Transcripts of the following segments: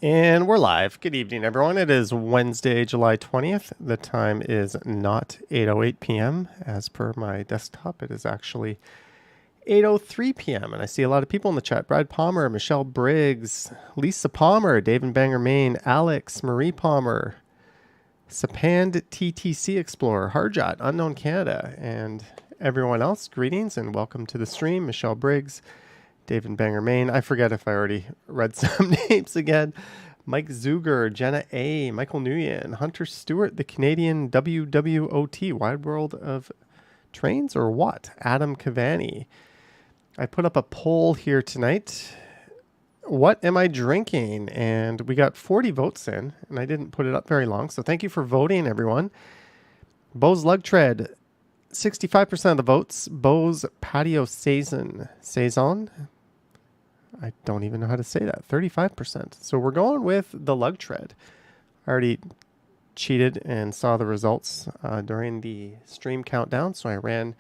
And we're live. Good evening, everyone. It is Wednesday, July 20th. The time is not 8:08 p.m. As per my desktop, it is actually 8:03 p.m. And I see a lot of people in the chat. Brad Palmer, Michelle Briggs, Lisa Palmer, Dave and Banger Maine, Alex, Marie Palmer, Sapand TTC Explorer, Harjot, Unknown Canada, and everyone else. Greetings and welcome to the stream. Michelle Briggs, Dave and Banger Maine. I forget if I already read some names again. Mike Zuger, Jenna A, Michael Nguyen, Hunter Stewart, the Canadian WWOT, Wide World of Trains or what? Adam Cavani. I put up a poll here tonight. What am I drinking? And we got 40 votes in, and I didn't put it up very long. So thank you for voting, everyone. Bose Lug Tread, 65% of the votes. Bose Patio Saison. I don't even know how to say that. 35%. So we're going with the Lug Tread. I already cheated and saw the results during the stream countdown, so I ran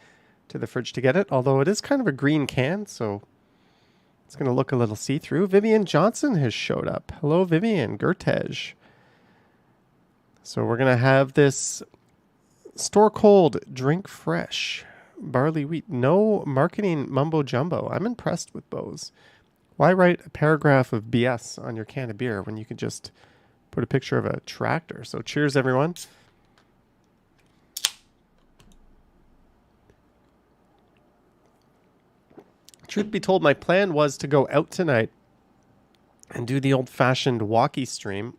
to the fridge to get it. Although it is kind of a green can, so it's going to look a little see-through. Vivian Johnson has showed up. Hello, Vivian. Gertej. So we're going to have this store cold, drink fresh, barley wheat. No marketing mumbo jumbo. I'm impressed with Bose. Why write a paragraph of BS on your can of beer when you could just put a picture of a tractor? So cheers, everyone. Truth be told, my plan was to go out tonight and do the old-fashioned walkie stream.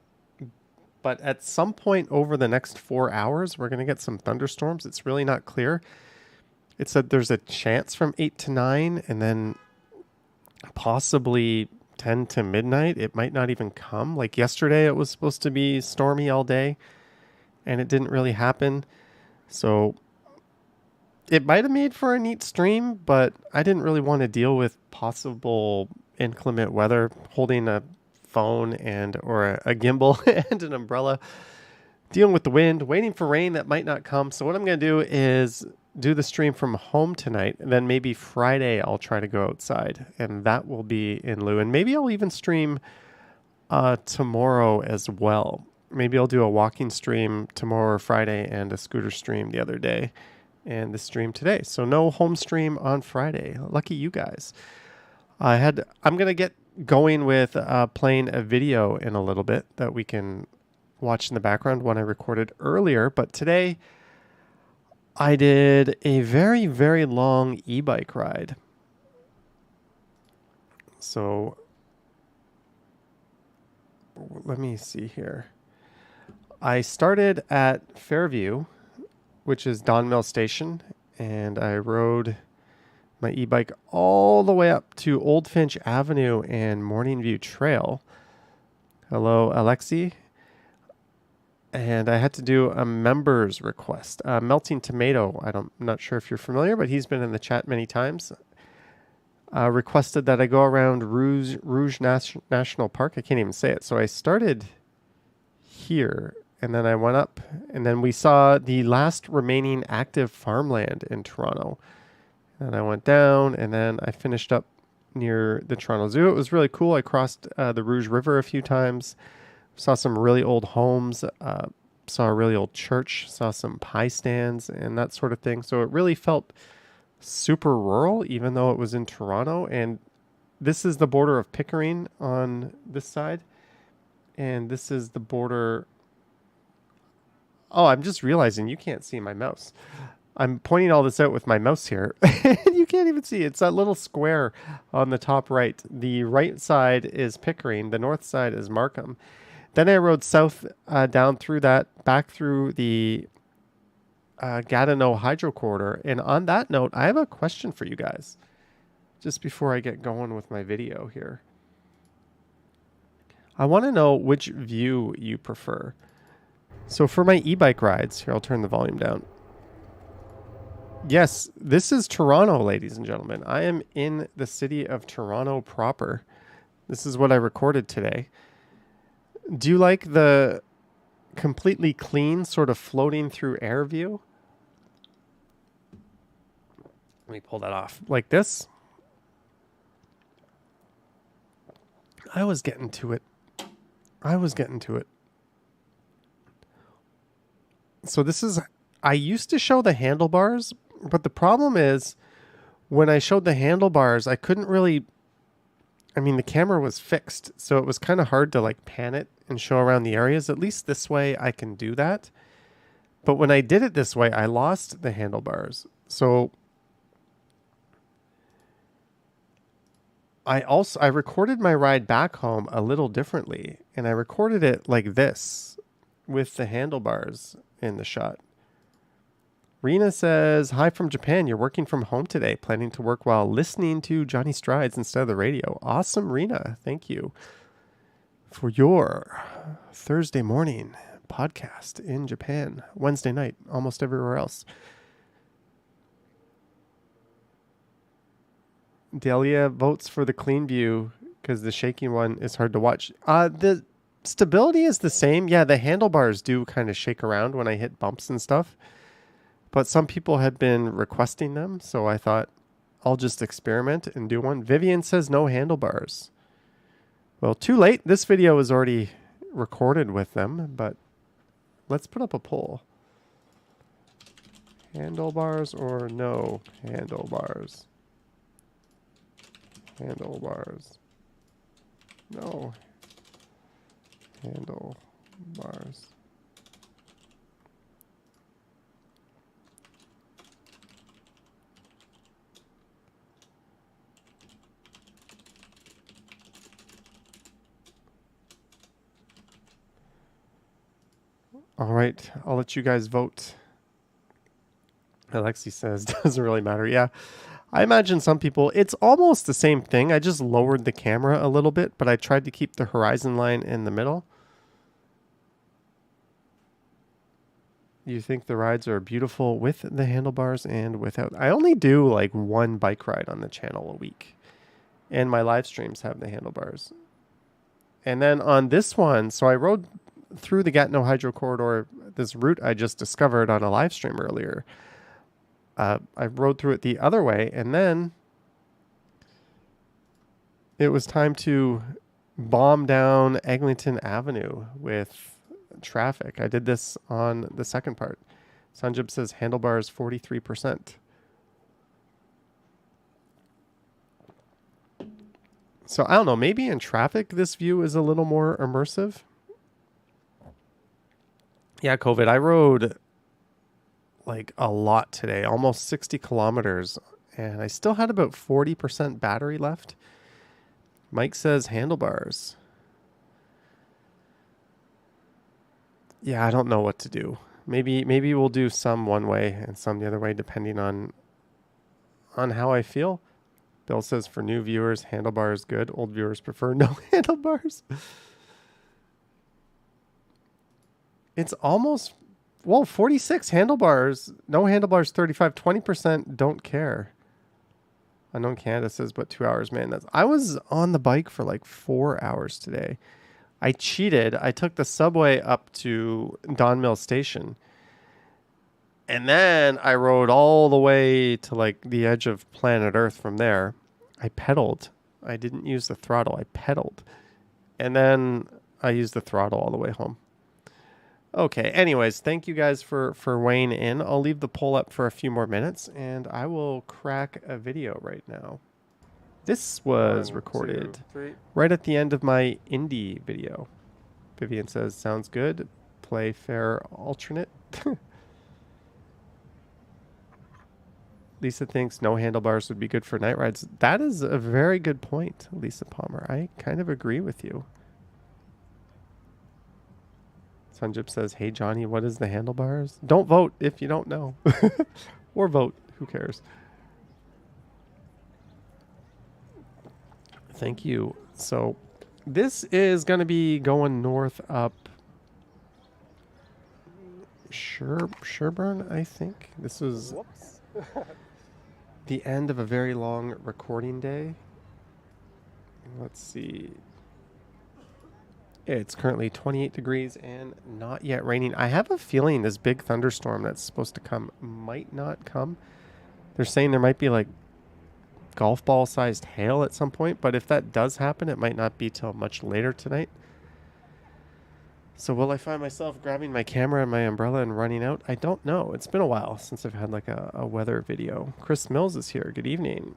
But at some point over the next 4 hours, we're going to get some thunderstorms. It's really not clear. It said there's a chance from 8 to 9, and then possibly 10 to midnight. It might not even come. Like yesterday, it was supposed to be stormy all day, and it didn't really happen. So it might have made for a neat stream, but I didn't really want to deal with possible inclement weather, holding a phone or a gimbal and an umbrella, dealing with the wind, waiting for rain that might not come. So what I'm going to do is do the stream from home tonight, and then maybe Friday I'll try to go outside, and that will be in lieu. And maybe I'll even stream tomorrow as well. Maybe I'll do a walking stream tomorrow or Friday and a scooter stream the other day and the stream today. So no home stream on Friday. Lucky you guys. I'm going to get going with playing a video in a little bit that we can watch in the background, one I recorded earlier. But today I did a very, very long e-bike ride. So let me see here. I started at Fairview, which is Don Mill Station, and I rode my e-bike all the way up to Old Finch Avenue and Morning View Trail. Hello, Alexi. And I had to do a member's request. Melting Tomato, I'm not sure if you're familiar, but he's been in the chat many times. Requested that I go around Rouge National Park. I can't even say it. So I started here, and then I went up, and then we saw the last remaining active farmland in Toronto. And I went down, and then I finished up near the Toronto Zoo. It was really cool. I crossed the Rouge River a few times. Saw some really old homes, saw a really old church, saw some pie stands and that sort of thing. So it really felt super rural, even though it was in Toronto. And this is the border of Pickering on this side. And this is the border. Oh, I'm just realizing you can't see my mouse. I'm pointing all this out with my mouse here. You can't even see. It's that little square on the top right. The right side is Pickering. The north side is Markham. Then I rode south down through that, back through the Gatineau Hydro Corridor. And on that note, I have a question for you guys, just before I get going with my video here. I want to know which view you prefer. So for my e-bike rides, here, I'll turn the volume down. Yes, this is Toronto, ladies and gentlemen. I am in the city of Toronto proper. This is what I recorded today. Do you like the completely clean, sort of floating through air view? Let me pull that off like this. I was getting to it I was getting to it. So this is, I used to show the handlebars, but the problem is when I showed the handlebars, I couldn't really, I mean, the camera was fixed, so it was kind of hard to like pan it and show around the areas. At least this way I can do that. But when I did it this way, I lost the handlebars. So I recorded my ride back home a little differently, and I recorded it like this with the handlebars in the shot. Rena says, hi from Japan. You're working from home today, planning to work while listening to Johnny Strides instead of the radio. Awesome, Rena. Thank you for your Thursday morning podcast in Japan. Wednesday night, almost everywhere else. Delia votes for the clean view because the shaking one is hard to watch. The stability is the same. Yeah, the handlebars do kind of shake around when I hit bumps and stuff. But some people had been requesting them, so I thought I'll just experiment and do one. Vivian says no handlebars. Well, too late. This video is already recorded with them, but let's put up a poll. Handlebars or no handlebars? Handlebars. No. Handlebars. All right, I'll let you guys vote. Alexi says, doesn't really matter. Yeah, I imagine some people, it's almost the same thing. I just lowered the camera a little bit, but I tried to keep the horizon line in the middle. You think the rides are beautiful with the handlebars and without? I only do like one bike ride on the channel a week, and my live streams have the handlebars. And then on this one, so I rode through the Gatineau Hydro Corridor, this route I just discovered on a live stream earlier. I rode through it the other way, and then it was time to bomb down Eglinton Avenue with traffic. I did this on the second part. Sanjib says handlebars 43%. So I don't know, maybe in traffic this view is a little more immersive. Yeah, COVID. I rode like a lot today, almost 60 kilometers, and I still had about 40% battery left. Mike says handlebars. Yeah, I don't know what to do. Maybe we'll do some one way and some the other way, depending on how I feel. Bill says for new viewers, handlebars good. Old viewers prefer no handlebars. It's almost, well, 46 handlebars, no handlebars 35, 20% don't care. Unknown Canada says, but 2 hours, man. I was on the bike for like 4 hours today. I cheated. I took the subway up to Don Mill Station. And then I rode all the way to like the edge of planet Earth from there. I pedaled. I didn't use the throttle. I pedaled. And then I used the throttle all the way home. Okay, anyways, thank you guys for weighing in. I'll leave the poll up for a few more minutes, and I will crack a video right now. This was recorded right at the end of my indie video. Vivian says, sounds good. Play fair alternate. Lisa thinks no handlebars would be good for night rides. That is a very good point, Lisa Palmer. I kind of agree with you. Sanjib says, hey, Johnny, what is the handlebars? Don't vote if you don't know. Or vote. Who cares? Thank you. So this is going to be going north up Sherburne, I think. This is the end of a very long recording day. Let's see. It's currently 28 degrees and not yet raining. I have a feeling this big thunderstorm that's supposed to come might not come. They're saying there might be like golf ball sized hail at some point, but if that does happen, it might not be till much later tonight. So will I find myself grabbing my camera and my umbrella and running out? I don't know. It's been a while since I've had like a weather video. Chris Mills is here. Good evening.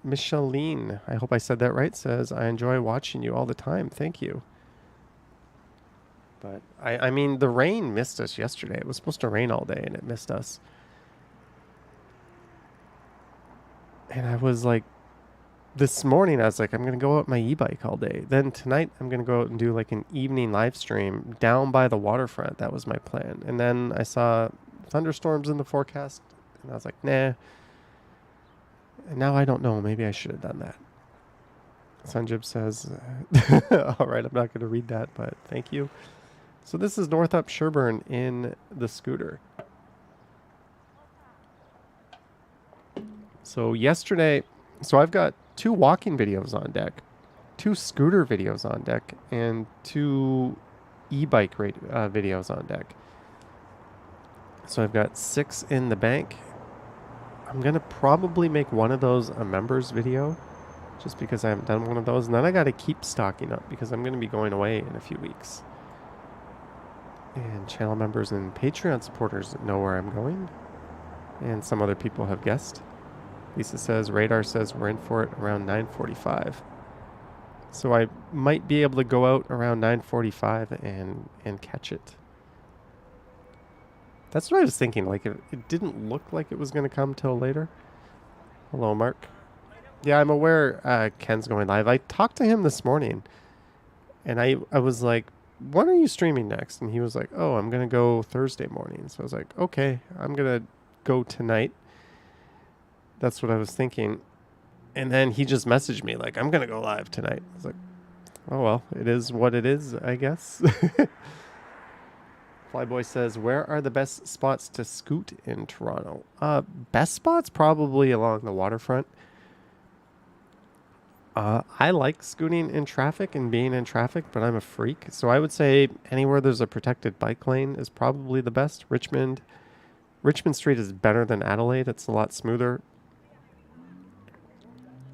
Micheline, I hope I said that right, says, I enjoy watching you all the time. Thank you. But I mean, the rain missed us yesterday. It was supposed to rain all day and it missed us. And I was like, this morning I was like, I'm going to go out my e-bike all day. Then tonight I'm going to go out and do like an evening live stream down by the waterfront. That was my plan. And then I saw thunderstorms in the forecast and I was like, nah. And now I don't know. Maybe I should have done that. Sanjib says, all right, I'm not going to read that, but thank you. So this is North Up Sherburne in the scooter. So yesterday, so I've got 2 walking videos on deck, 2 scooter videos on deck, and 2 e-bike videos on deck. So I've got 6 in the bank. I'm going to probably make one of those a members video just because I haven't done one of those. And then I got to keep stocking up because I'm going to be going away in a few weeks. And channel members and Patreon supporters know where I'm going. And some other people have guessed. Lisa says, Radar says we're in for it around 9:45. So I might be able to go out around 9:45 and catch it. That's what I was thinking. Like, it didn't look like it was going to come till later. Hello, Mark. Yeah, I'm aware Ken's going live. I talked to him this morning, and I was like, when are you streaming next? And he was like, oh, I'm going to go Thursday morning. So I was like, okay, I'm going to go tonight. That's what I was thinking. And then he just messaged me like, I'm going to go live tonight. I was like, oh, well, it is what it is, I guess. Flyboy says, where are the best spots to scoot in Toronto? Best spots probably along the waterfront. I like scooting in traffic and being in traffic, but I'm a freak. So I would say anywhere there's a protected bike lane is probably the best. Richmond Street is better than Adelaide. It's a lot smoother.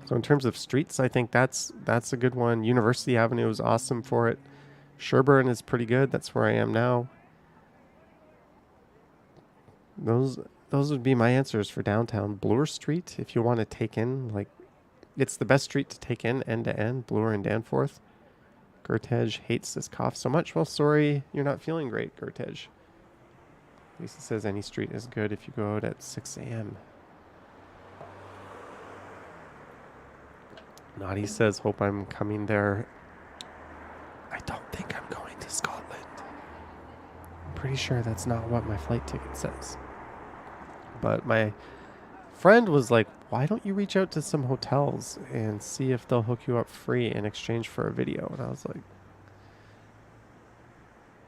So in terms of streets, I think that's a good one. University Avenue is awesome for it. Sherburne is pretty good. That's where I am now. Those would be my answers for downtown. Bloor Street, if you want to take in, like, it's the best street to take in end to end, Bloor and Danforth. Gertej hates this cough so much. Well, sorry, you're not feeling great, Gertej. Lisa says any street is good if you go out at 6 a.m. Naughty says, hope I'm coming there. I don't think I'm going to Scotland. I'm pretty sure that's not what my flight ticket says. But my friend was like, why don't you reach out to some hotels and see if they'll hook you up free in exchange for a video? And I was like,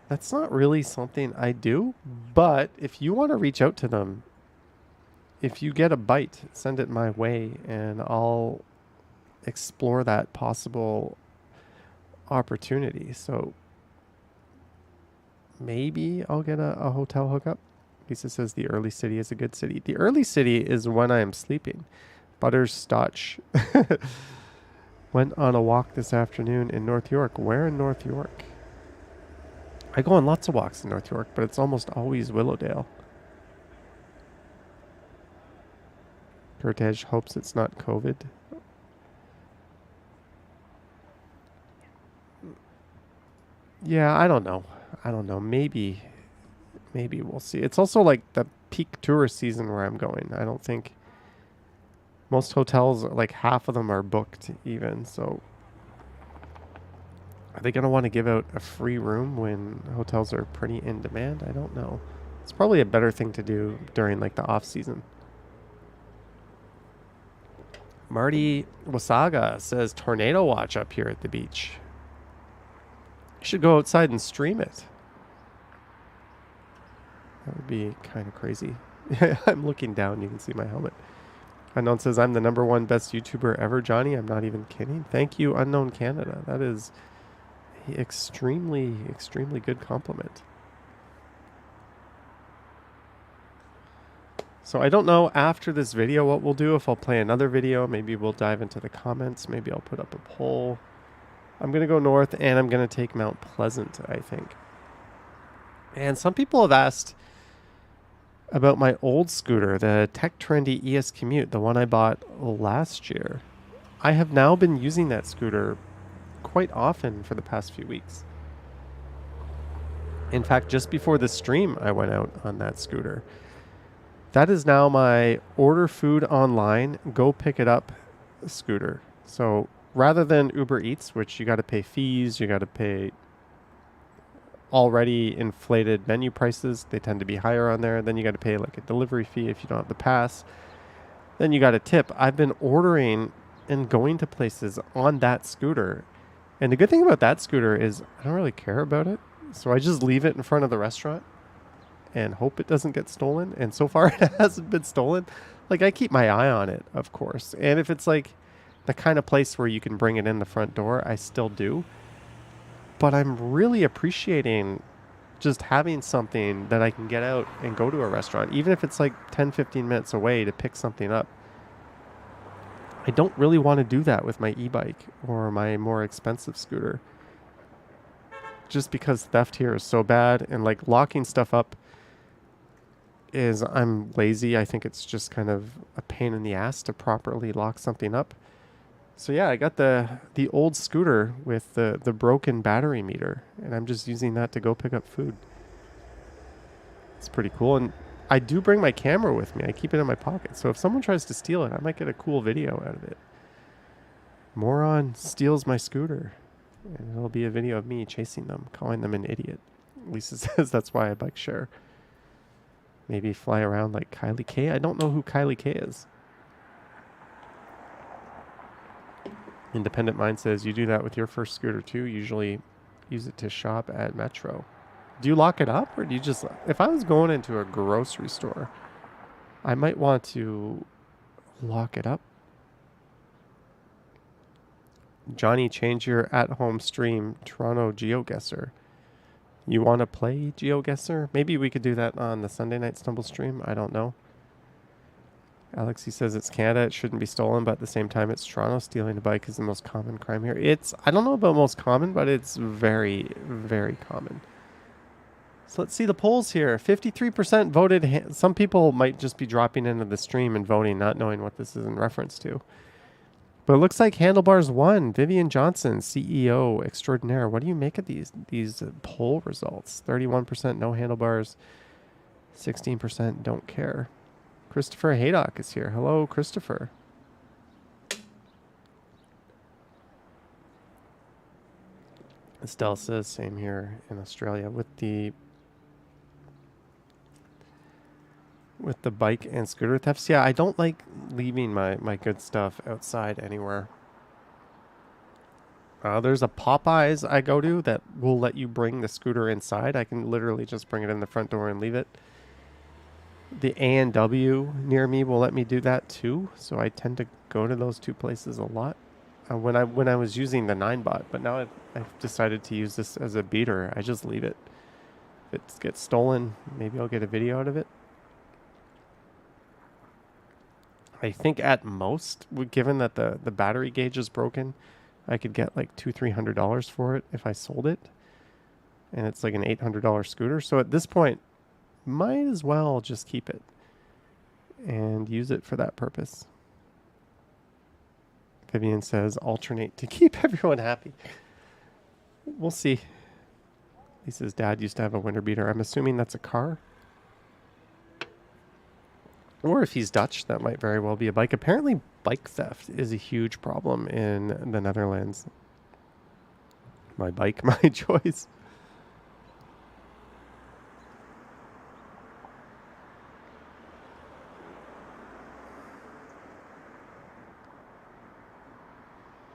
that's not really something I do. But if you want to reach out to them, if you get a bite, send it my way and I'll explore that possible opportunity. So maybe I'll get a hotel hookup. Lisa says the early city is a good city. The early city is when I am sleeping. Butterscotch went on a walk this afternoon in North York. Where in North York? I go on lots of walks in North York, but it's almost always Willowdale. Gertej hopes it's not COVID. Yeah, I don't know. Maybe we'll see. It's also like the peak tourist season where I'm going. I don't think most hotels, like half of them are booked even. So are they going to want to give out a free room when hotels are pretty in demand? I don't know. It's probably a better thing to do during like the off season. Marty Wasaga says tornado watch up here at the beach. You should go outside and stream it. That would be kind of crazy. I'm looking down. You can see my helmet. Unknown says, I'm the #1 best YouTuber ever, Johnny. I'm not even kidding. Thank you, Unknown Canada. That is an extremely, extremely good compliment. So I don't know after this video what we'll do. If I'll play another video, maybe we'll dive into the comments. Maybe I'll put up a poll. I'm going to go north, and I'm going to take Mount Pleasant, I think. And some people have asked about my old scooter, the Tech Trendy ES Commute, the one I bought last year. I have now been using that scooter quite often for the past few weeks. In fact, just before the stream, I went out on that scooter. That is now my order food online, go pick it up scooter. So rather than Uber Eats, which you got to pay fees, you got to pay already inflated menu prices. They tend to be higher on there. Then you got to pay like a delivery fee if you don't have the pass. Then you got a tip. I've been ordering and going to places on that scooter. And the good thing about that scooter is I don't really care about it. So I just leave it in front of the restaurant and hope it doesn't get stolen. And so far it hasn't been stolen. Like I keep my eye on it, of course. And if it's like the kind of place where you can bring it in the front door, I still do. But I'm really appreciating just having something that I can get out and go to a restaurant, even if it's like 10, 15 minutes away to pick something up. I don't really want to do that with my e-bike or my more expensive scooter. Just because theft here is so bad, and like locking stuff up is, I'm lazy. I think it's just kind of a pain in the ass to properly lock something up. So yeah, I got the old scooter with the broken battery meter, and I'm just using that to go pick up food. It's pretty cool, and I do bring my camera with me. I keep it in my pocket, so if someone tries to steal it, I might get a cool video out of it. Moron steals my scooter, and it'll be a video of me chasing them, calling them an idiot. Lisa says that's why I bike share. Maybe fly around like Kylie K. I don't know who Kylie K is. Independent Mind says you do that with your first scooter too. Usually use it to shop at Metro. Do you lock it up, or do you just... If I was going into a grocery store, I might want to lock it up. Johnny, change your at-home stream Toronto GeoGuessr. You want to play GeoGuessr? Maybe we could do that on the Sunday night Stumble stream. I don't know. Alexi says it's Canada. It shouldn't be stolen, but at the same time, it's Toronto. Stealing a bike is the most common crime here. I don't know about most common, but it's very, very common. So let's see the polls here. 53% voted. Some people might just be dropping into the stream and voting, not knowing what this is in reference to. But it looks like Handlebar's won. Vivian Johnson, CEO extraordinaire. What do you make of these poll results? 31% no handlebars. 16% don't care. Christopher Haydock is here. Hello, Christopher. Estelle says same here in Australia with the bike and scooter thefts. Yeah, I don't like leaving my good stuff outside anywhere. There's a Popeyes I go to that will let you bring the scooter inside. I can literally just bring it in the front door and leave it. The A&W near me will let me do that too, so I tend to go to those two places a lot. When I was using the 9bot, but now I've decided to use this as a beater. I just leave it. If it gets stolen, maybe I'll get a video out of it. I think at most, given that the battery gauge is broken, I could get like $200-300 for it if I sold it. And it's like an $800 scooter. So at this point, might as well just keep it and use it for that purpose. Vivian says alternate to keep everyone happy. We'll see. Lisa's dad used to have a winter beater. I'm assuming that's a car. Or if he's Dutch, that might very well be a bike. Apparently, bike theft is a huge problem in the Netherlands. My bike, my choice.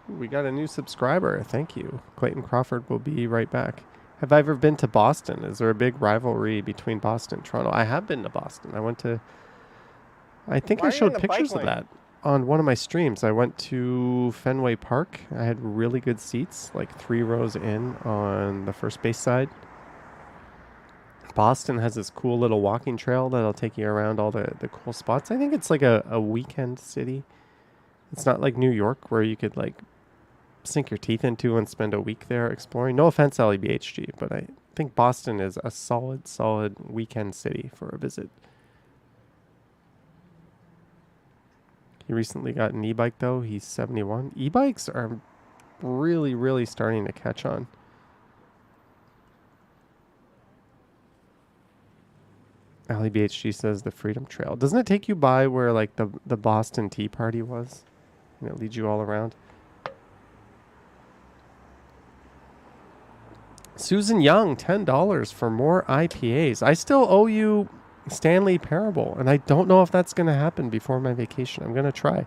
We got a new subscriber. Thank you. Clayton Crawford will be right back. Have I ever been to Boston? Is there a big rivalry between Boston and Toronto? I have been to Boston. I went to... I think I showed pictures of that on one of my streams. I went to Fenway Park. I had really good seats, like 3 rows in on the first base side. Boston has this cool little walking trail that'll take you around all the cool spots. I think it's like a weekend city. It's not like New York where you could like sink your teeth into and spend a week there exploring. No offense, LEBHG, but I think Boston is a solid weekend city for a visit. He recently got an e-bike though. He's 71. E-bikes are really starting to catch on. LEBHG says the Freedom Trail. Doesn't it take you by where like the Boston Tea Party was? And it leads you all around. Susan Young, $10 for more IPAs. I still owe you Stanley Parable, and I don't know if that's going to happen before my vacation. I'm going to try.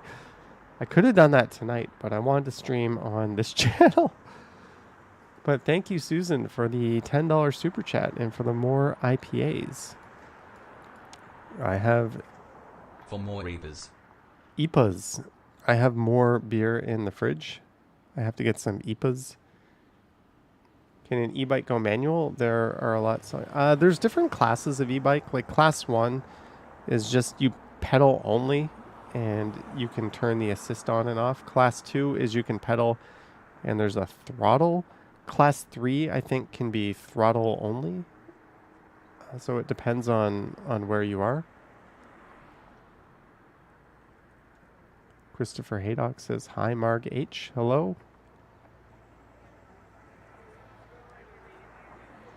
I could have done that tonight, but I wanted to stream on this channel. But thank you, Susan, for the $10 super chat and for the more IPAs. I have... For more IPAs. I have more beer in the fridge. I have to get some IPAs. Can an e-bike go manual? There are a lot. So, there's different classes of e-bike. Like class 1 is just you pedal only and you can turn the assist on and off. Class 2 is you can pedal and there's a throttle. Class 3 I think can be throttle only. So it depends on where you are. Christopher Haydock says, hi Marg H. Hello.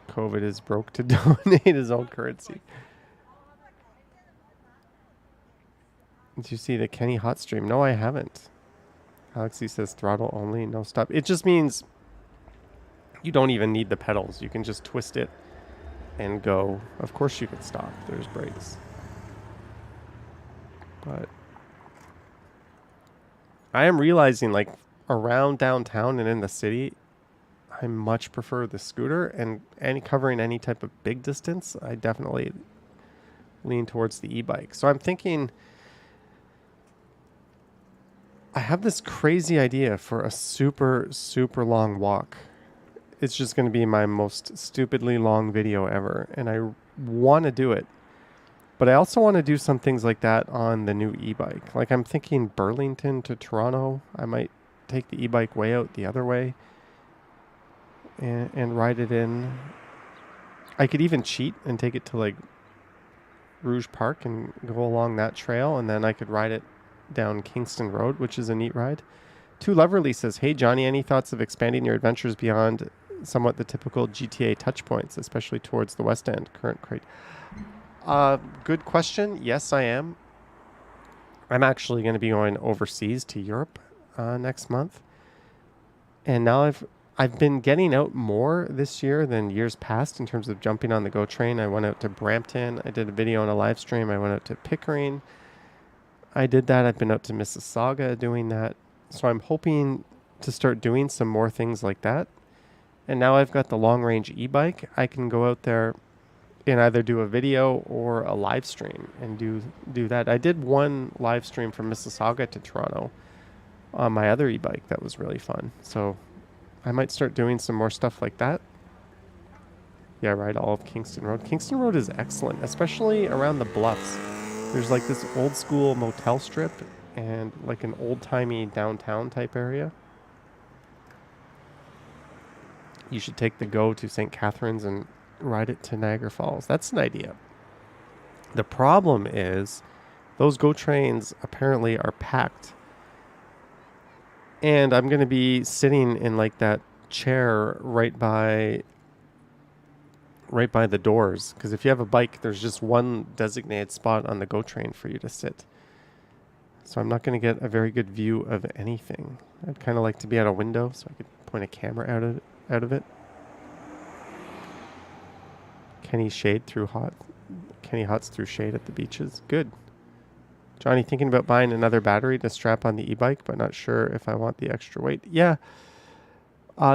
COVID is broke to donate his own currency. Did you see the Kenny Hot stream? No, I haven't. Alexi says throttle only, no stop. It just means you don't even need the pedals. You can just twist it and go. Of course you can stop. There's brakes. But I am realizing like around downtown and in the city, I much prefer the scooter, and covering any type of big distance, I definitely lean towards the e-bike. So I'm thinking I have this crazy idea for a super long walk. It's just going to be my most stupidly long video ever, and I want to do it. But I also want to do some things like that on the new e-bike. Like I'm thinking Burlington to Toronto. I might take the e-bike way out the other way. And ride it in. I could even cheat and take it to like Rouge Park and go along that trail, and then I could ride it down Kingston Road, which is a neat ride. Too Loverly says, hey Johnny, any thoughts of expanding your adventures beyond somewhat the typical GTA touch points, especially towards the West End? Current crate. Good question. Yes, I am. I'm actually going to be going overseas to Europe next month, and now I've been getting out more this year than years past in terms of jumping on the GO train. I went out to Brampton. I did a video on a live stream. I went out to Pickering. I did that. I've been out to Mississauga doing that. So I'm hoping to start doing some more things like that. And now I've got the long range e-bike. I can go out there and either do a video or a live stream and do that. I did one live stream from Mississauga to Toronto on my other e-bike. That was really fun. So I might start doing some more stuff like that. Yeah, ride all of Kingston Road. Kingston Road is excellent, especially around the bluffs. There's like this old school motel strip and like an old-timey downtown type area. You should take the GO to St. Catharines and ride it to Niagara Falls. That's an idea. The problem is those GO trains apparently are packed. And I'm going to be sitting in like that chair right by the doors. Because if you have a bike, there's just one designated spot on the GO train for you to sit. So I'm not going to get a very good view of anything. I'd kind of like to be at a window so I could point a camera out of it. Kenny Hots through shade at the beaches. Good. Johnny, thinking about buying another battery to strap on the e-bike, but not sure if I want the extra weight. Yeah.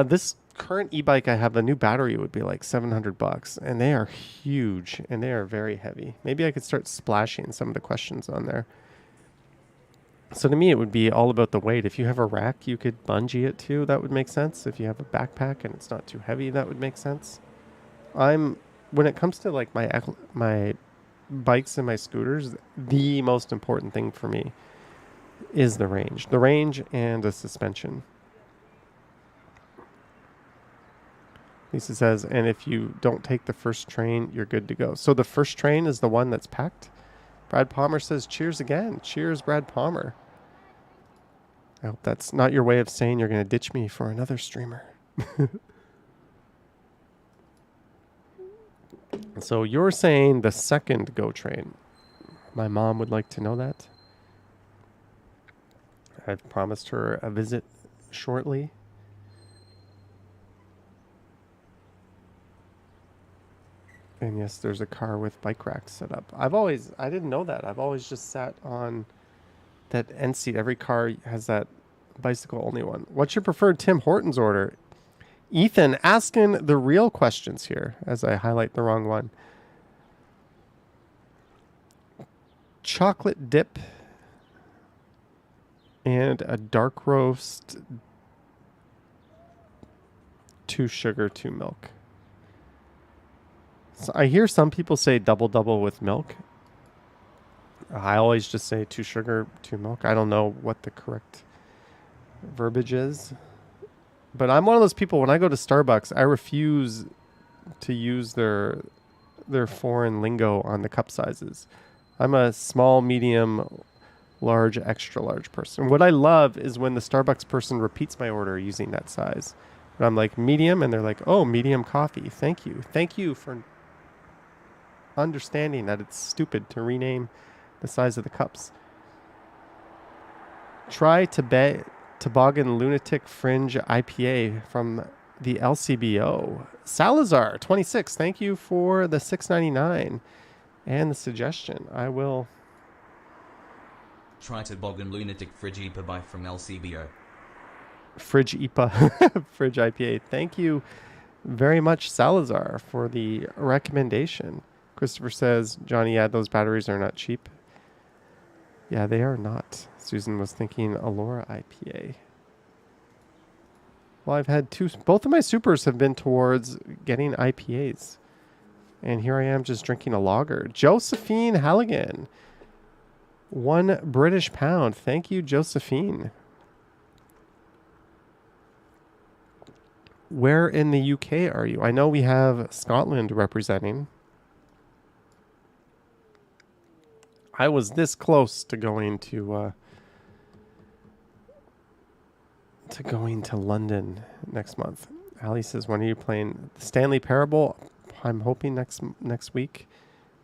This current e-bike I have, a new battery would be like $700, and they are huge and they are very heavy. Maybe I could start splashing some of the questions on there. So to me, it would be all about the weight. If you have a rack, you could bungee it too. That would make sense. If you have a backpack and it's not too heavy, that would make sense. When it comes to like my bikes and my scooters, the most important thing for me is the range and the suspension. Lisa says, and if you don't take the first train, you're good to go. So the first train is the one that's packed? Brad Palmer says, cheers again. Cheers, Brad Palmer. I hope that's not your way of saying you're going to ditch me for another streamer. So you're saying the second GO train. My mom would like to know that. I've promised her a visit shortly. And yes, there's a car with bike racks set up. I didn't know that. I've always just sat on that end seat. Every car has that bicycle only one. What's your preferred Tim Hortons order? Ethan asking the real questions here as I highlight the wrong one. Chocolate dip and a dark roast, 2 sugar, 2 milk. So I hear some people say double with milk. I always just say 2 sugar, 2 milk. I don't know what the correct verbiage is. But I'm one of those people, when I go to Starbucks, I refuse to use their foreign lingo on the cup sizes. I'm a small, medium, large, extra large person. What I love is when the Starbucks person repeats my order using that size. And I'm like, medium, and they're like, oh, medium coffee. Thank you. Thank you for understanding that it's stupid to rename the size of the cups. Try Toboggan Lunatic Fringe IPA from the LCBO. Salazar 26. Thank you for the $6.99 and the suggestion. I will try Toboggan Lunatic Fridge IPA from LCBO. Fridge IPA. Fridge IPA. Thank you very much, Salazar, for the recommendation. Christopher says, Johnny, yeah, those batteries are not cheap. Yeah, they are not. Susan was thinking Allura IPA. Well, I've had both of my supers have been towards getting IPAs. And here I am just drinking a lager. Josephine Halligan. 1 British pound. Thank you, Josephine. Where in the UK are you? I know we have Scotland representing. I was this close to going to London next month. Ali says, when are you playing the Stanley Parable? I'm hoping next week.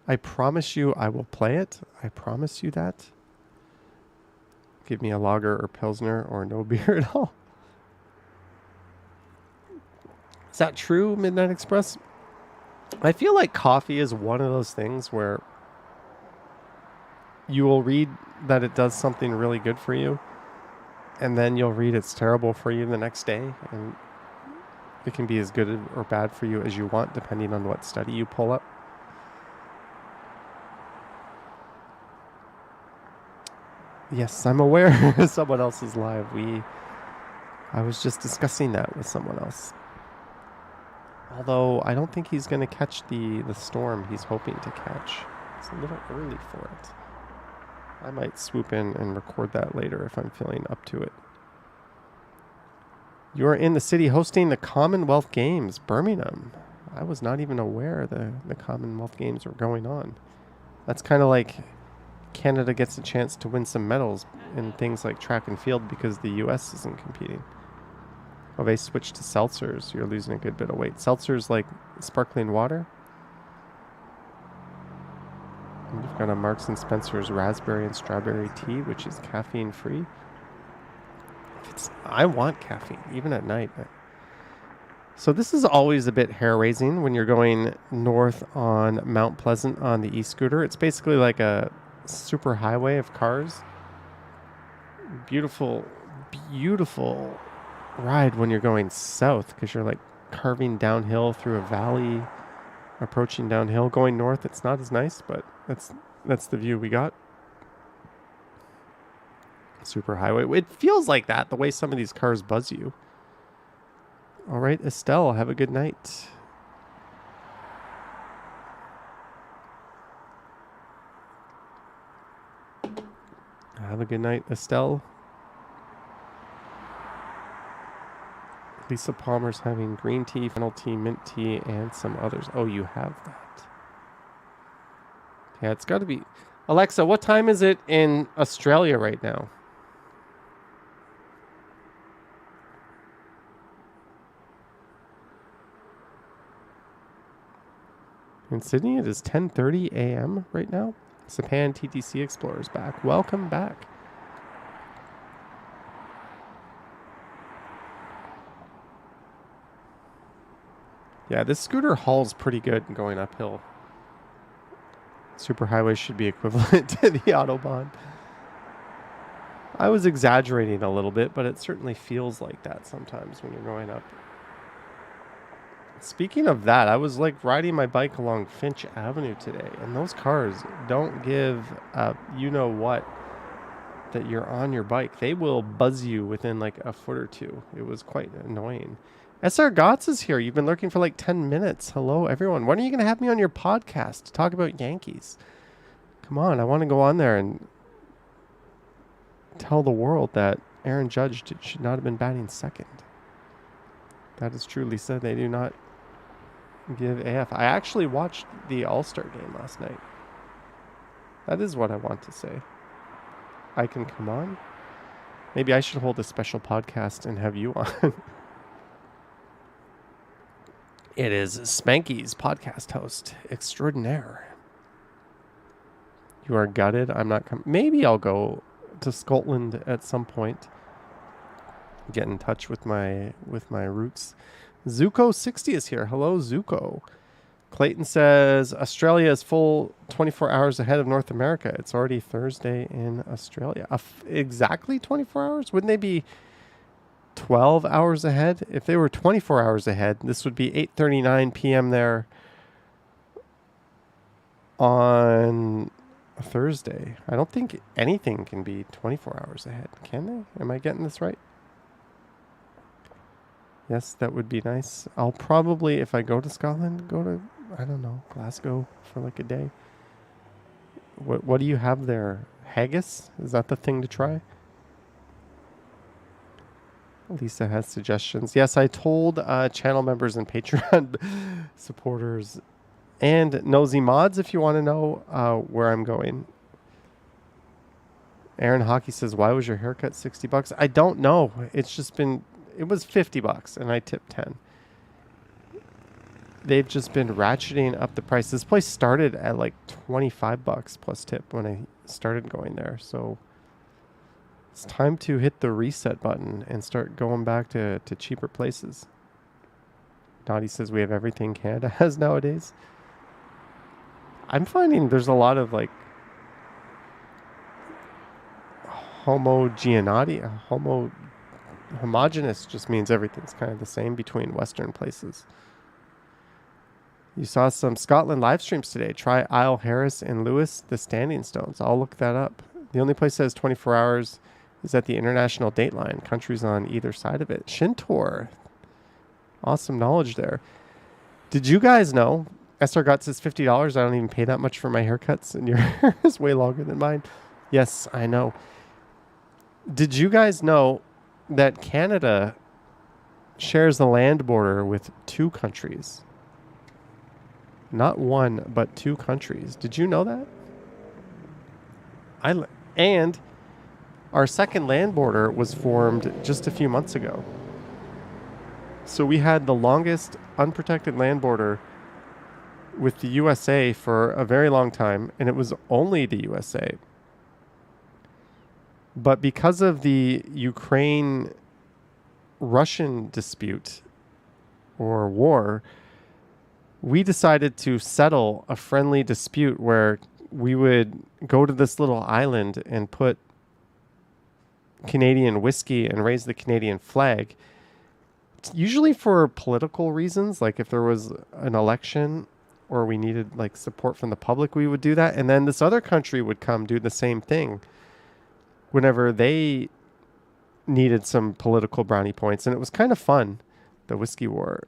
I promise you I will play it. I promise you that. Give me a lager or pilsner or no beer at all. Is that true, Midnight Express? I feel like coffee is one of those things where you will read that it does something really good for you, and then you'll read it's terrible for you the next day, and it can be as good or bad for you as you want, depending on what study you pull up. Yes, I'm aware someone else is live. I was just discussing that with someone else. Although I don't think he's going to catch the storm he's hoping to catch. It's a little early for it. I might swoop in and record that later if I'm feeling up to it. You are in the city hosting the Commonwealth Games, Birmingham. I was not even aware the Commonwealth Games were going on. That's kind of like Canada gets a chance to win some medals in things like track and field because the U.S. isn't competing. Oh, they switched to seltzers. You're losing a good bit of weight. Seltzers like sparkling water. And you've got a Marks & Spencer's raspberry and strawberry tea, which is caffeine free. I want caffeine, even at night. So this is always a bit hair-raising when you're going north on Mount Pleasant on the e-scooter. It's basically like a super highway of cars. Beautiful, beautiful ride when you're going south because you're like carving downhill through a valley, approaching downhill. Going north, it's not as nice, but that's the view we got. Super highway. It feels like that, the way some of these cars buzz you. All right, Estelle, have a good night. Have a good night, Estelle. Lisa Palmer's having green tea, fennel tea, mint tea, and some others. Oh, you have that. Yeah, it's got to be. Alexa, what time is it in Australia right now? In Sydney, it is 10:30 a.m. right now. Sapan TTC Explorer's back. Welcome back. Yeah, this scooter hauls pretty good going uphill. Superhighway should be equivalent to the Autobahn. I was exaggerating a little bit, but it certainly feels like that sometimes when you're going up. Speaking of that, I was like riding my bike along Finch Avenue today, and those cars don't give you know what that you're on your bike. They will buzz you within like a foot or two. It was quite annoying. SR Gotts is here. You've been lurking for like 10 minutes. Hello, everyone. When are you going to have me on your podcast to talk about Yankees? Come on. I want to go on there and tell the world that Aaron Judge should not have been batting second. That is true, Lisa. They do not give AF. I actually watched the All-Star game last night. That is what I want to say. I can come on. Maybe I should hold a special podcast and have you on. It is Spanky's podcast host extraordinaire. You are gutted. I'm not coming. Maybe I'll go to Scotland at some point. Get in touch with my roots. Zuko60 is here. Hello, Zuko. Clayton says Australia is full 24 hours ahead of North America. It's already Thursday in Australia. Exactly 24 hours? Wouldn't they be 12 hours ahead? If they were 24 hours ahead, this would be 8:39 p.m. there on a Thursday. I don't think anything can be 24 hours ahead. Can they? Am I getting this right? Yes, that would be nice. I'll probably, if I go to Scotland, go to, I don't know, Glasgow for like a day. What do you have there? Haggis? Is that the thing to try? Lisa has suggestions. Yes, I told channel members and Patreon supporters and nosy mods if you want to know where I'm going. Aaron Hockey says, why was your haircut $60? I don't know. It's just been, it was $50 and I tipped 10. They've just been ratcheting up the price. This place started at like $25 plus tip when I started going there. So it's time to hit the reset button and start going back to cheaper places. Dottie says we have everything Canada has nowadays. I'm finding there's a lot of like homogeneous just means everything's kind of the same between Western places. You saw some Scotland live streams today. Try Isle Harris and Lewis, the Standing Stones. I'll look that up. The only place that has 24 hours is at the international date line. Countries on either side of it. Shintor. Awesome knowledge there. Did you guys know? SR Gotts says $50. I don't even pay that much for my haircuts, and your hair is way longer than mine. Yes, I know. Did you guys know that Canada shares the land border with 2 countries? Not one, but 2 countries. Did you know that? And our second land border was formed just a few months ago. So we had the longest unprotected land border with the USA for a very long time, and it was only the USA. But because of the Ukraine-Russian dispute or war, we decided to settle a friendly dispute where we would go to this little island and put Canadian whiskey and raise the Canadian flag, usually for political reasons, like if there was an election or we needed like support from the public, we would do that. And then this other country would come do the same thing whenever they needed some political brownie points. And it was kind of fun, the whiskey war,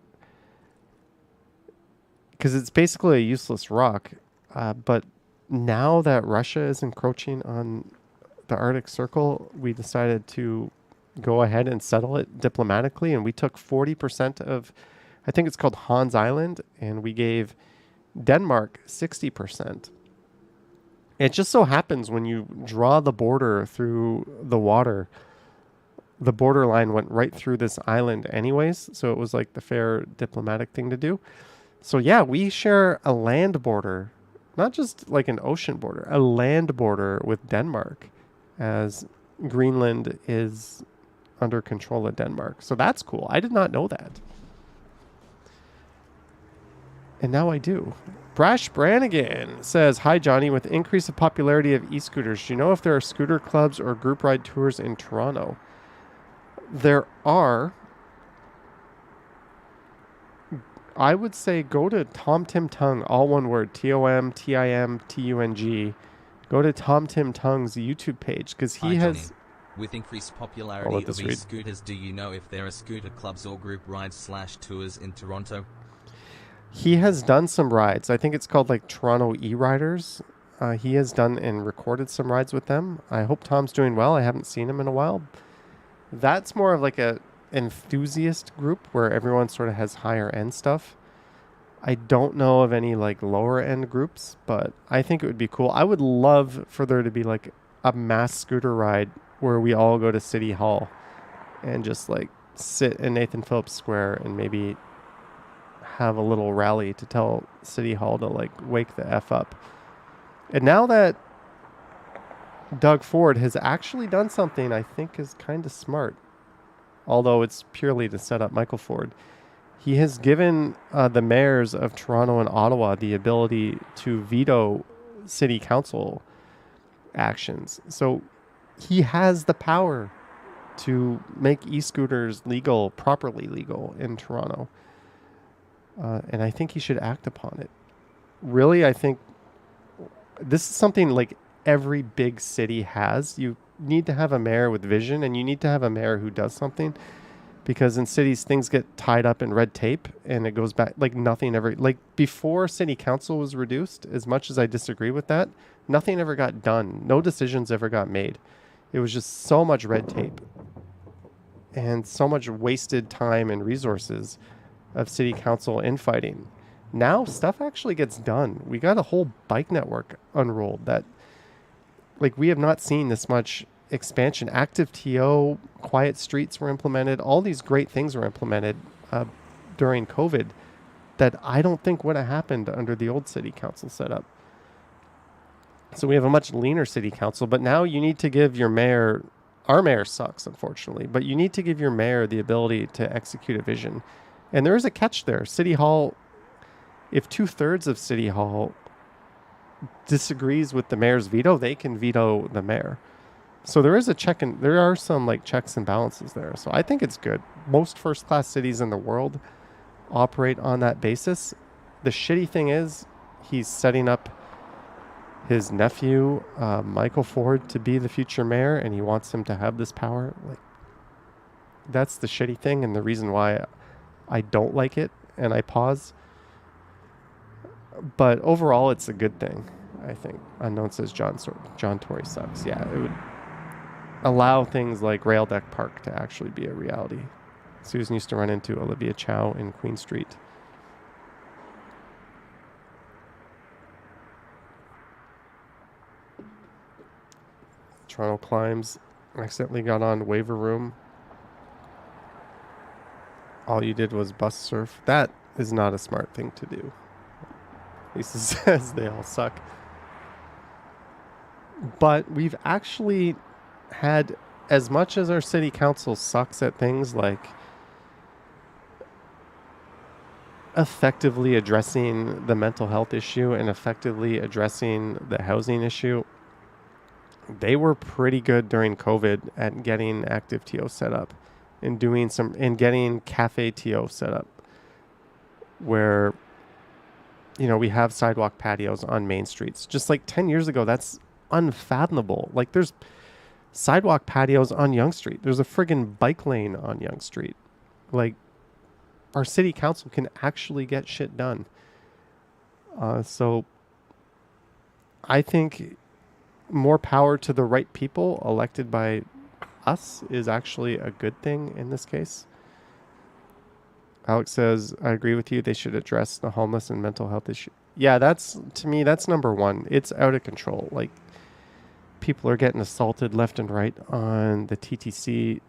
because it's basically a useless rock. But now that Russia is encroaching on the Arctic Circle, we decided to go ahead and settle it diplomatically. And we took 40% of, I think it's called Hans Island, and we gave Denmark 60%. It just so happens when you draw the border through the water, the borderline went right through this island anyways. So it was like the fair diplomatic thing to do. So yeah, we share a land border, not just like an ocean border, a land border with Denmark, as Greenland is under control of Denmark. So that's cool. I did not know that. And now I do. Brash Brannigan says, "Hi Johnny, with increase of popularity of e-scooters, do you know if there are scooter clubs or group ride tours in Toronto?" There are. I would say go to Tom Tim Tung, all one word, TOMTIMTUNG. Go to Tom Tim Tung's YouTube page because he Hi, has. Johnny. With increased I'll popularity let of this read. e-scooters, do you know if there are scooter clubs or group rides/tours in Toronto? He has done some rides. I think it's called like Toronto E-Riders. He has done and recorded some rides with them. I hope Tom's doing well. I haven't seen him in a while. That's more of like a enthusiast group where everyone sort of has higher end stuff. I don't know of any like lower end groups, but I think it would be cool. I would love for there to be like a mass scooter ride where we all go to City Hall and just like sit in Nathan Phillips Square and maybe have a little rally to tell City Hall to like wake the F up. And now that Doug Ford has actually done something I think is kind of smart, although it's purely to set up Michael Ford. He has given the mayors of Toronto and Ottawa the ability to veto city council actions. So he has the power to make e-scooters legal, properly legal in Toronto. And I think he should act upon it. Really, I think this is something like every big city has. You need to have a mayor with vision, and you need to have a mayor who does something. Because in cities, things get tied up in red tape and it goes back like nothing ever, like before city council was reduced, as much as I disagree with that, nothing ever got done. No decisions ever got made. It was just so much red tape and so much wasted time and resources of city council infighting. Now stuff actually gets done. We got a whole bike network unrolled that like we have not seen this much expansion. Active TO, quiet streets were implemented. All these great things were implemented during COVID that I don't think would have happened under the old city council setup. So we have a much leaner city council, but now you need to give your mayor, our mayor sucks, unfortunately, but you need to give your mayor the ability to execute a vision. And there is a catch there. City Hall, if 2/3 of City Hall disagrees with the mayor's veto, they can veto the mayor. So there is a check and there are some like checks and balances there. So I think it's good. Most first-class cities in the world operate on that basis. The shitty thing is he's setting up his nephew, Michael Ford, to be the future mayor, and he wants him to have this power. Like, that's the shitty thing and the reason why I don't like it and I pause. But overall, it's a good thing, I think. Unknown says John Tory sucks. Yeah, it would allow things like Rail Deck Park to actually be a reality. Susan used to run into Olivia Chow in Queen Street. Toronto Climbs accidentally got on Waiver Room. All you did was bus surf. That is not a smart thing to do. Lisa says they all suck. But we've actually had, as much as our city council sucks at things like effectively addressing the mental health issue and effectively addressing the housing issue, they were pretty good during COVID at getting active TO set up and getting cafe TO set up where, you know, we have sidewalk patios on main streets. Just like 10 years ago, that's unfathomable. Like there's sidewalk patios on Yonge Street. There's a friggin' bike lane on Yonge Street. Like, our city council can actually get shit done. So I think more power to the right people elected by us is actually a good thing in this case. Alex says, I agree with you. They should address the homeless and mental health issue. Yeah, to me, that's number one. It's out of control. Like, people are getting assaulted left and right on the TTC.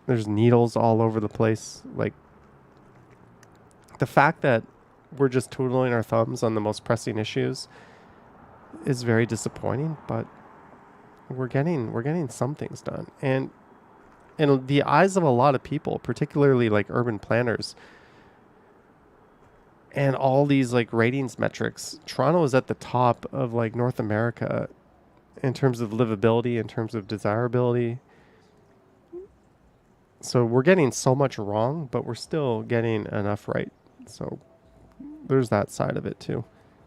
There's needles all over the place. Like, the fact that we're just twiddling our thumbs on the most pressing issues is very disappointing, but we're getting some things done. And in the eyes of a lot of people, particularly like urban planners and all these like ratings metrics, Toronto is at the top of like North America in terms of livability, in terms of desirability. So we're getting so much wrong, but we're still getting enough right. So there's that side of it too.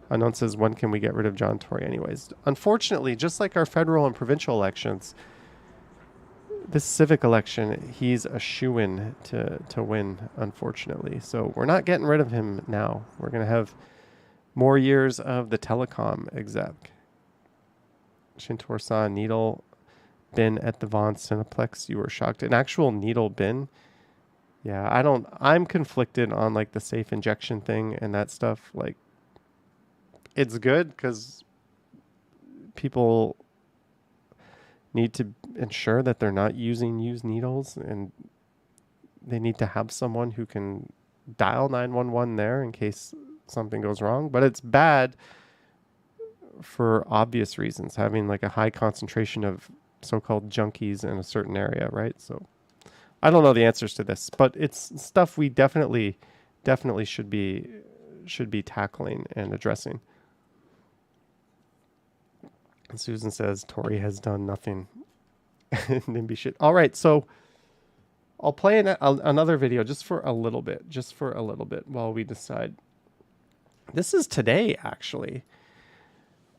Unknown says, when can we get rid of John Tory anyways? Unfortunately, just like our federal and provincial elections, this civic election, he's a shoo-in to win, unfortunately. So we're not getting rid of him now. We're going to have more years of the telecom exec. Shintor saw a needle bin at the Vaughan Cineplex. You were shocked. An actual needle bin? Yeah, I'm conflicted on like the safe injection thing and that stuff. Like, it's good because people need to ensure that they're not using used needles, and they need to have someone who can dial 911 there in case something goes wrong. But it's bad for obvious reasons, having like a high concentration of so-called junkies in a certain area, right? So I don't know the answers to this, but it's stuff we definitely should be tackling and addressing. And Susan says Tory has done nothing. NIMBY shit. All right, so I'll play another video just for a little bit, while we decide. This is today, actually.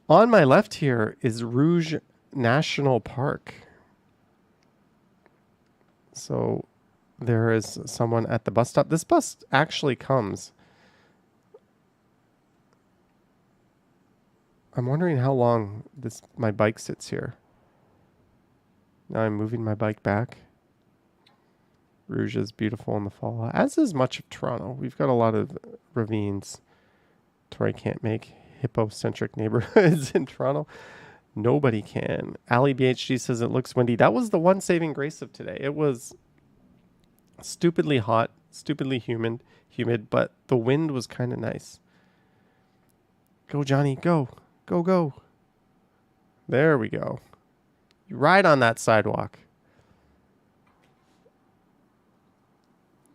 On my left here is Rouge National Park. So there is someone at the bus stop. This bus actually comes. I'm wondering how long my bike sits here. Now I'm moving my bike back. Rouge is beautiful in the fall, as is much of Toronto. We've got a lot of ravines. Tory can't make hippo-centric neighborhoods in Toronto. Nobody can. Ali BHG says it looks windy. That was the one saving grace of today. It was stupidly hot, stupidly humid, but the wind was kind of nice. Go, Johnny, go. Go, go. There we go. You ride on that sidewalk.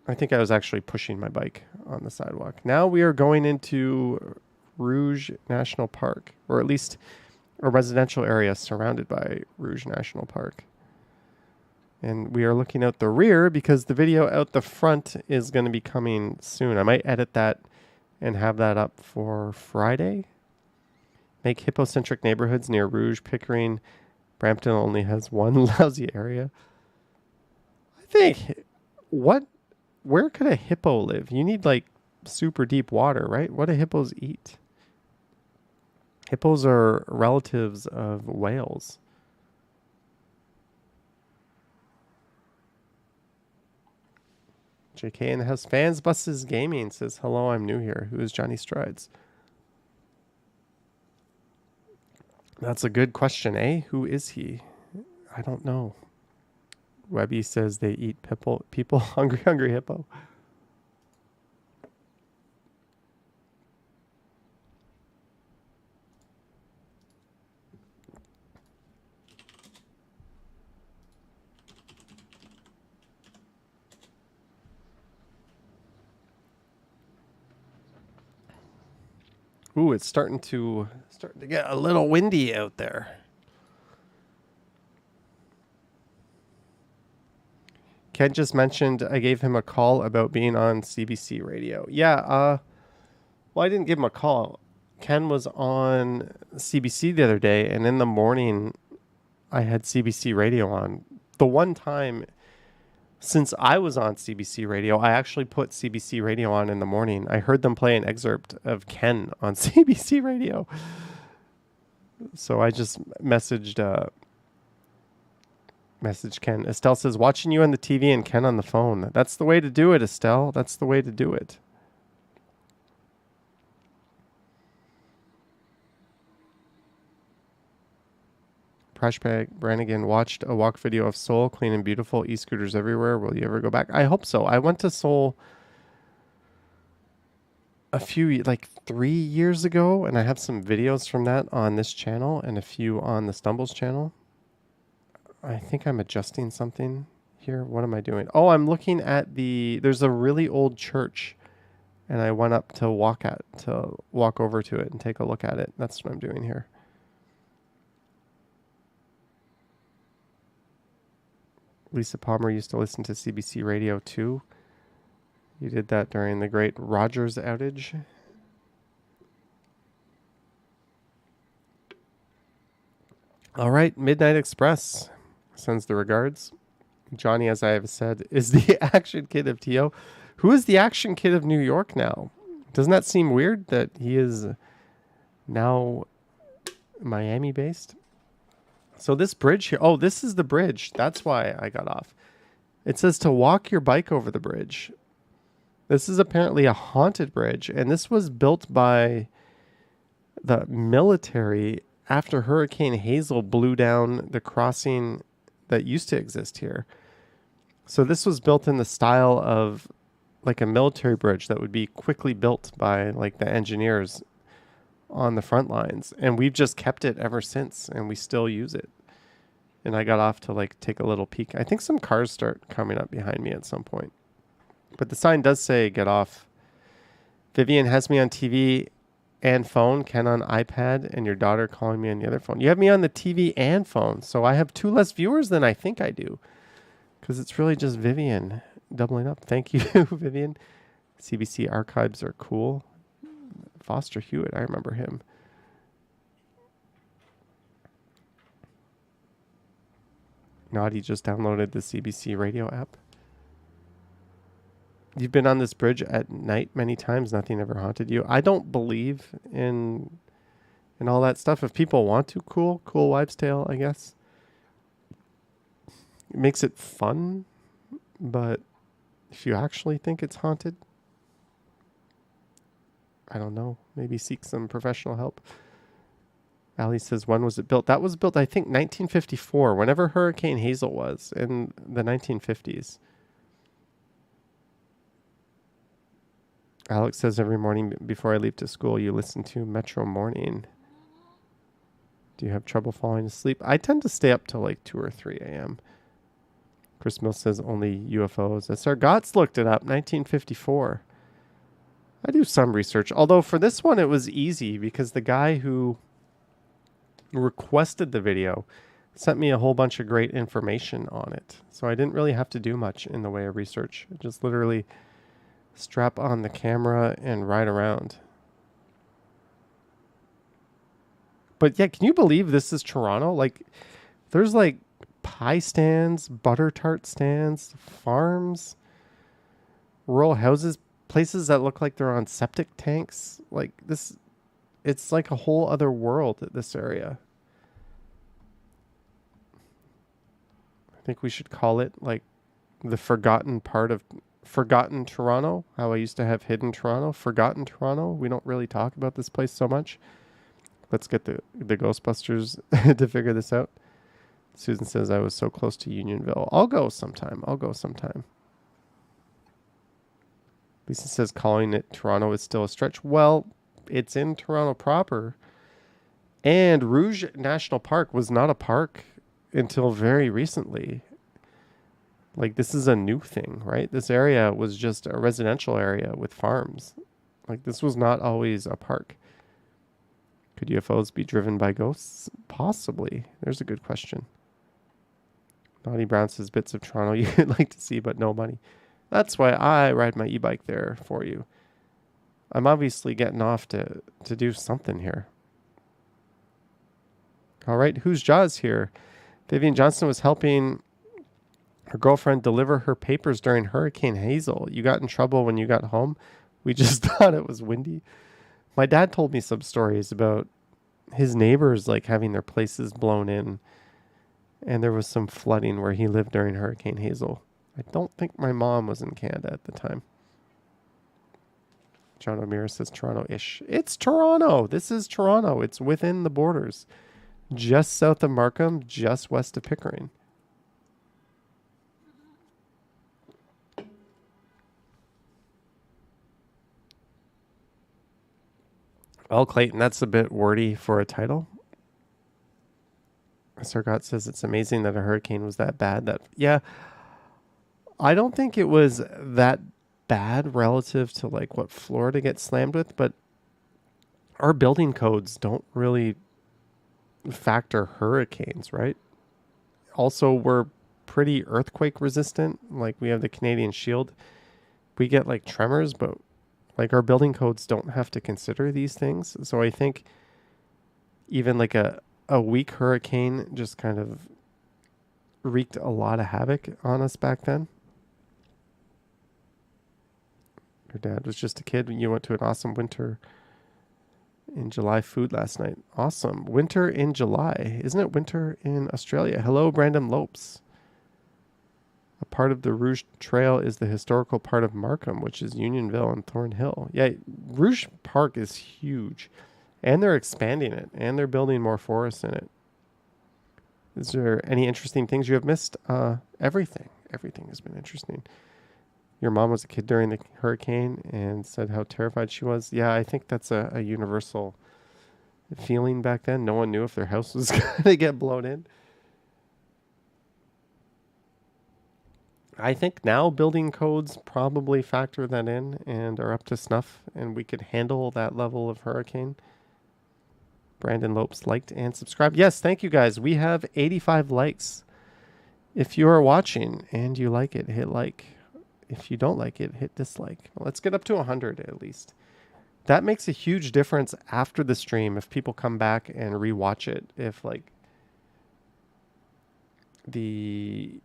I think I was actually pushing my bike on the sidewalk. Now we are going into Rouge National Park, or at least a residential area surrounded by Rouge National Park. And we are looking out the rear because the video out the front is going to be coming soon. I might edit that and have that up for Friday. Make hippo-centric neighborhoods near Rouge, Pickering. Brampton only has one lousy area. I think, where could a hippo live? You need like super deep water, right? What do hippos eat? Hippos are relatives of whales. JK in the house. Fans Buses Gaming says, hello, I'm new here. Who is Johnny Strides? That's a good question, eh? Who is he? I don't know. Webby says they eat people. Hungry hippo. Ooh, it's starting to get a little windy out there. Ken just mentioned I gave him a call about being on CBC radio. Yeah, well, I didn't give him a call. Ken was on CBC the other day, and in the morning, I had CBC radio on. The one time since I was on CBC radio, I actually put CBC radio on in the morning. I heard them play an excerpt of Ken on CBC radio. So I just messaged Message Ken. Estelle says, watching you on the TV and Ken on the phone. That's the way to do it, Estelle. That's the way to do it. Prashbag Brannigan watched a walk video of Seoul, clean and beautiful, e-scooters everywhere. Will you ever go back? I hope so. I went to Seoul like 3 years ago, and I have some videos from that on this channel and a few on the Stumbles channel. I think I'm adjusting something here. What am I doing? Oh, I'm looking at there's a really old church, and I went up to walk over to it and take a look at it. That's what I'm doing here. Lisa Palmer used to listen to CBC radio too. You did that during the great Rogers outage. All right, Midnight Express sends the regards. Johnny, as I have said, is the action kid of TO. Who is the action kid of New York now? Doesn't that seem weird that he is now Miami based? So this bridge here, oh, this is the bridge. That's why I got off. It says to walk your bike over the bridge. This is apparently a haunted bridge, and this was built by the military after Hurricane Hazel blew down the crossing that used to exist here. So this was built in the style of like a military bridge that would be quickly built by like the engineers on the front lines, and we've just kept it ever since, and we still use it. And I got off to like take a little peek. I think some cars start coming up behind me at some point, but the sign does say get off. Vivian has me on TV and phone, Ken on iPad, and your daughter calling me on the other phone. You have me on the TV and phone, so I have 2 less viewers than I think I do, because it's really just Vivian doubling up. Thank you, Vivian. CBC archives are cool. Foster Hewitt, I remember him. Naughty just downloaded the CBC radio app. You've been on this bridge at night many times. Nothing ever haunted you. I don't believe in all that stuff. If people want to, cool wives' tale, I guess. It makes it fun, but if you actually think it's haunted, I don't know. Maybe seek some professional help. Ali says, when was it built? That was built, I think, 1954, whenever Hurricane Hazel was, in the 1950s. Alex says, every morning before I leave to school, you listen to Metro Morning. Do you have trouble falling asleep? I tend to stay up till like 2 or 3 a.m. Chris Mills says, only UFOs. SR Gotts looked it up, 1954. I do some research, although for this one it was easy because the guy who requested the video sent me a whole bunch of great information on it. So I didn't really have to do much in the way of research. I just literally strap on the camera and ride around. But yeah, can you believe this is Toronto? Like, there's like pie stands, butter tart stands, farms, rural houses, places that look like they're on septic tanks. Like this, it's like a whole other world at this area. I think we should call it like the forgotten part of Forgotten Toronto. How I used to have Hidden Toronto, Forgotten Toronto. We don't really talk about this place so much. Let's get the Ghostbusters to figure this out. Susan says, I was so close to Unionville. I'll go sometime. Lisa says, calling it Toronto is still a stretch. Well, it's in Toronto proper. And Rouge National Park was not a park until very recently. Like, this is a new thing, right? This area was just a residential area with farms. Like, this was not always a park. Could UFOs be driven by ghosts? Possibly. There's a good question. Naughty Brown says, bits of Toronto you'd like to see, but no money. That's why I ride my e-bike there for you. I'm obviously getting off to do something here. All right, whose Jaws here? Vivian Johnson was helping her girlfriend deliver her papers during Hurricane Hazel. You got in trouble when you got home? We just thought it was windy. My dad told me some stories about his neighbors like having their places blown in And there was some flooding where he lived during Hurricane Hazel. I don't think my mom was in Canada at the time. John O'Meara says Toronto-ish. It's Toronto. This is Toronto. It's within the borders. Just south of Markham, just west of Pickering. Well, Clayton, that's a bit wordy for a title. Sargot says it's amazing that a hurricane was that bad. Yeah, I don't think it was that bad relative to like what Florida gets slammed with, but our building codes don't really factor hurricanes, right? Also, we're pretty earthquake resistant. Like we have the Canadian Shield. We get like tremors, but like our building codes don't have to consider these things. So I think even like a weak hurricane just kind of wreaked a lot of havoc on us back then. Your dad was just a kid when you went to an awesome winter in July food last night. Awesome. Winter in July. Isn't it winter in Australia? Hello, Brandon Lopes. A part of the Rouge Trail is the historical part of Markham, which is Unionville and Thornhill. Yeah, Rouge Park is huge. And they're expanding it. And they're building more forests in it. Is there any interesting things you have missed? Everything. Everything has been interesting. Your mom was a kid during the hurricane and said how terrified she was. Yeah, I think that's a universal feeling back then. No one knew if their house was going to get blown in. I think now building codes probably factor that in and are up to snuff, and we could handle that level of hurricane. Brandon Lopes liked and subscribed. Yes, thank you guys. We have 85 likes. If you are watching and you like it, hit like. If you don't like it, hit dislike. Well, let's get up to 100 at least. That makes a huge difference after the stream if people come back and rewatch it. If like the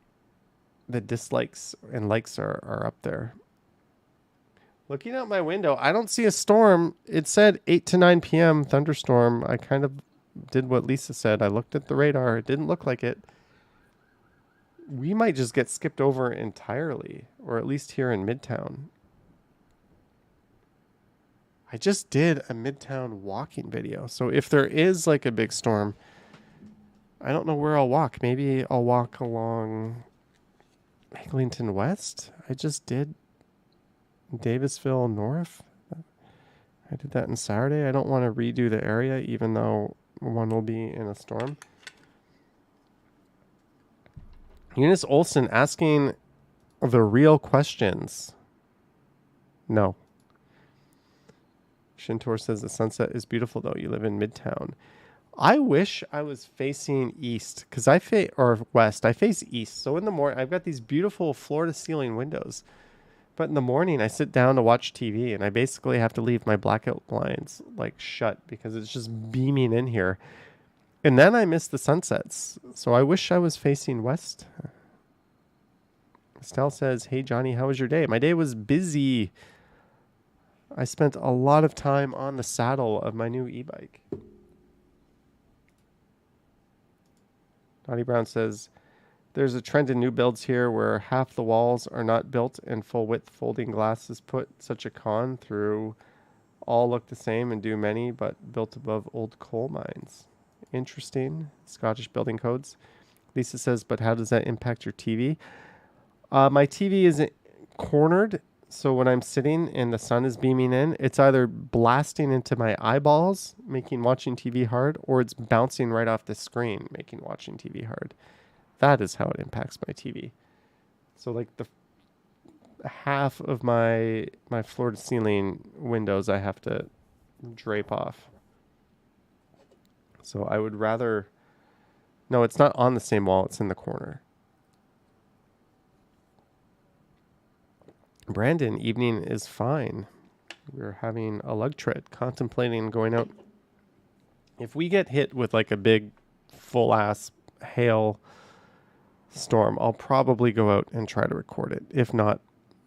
dislikes and likes are up there. Looking out my window, I don't see a storm. It said 8 to 9 p.m. thunderstorm. I kind of did what Lisa said. I looked at the radar. It didn't look like it. We might just get skipped over entirely, or at least here in Midtown. I just did a Midtown walking video. So if there is like a big storm, I don't know where I'll walk. Maybe I'll walk along Eglinton West. I just did Davisville North. I did that on Saturday. I don't want to redo the area, even though one will be in a storm. Eunice Olson asking the real questions. No. Shintor says the sunset is beautiful, though. You live in Midtown. I wish I was facing east, because or west. I face east. So in the morning, I've got these beautiful floor-to-ceiling windows. But in the morning, I sit down to watch TV, and I basically have to leave my blackout blinds like shut because it's just beaming in here. And then I miss the sunsets. So I wish I was facing west. Estelle says, hey, Johnny, how was your day? My day was busy. I spent a lot of time on the saddle of my new e-bike. Dottie Brown says, there's a trend in new builds here where half the walls are not built and full width folding glass is put. Such a con through. All look the same and do many, but built above old coal mines. Interesting. Scottish building codes. Lisa says, but how does that impact your TV? My TV is cornered, so when I'm sitting and the sun is beaming in, it's either blasting into my eyeballs, making watching TV hard, or it's bouncing right off the screen, making watching TV hard. That is how it impacts my TV. So like the half of my floor-to-ceiling windows I have to drape off. So I would rather... No, it's not on the same wall. It's in the corner. Brandon, evening is fine. We're having a lug trip, contemplating going out. If we get hit with like a big full-ass hail storm, I'll probably go out and try to record it. If not,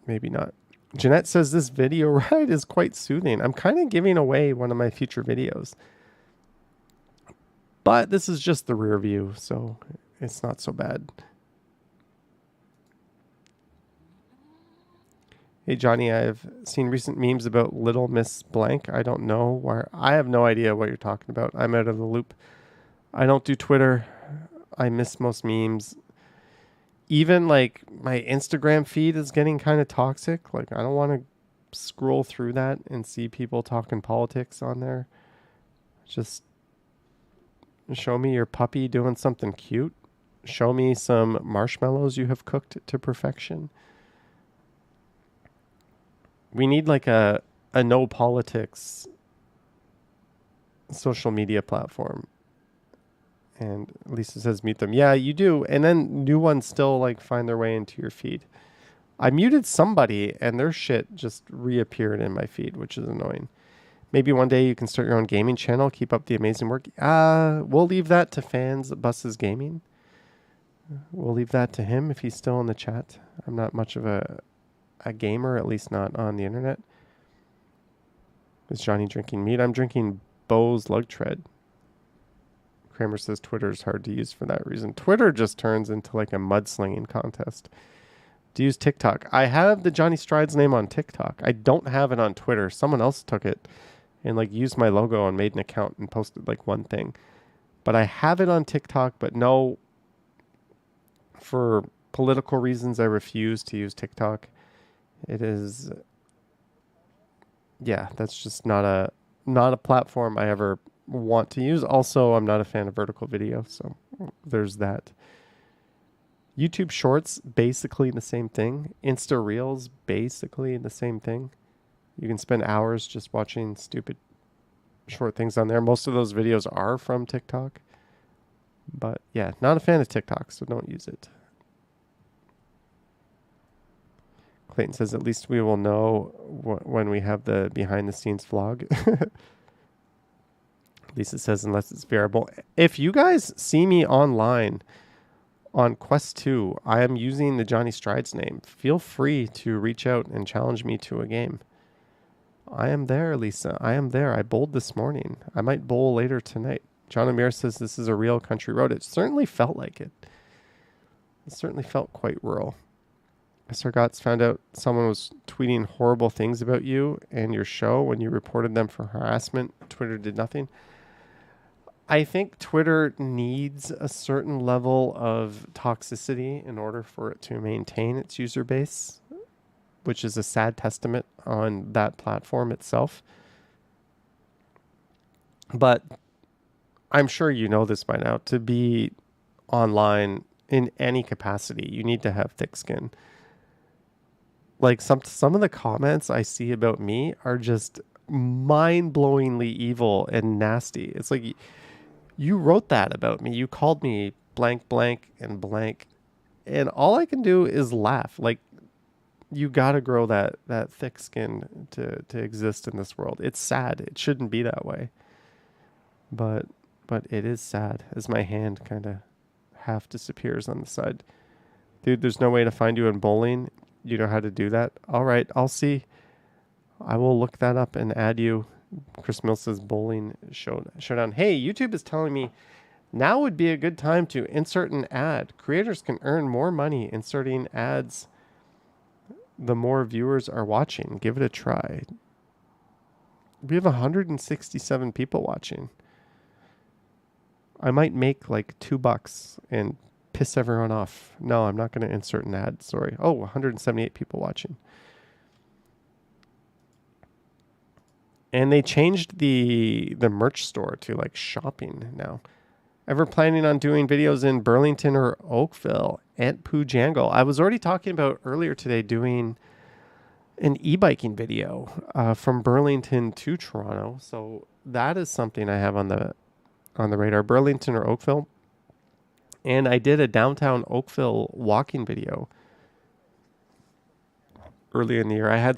maybe not. Jeanette says this video ride is quite soothing. I'm kind of giving away one of my future videos. But this is just the rear view, so it's not so bad. Hey Johnny, I've seen recent memes about Little Miss Blank. I don't know where. I have no idea what you're talking about. I'm out of the loop. I don't do Twitter. I miss most memes. Even like my Instagram feed is getting kind of toxic. Like I don't want to scroll through that and see people talking politics on there. Just show me your puppy doing something cute. Show me some marshmallows you have cooked to perfection. We need like a no politics social media platform. And Lisa says mute them. Yeah, you do. And then new ones still like find their way into your feed. I muted somebody and their shit just reappeared in my feed, which is annoying. Maybe one day you can start your own gaming channel. Keep up the amazing work. We'll leave that to Fans Buses Gaming. We'll leave that to him if he's still in the chat. I'm not much of a gamer, at least not on the internet. Is Johnny drinking meat? I'm drinking Bo's Lug Tread. Kramer says Twitter is hard to use for that reason. Twitter just turns into like a mudslinging contest. Do you use TikTok? I have the Johnny Strides name on TikTok. I don't have it on Twitter. Someone else took it and like used my logo and made an account and posted like one thing. But I have it on TikTok, but no, for political reasons, I refuse to use TikTok. It is, yeah, that's just not a platform I ever want to use. Also, I'm not a fan of vertical video, so there's that. YouTube Shorts, basically the same thing. Insta Reels, basically the same thing. You can spend hours just watching stupid short things on there. Most of those videos are from TikTok. But yeah, not a fan of TikTok, so don't use it. Clayton says, at least we will know when we have the behind the scenes vlog. Lisa says, unless it's variable. If you guys see me online on Quest 2, I am using the Johnny Strides name. Feel free to reach out and challenge me to a game. I am there, Lisa. I am there. I bowled this morning. I might bowl later tonight. John Amir says this is a real country road. It certainly felt like it. It certainly felt quite rural. Sargots found out someone was tweeting horrible things about you and your show when you reported them for harassment. Twitter did nothing. I think Twitter needs a certain level of toxicity in order for it to maintain its user base, which is a sad testament on that platform itself. But I'm sure you know this by now. To be online in any capacity, you need to have thick skin. Like some of the comments I see about me are just mind-blowingly evil and nasty. It's like you wrote that about me. You called me blank, blank, and blank. And all I can do is laugh. Like, you got to grow that thick skin to exist in this world. It's sad. It shouldn't be that way. But it is sad as my hand kind of half disappears on the side. Dude, there's no way to find you in bowling. You know how to do that? All right, I'll see. I will look that up and add you. Chris Mills says bowling showdown. Hey, YouTube is telling me now would be a good time to insert an ad. Creators can earn more money inserting ads the more viewers are watching. Give it a try. We have 167 people watching. I might make like $2 and piss everyone off. No, I'm not going to insert an ad. Sorry. Oh, 178 people watching. And they changed the merch store to like shopping now. Ever planning on doing videos in Burlington or Oakville? Aunt Pooh Jangle. I was already talking about earlier today doing an e-biking video from Burlington to Toronto. So that is something I have on the radar. Burlington or Oakville. And I did a downtown Oakville walking video early in the year. I had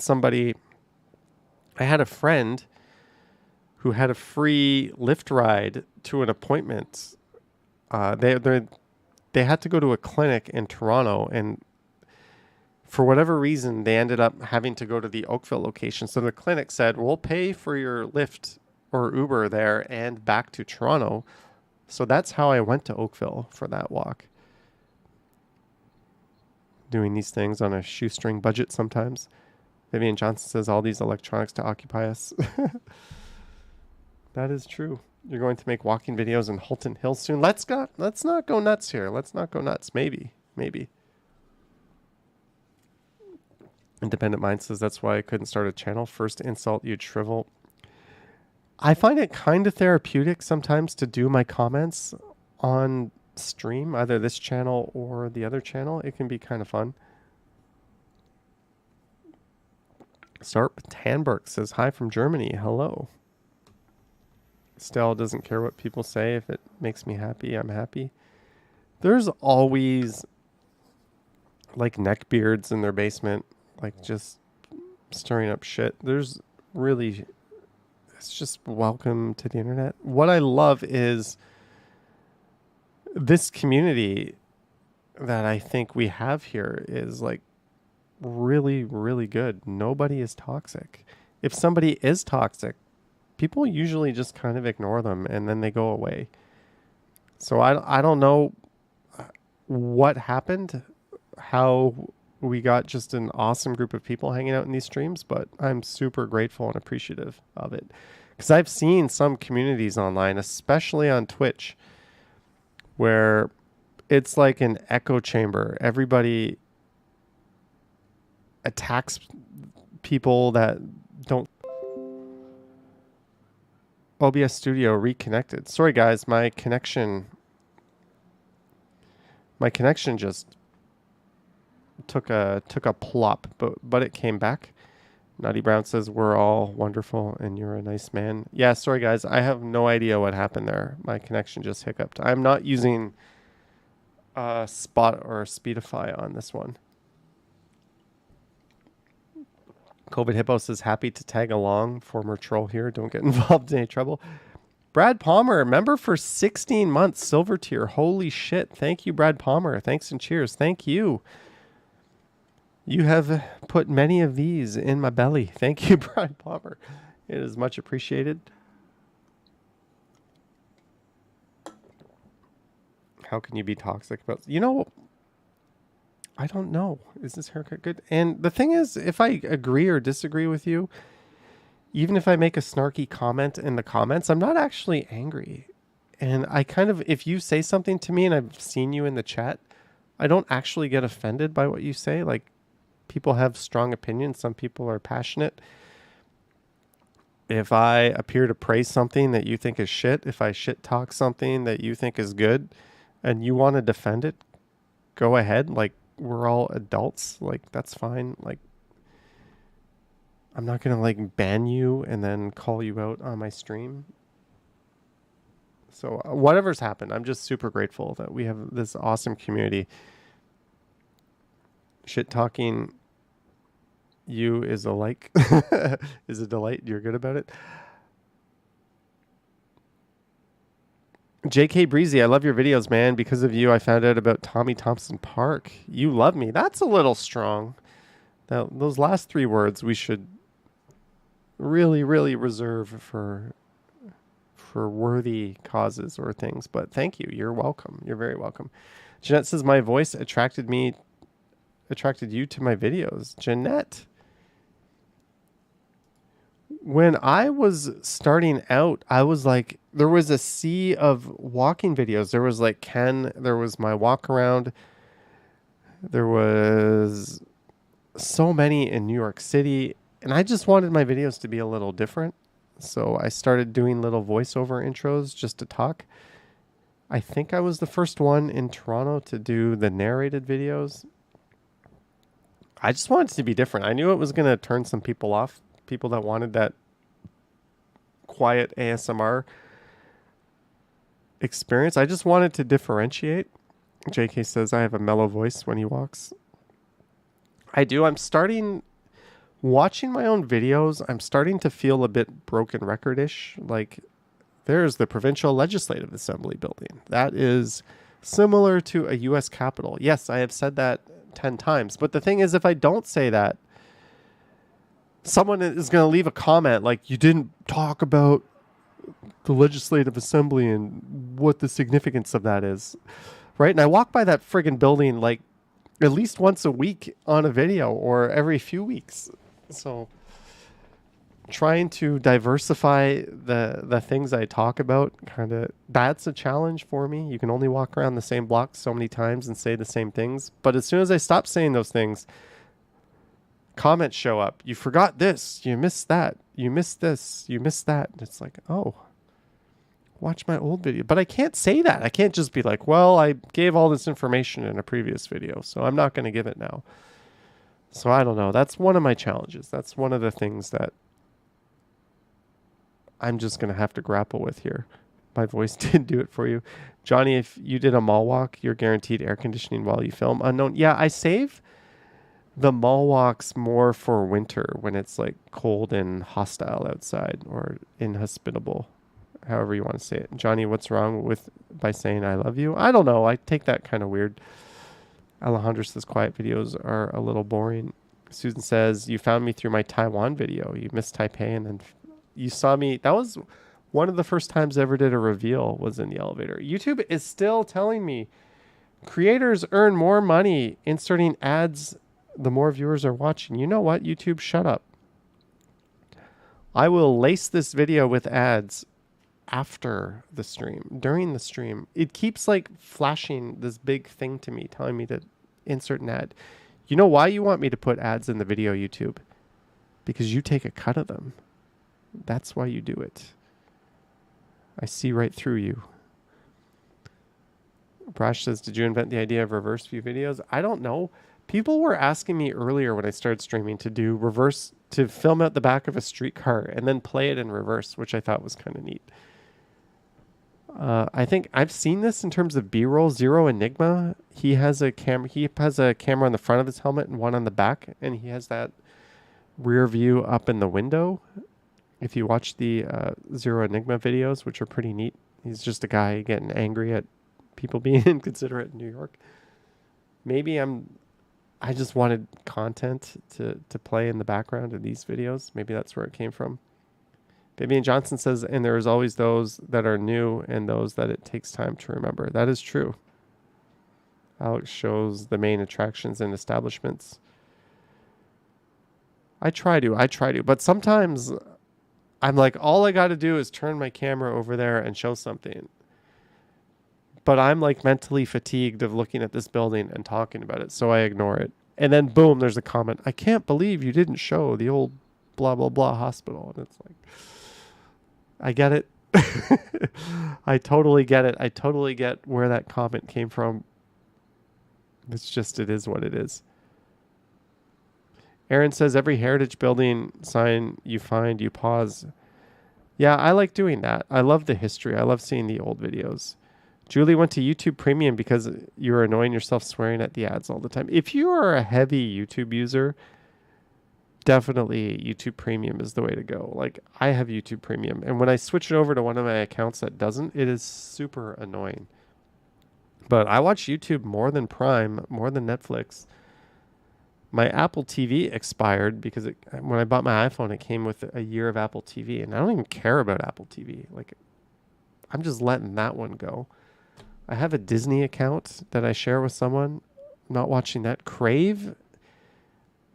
a friend who had a free Lyft ride to an appointment. They had to go to a clinic in Toronto, and for whatever reason, they ended up having to go to the Oakville location. So the clinic said, we'll pay for your Lyft or Uber there and back to Toronto. So that's how I went to Oakville for that walk. doing these things on a shoestring budget sometimes. Vivian Johnson says all these electronics to occupy us. That is true. You're going to make walking videos in Halton Hills soon. Let's not go nuts here. Let's not go nuts. Maybe. Independent Mind says that's why I couldn't start a channel. First insult, you'd shrivel. I find it kind of therapeutic sometimes to do my comments on stream, either this channel or the other channel. It can be kind of fun. Sarp Tanberg says hi from Germany. Hello. Stella doesn't care what people say. If it makes me happy, I'm happy. There's always like neckbeards in their basement, like just stirring up shit. There's really, it's just welcome to the internet. What I love is this community that I think we have here is like really, really good. Nobody is toxic. If somebody is toxic, people usually just kind of ignore them and then they go away. So I don't know what happened, how we got just an awesome group of people hanging out in these streams, but I'm super grateful and appreciative of it. Because I've seen some communities online, especially on Twitch, where it's like an echo chamber. Everybody attacks people that don't. OBS Studio reconnected. Sorry guys, my connection just took a plop, but it came back. Naughty Brown says we're all wonderful and you're a nice man. Yeah, sorry guys, I have no idea what happened there. My connection just hiccuped. I'm not using Spot or Speedify on this one. COVID Hippo says happy to tag along. Former troll here. Don't get involved in any trouble. Brad Palmer, member for 16 months, silver tier. Holy shit. Thank you, Brad Palmer. Thanks and cheers. Thank you. You have put many of these in my belly. Thank you, Brad Palmer. It is much appreciated. How can you be toxic about... You know, I don't know. Is this haircut good? And the thing is, if I agree or disagree with you, even if I make a snarky comment in the comments, I'm not actually angry. And I kind of, if you say something to me and I've seen you in the chat, I don't actually get offended by what you say. Like, people have strong opinions. Some people are passionate. If I appear to praise something that you think is shit, if I shit talk something that you think is good and you want to defend it, go ahead. Like, we're all adults. Like, that's fine. Like, I'm not going to like ban you and then call you out on my stream. So whatever's happened, I'm just super grateful that we have this awesome community. Shit talking you is a like, is a delight. You're good about it. JK Breezy, I love your videos, man. Because of you, I found out about Tommy Thompson Park. You love me. That's a little strong. Now, those last three words we should really, really reserve for worthy causes or things. But thank you. You're welcome. You're very welcome. Jeanette says, my voice attracted you to my videos. Jeanette, when I was starting out, I was like, there was a sea of walking videos. There was like Ken, there was my walk around. There was so many in New York City. And I just wanted my videos to be a little different. So I started doing little voiceover intros just to talk. I think I was the first one in Toronto to do the narrated videos. I just wanted it to be different. I knew it was going to turn some people off. People that wanted that quiet ASMR experience. I just wanted to differentiate. JK says I have a mellow voice when he walks. I do. Watching my own videos, I'm starting to feel a bit broken record-ish. Like, there's the Provincial Legislative Assembly building. That is similar to a U.S. Capitol. Yes, I have said that 10 times. But the thing is, if I don't say that, someone is going to leave a comment like, you didn't talk about the Legislative Assembly and what the significance of that is. Right? And I walk by that friggin' building like at least once a week on a video or every few weeks. So trying to diversify the things I talk about, kind of, that's a challenge for me. You can only walk around the same block so many times and say the same things. But as soon as I stop saying those things, comments show up. You forgot this. You missed that. You missed this. You missed that. And it's like, oh, watch my old video. But I can't say that. I can't just be like, well, I gave all this information in a previous video, so I'm not going to give it now. So I don't know. That's one of my challenges. That's one of the things that I'm just going to have to grapple with here. My voice didn't do it for you. Johnny, if you did a mall walk, you're guaranteed air conditioning while you film. Unknown. Yeah, I save the mall walks more for winter when it's like cold and hostile outside, or inhospitable, however you want to say it. Johnny, what's wrong with by saying I love you? I don't know. I take that kind of weird. Alejandro says quiet videos are a little boring. Susan says, you found me through my Taiwan video. You missed Taipei and then you saw me. That was one of the first times I ever did a reveal, was in the elevator. YouTube is still telling me creators earn more money inserting ads the more viewers are watching. You know what, YouTube? Shut up. I will lace this video with ads after the stream, during the stream. It keeps like flashing this big thing to me, telling me to insert an ad. You know why you want me to put ads in the video, YouTube? Because you take a cut of them. That's why you do it. I see right through you. Brash says, did you invent the idea of reverse view videos? I don't know. People were asking me earlier when I started streaming to do reverse, to film out the back of a streetcar and then play it in reverse, which I thought was kind of neat. I think I've seen this in terms of B-roll. Zero Enigma, he has a camera. He has a camera on the front of his helmet and one on the back, and he has that rear view up in the window. If you watch the Zero Enigma videos, which are pretty neat, he's just a guy getting angry at people being inconsiderate in New York. Maybe I just wanted content to play in the background of these videos. Maybe that's where it came from. Vivian Johnson says, and there is always those that are new and those that it takes time to remember. That is true. Alex shows the main attractions and establishments. I try to, but sometimes I'm like, all I got to do is turn my camera over there and show something. But I'm like mentally fatigued of looking at this building and talking about it, so I ignore it. And then boom, there's a comment. I can't believe you didn't show the old blah, blah, blah hospital. And it's like, I get it. I totally get it. I totally get where that comment came from. It's just, it is what it is. Aaron says, every heritage building sign you find, you pause. Yeah, I like doing that. I love the history. I love seeing the old videos. Julie went to YouTube Premium because you were annoying yourself swearing at the ads all the time. If you are a heavy YouTube user, definitely YouTube Premium is the way to go. Like, I have YouTube Premium, and when I switch it over to one of my accounts that doesn't, it is super annoying. But I watch YouTube more than Prime, more than Netflix. My Apple TV expired because when I bought my iPhone, it came with a year of Apple TV, and I don't even care about Apple TV. Like, I'm just letting that one go. I have a Disney account that I share with someone. I'm not watching that. Crave,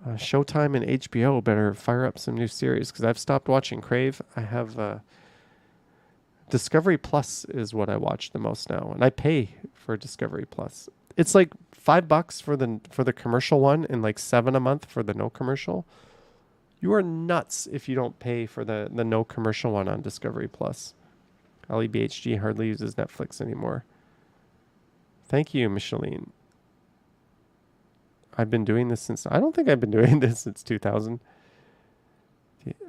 Showtime, and HBO better fire up some new series because I've stopped watching Crave. I have Discovery Plus is what I watch the most now, and I pay for Discovery Plus. It's like $5 for the commercial one and like $7 a month for the no commercial. You are nuts if you don't pay for the no commercial one on Discovery Plus. LEBHG hardly uses Netflix anymore. Thank you, Micheline. I've been doing this since... I don't think I've been doing this since 2000.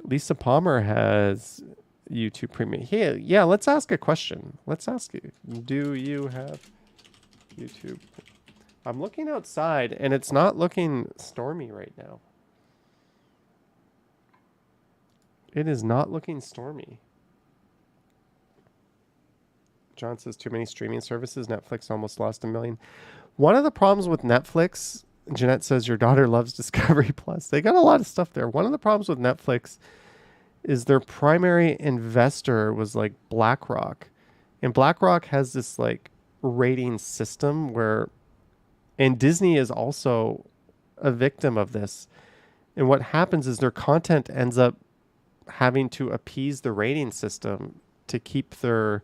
Lisa Palmer has YouTube Premium. Hey, yeah, let's ask a question. Let's ask you. Do you have YouTube? I'm looking outside, and it's not looking stormy right now. It is not looking stormy. John says, too many streaming services. Netflix almost lost 1 million. One of the problems with Netflix, Jeanette says, your daughter loves Discovery Plus. They got a lot of stuff there. One of the problems with Netflix is their primary investor was like BlackRock. And BlackRock has this like rating system where And Disney is also a victim of this. And what happens is their content ends up having to appease the rating system to keep their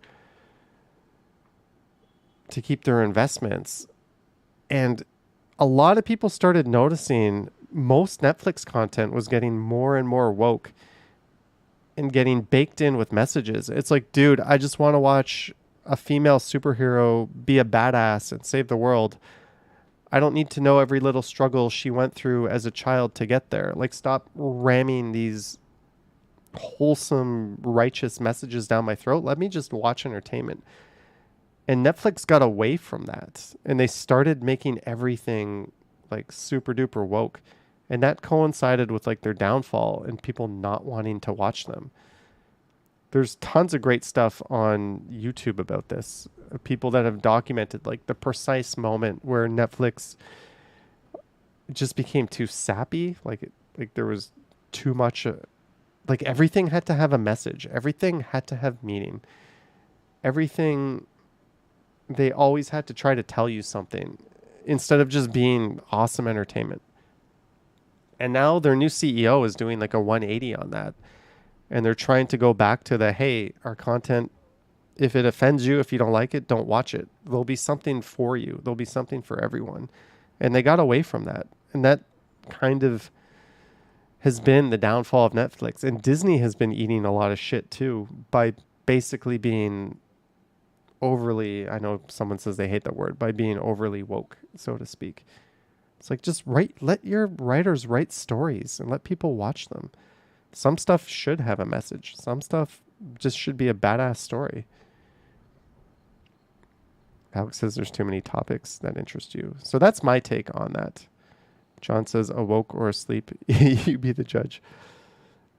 investments. And a lot of people started noticing most Netflix content was getting more and more woke and getting baked in with messages. It's like, dude, I just want to watch a female superhero be a badass and save the world. I don't need to know every little struggle she went through as a child to get there. Like, stop ramming these wholesome, righteous messages down my throat. Let me just watch entertainment. And Netflix got away from that. And they started making everything like super duper woke. And that coincided with like their downfall and people not wanting to watch them. There's tons of great stuff on YouTube about this. People that have documented like the precise moment where Netflix just became too sappy. Like there was too much, like everything had to have a message. Everything had to have meaning. Everything, they always had to try to tell you something instead of just being awesome entertainment. And now their new CEO is doing like a 180 on that. And they're trying to go back to the, hey, our content, if it offends you, if you don't like it, don't watch it. There'll be something for you. There'll be something for everyone. And they got away from that. And that kind of has been the downfall of Netflix. And Disney has been eating a lot of shit too by basically being overly, I know someone says they hate that word, by being overly woke, so to speak. It's like, just let your writers write stories and let people watch them. Some stuff should have a message. Some stuff just should be a badass story. Alex says there's too many topics that interest you. So that's my take on that. John says, awoke or asleep, you be the judge.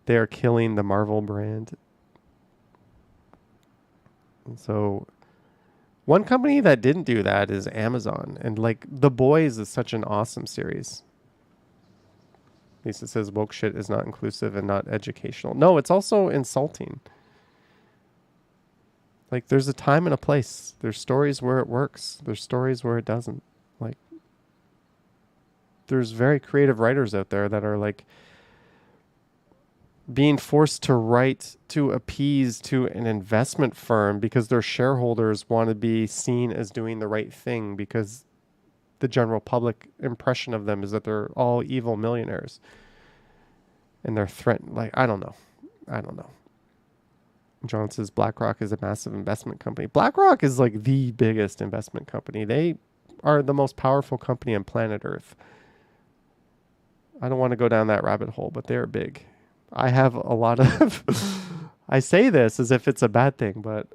They are killing the Marvel brand. And so one company that didn't do that is Amazon. And like The Boys is such an awesome series. Lisa says woke shit is not inclusive and not educational. No, it's also insulting. Like, there's a time and a place. There's stories where it works. There's stories where it doesn't. Like, there's very creative writers out there that are like being forced to write to appease to an investment firm because their shareholders want to be seen as doing the right thing because the general public impression of them is that they're all evil millionaires and they're threatened. Like, I don't know. John says BlackRock is a massive investment company. BlackRock is like the biggest investment company. They are the most powerful company on planet Earth. I don't want to go down that rabbit hole, but they're big. I have a lot of, I say this as if it's a bad thing, but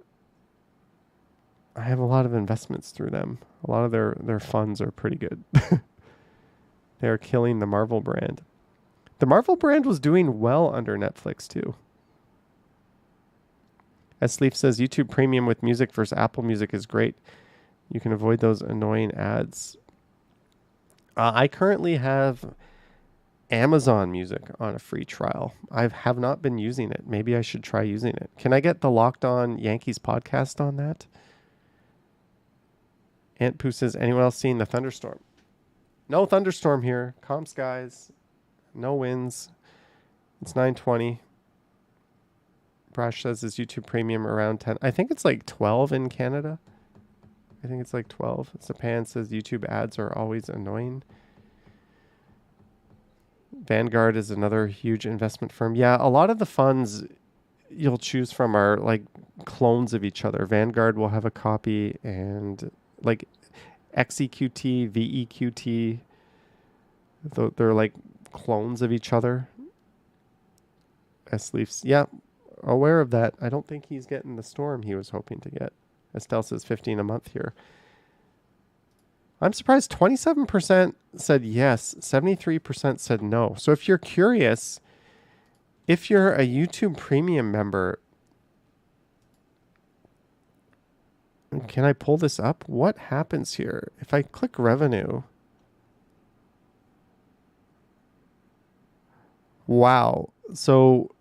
I have a lot of investments through them. A lot of their funds are pretty good. They're killing the Marvel brand. The Marvel brand was doing well under Netflix too. As Sleep says, YouTube Premium with music versus Apple Music is great. You can avoid those annoying ads. I currently have Amazon Music on a free trial. I have not been using it. Maybe I should try using it. Can I get the Locked On Yankees podcast on that? Aunt Pooh says, anyone else seeing the thunderstorm? No thunderstorm here. Calm skies. No winds. It's 9:20. Brash says, is YouTube Premium around 10? I think it's like 12 in Canada. I think it's like 12. Sapan says YouTube ads are always annoying. Vanguard is another huge investment firm. Yeah, a lot of the funds you'll choose from are like clones of each other. Vanguard will have a copy, and like XEQT, VEQT, they're like clones of each other. S-Leafs, yeah, aware of that. I don't think he's getting the storm he was hoping to get. Estelle says 15 a month here. I'm surprised 27% said yes, 73% said no. So if you're curious, if you're a YouTube Premium member, can I pull this up? What happens here? If I click revenue. Wow. So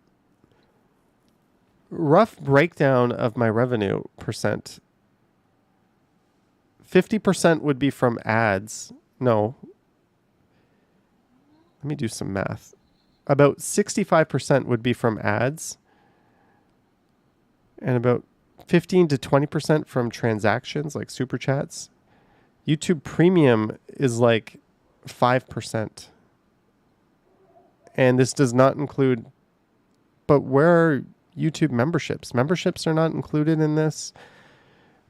rough breakdown of my revenue percent. 50% would be from ads. No. Let me do some math. About 65% would be from ads, and about 15 to 20% from transactions like super chats. YouTube Premium is like 5%. And this does not include, but where are YouTube memberships? Memberships are not included in this.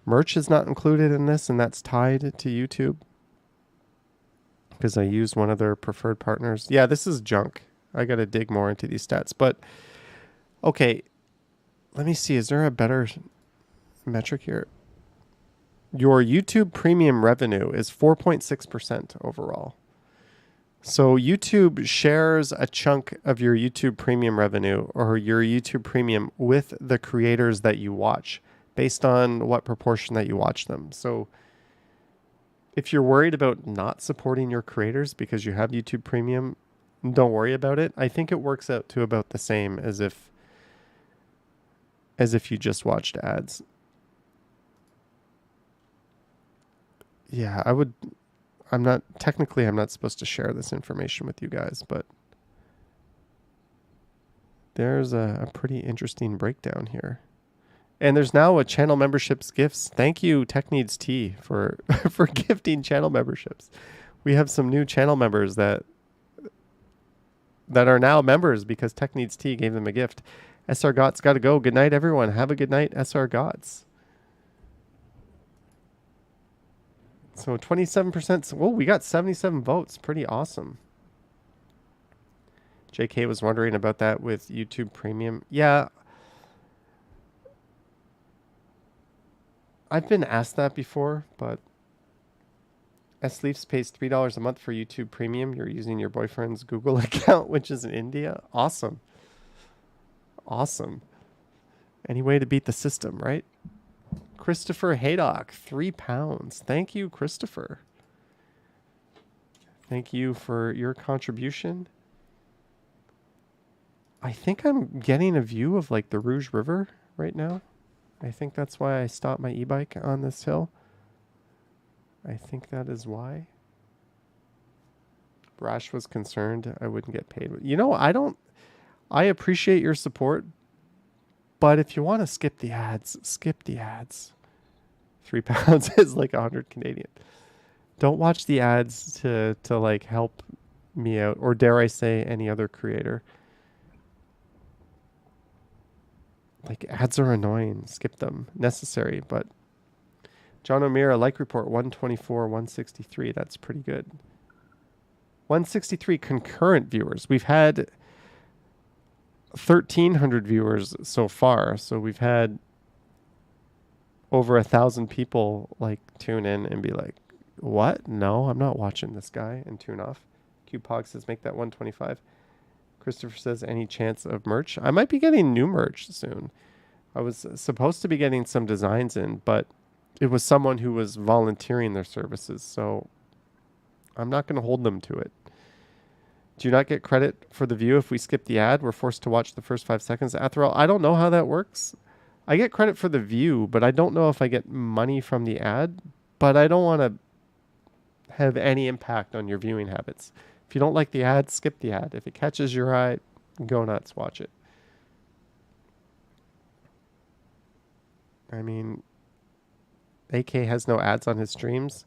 Merch is not included in this, and that's tied to YouTube because I used one of their preferred partners. Yeah, this is junk. I got to dig more into these stats. But, okay, let me see. Is there a better metric here? Your YouTube Premium revenue is 4.6% overall. So YouTube shares a chunk of your YouTube Premium revenue or your YouTube Premium with the creators that you watch based on what proportion that you watch them. So if you're worried about not supporting your creators because you have YouTube Premium, don't worry about it. I think it works out to about the same as if you just watched ads. Yeah, I'm not supposed to share this information with you guys, but there's a pretty interesting breakdown here. And there's now a channel memberships gifts. Thank you, Tech Needs Tea, for for gifting channel memberships. We have some new channel members that are now members because Tech Needs Tea gave them a gift. SR Gots got to go. Good night, everyone. Have a good night, SR Gots. So 27%. Whoa, we got 77 votes. Pretty awesome. JK was wondering about that with YouTube Premium. Yeah. I've been asked that before, but S-Leafs pays $3 a month for YouTube Premium. You're using your boyfriend's Google account, which is in India. Awesome. Awesome. Any way to beat the system, right? Christopher Haydock, £3. Thank you, Christopher. Thank you for your contribution. I think I'm getting a view of like the Rouge River right now. I think that's why I stopped my e-bike on this hill. I think that is why. Brash was concerned I wouldn't get paid. You know, I appreciate your support, but if you want to skip the ads, skip the ads. £3 is like 100 Canadian. Don't watch the ads to like help me out, or dare I say any other creator. Like, ads are annoying. Skip them. Necessary, but John O'Meara, like report 124, 163. That's pretty good. 163 concurrent viewers. We've had 1,300 viewers so far. So we've had over 1,000 people like tune in and be like, what? No, I'm not watching this guy, and tune off. QPog says make that 125. Christopher says any chance of merch? I might be getting new merch soon. I was supposed to be getting some designs in, but it was someone who was volunteering their services, so I'm not going to hold them to it. Do you not get credit for the view if we skip the ad? We're forced to watch the first 5 seconds. Atherell, I don't know how that works. I get credit for the view, but I don't know if I get money from the ad, but I don't want to have any impact on your viewing habits. If you don't like the ad, skip the ad. If it catches your eye, go nuts, watch it. I mean, AK has no ads on his streams.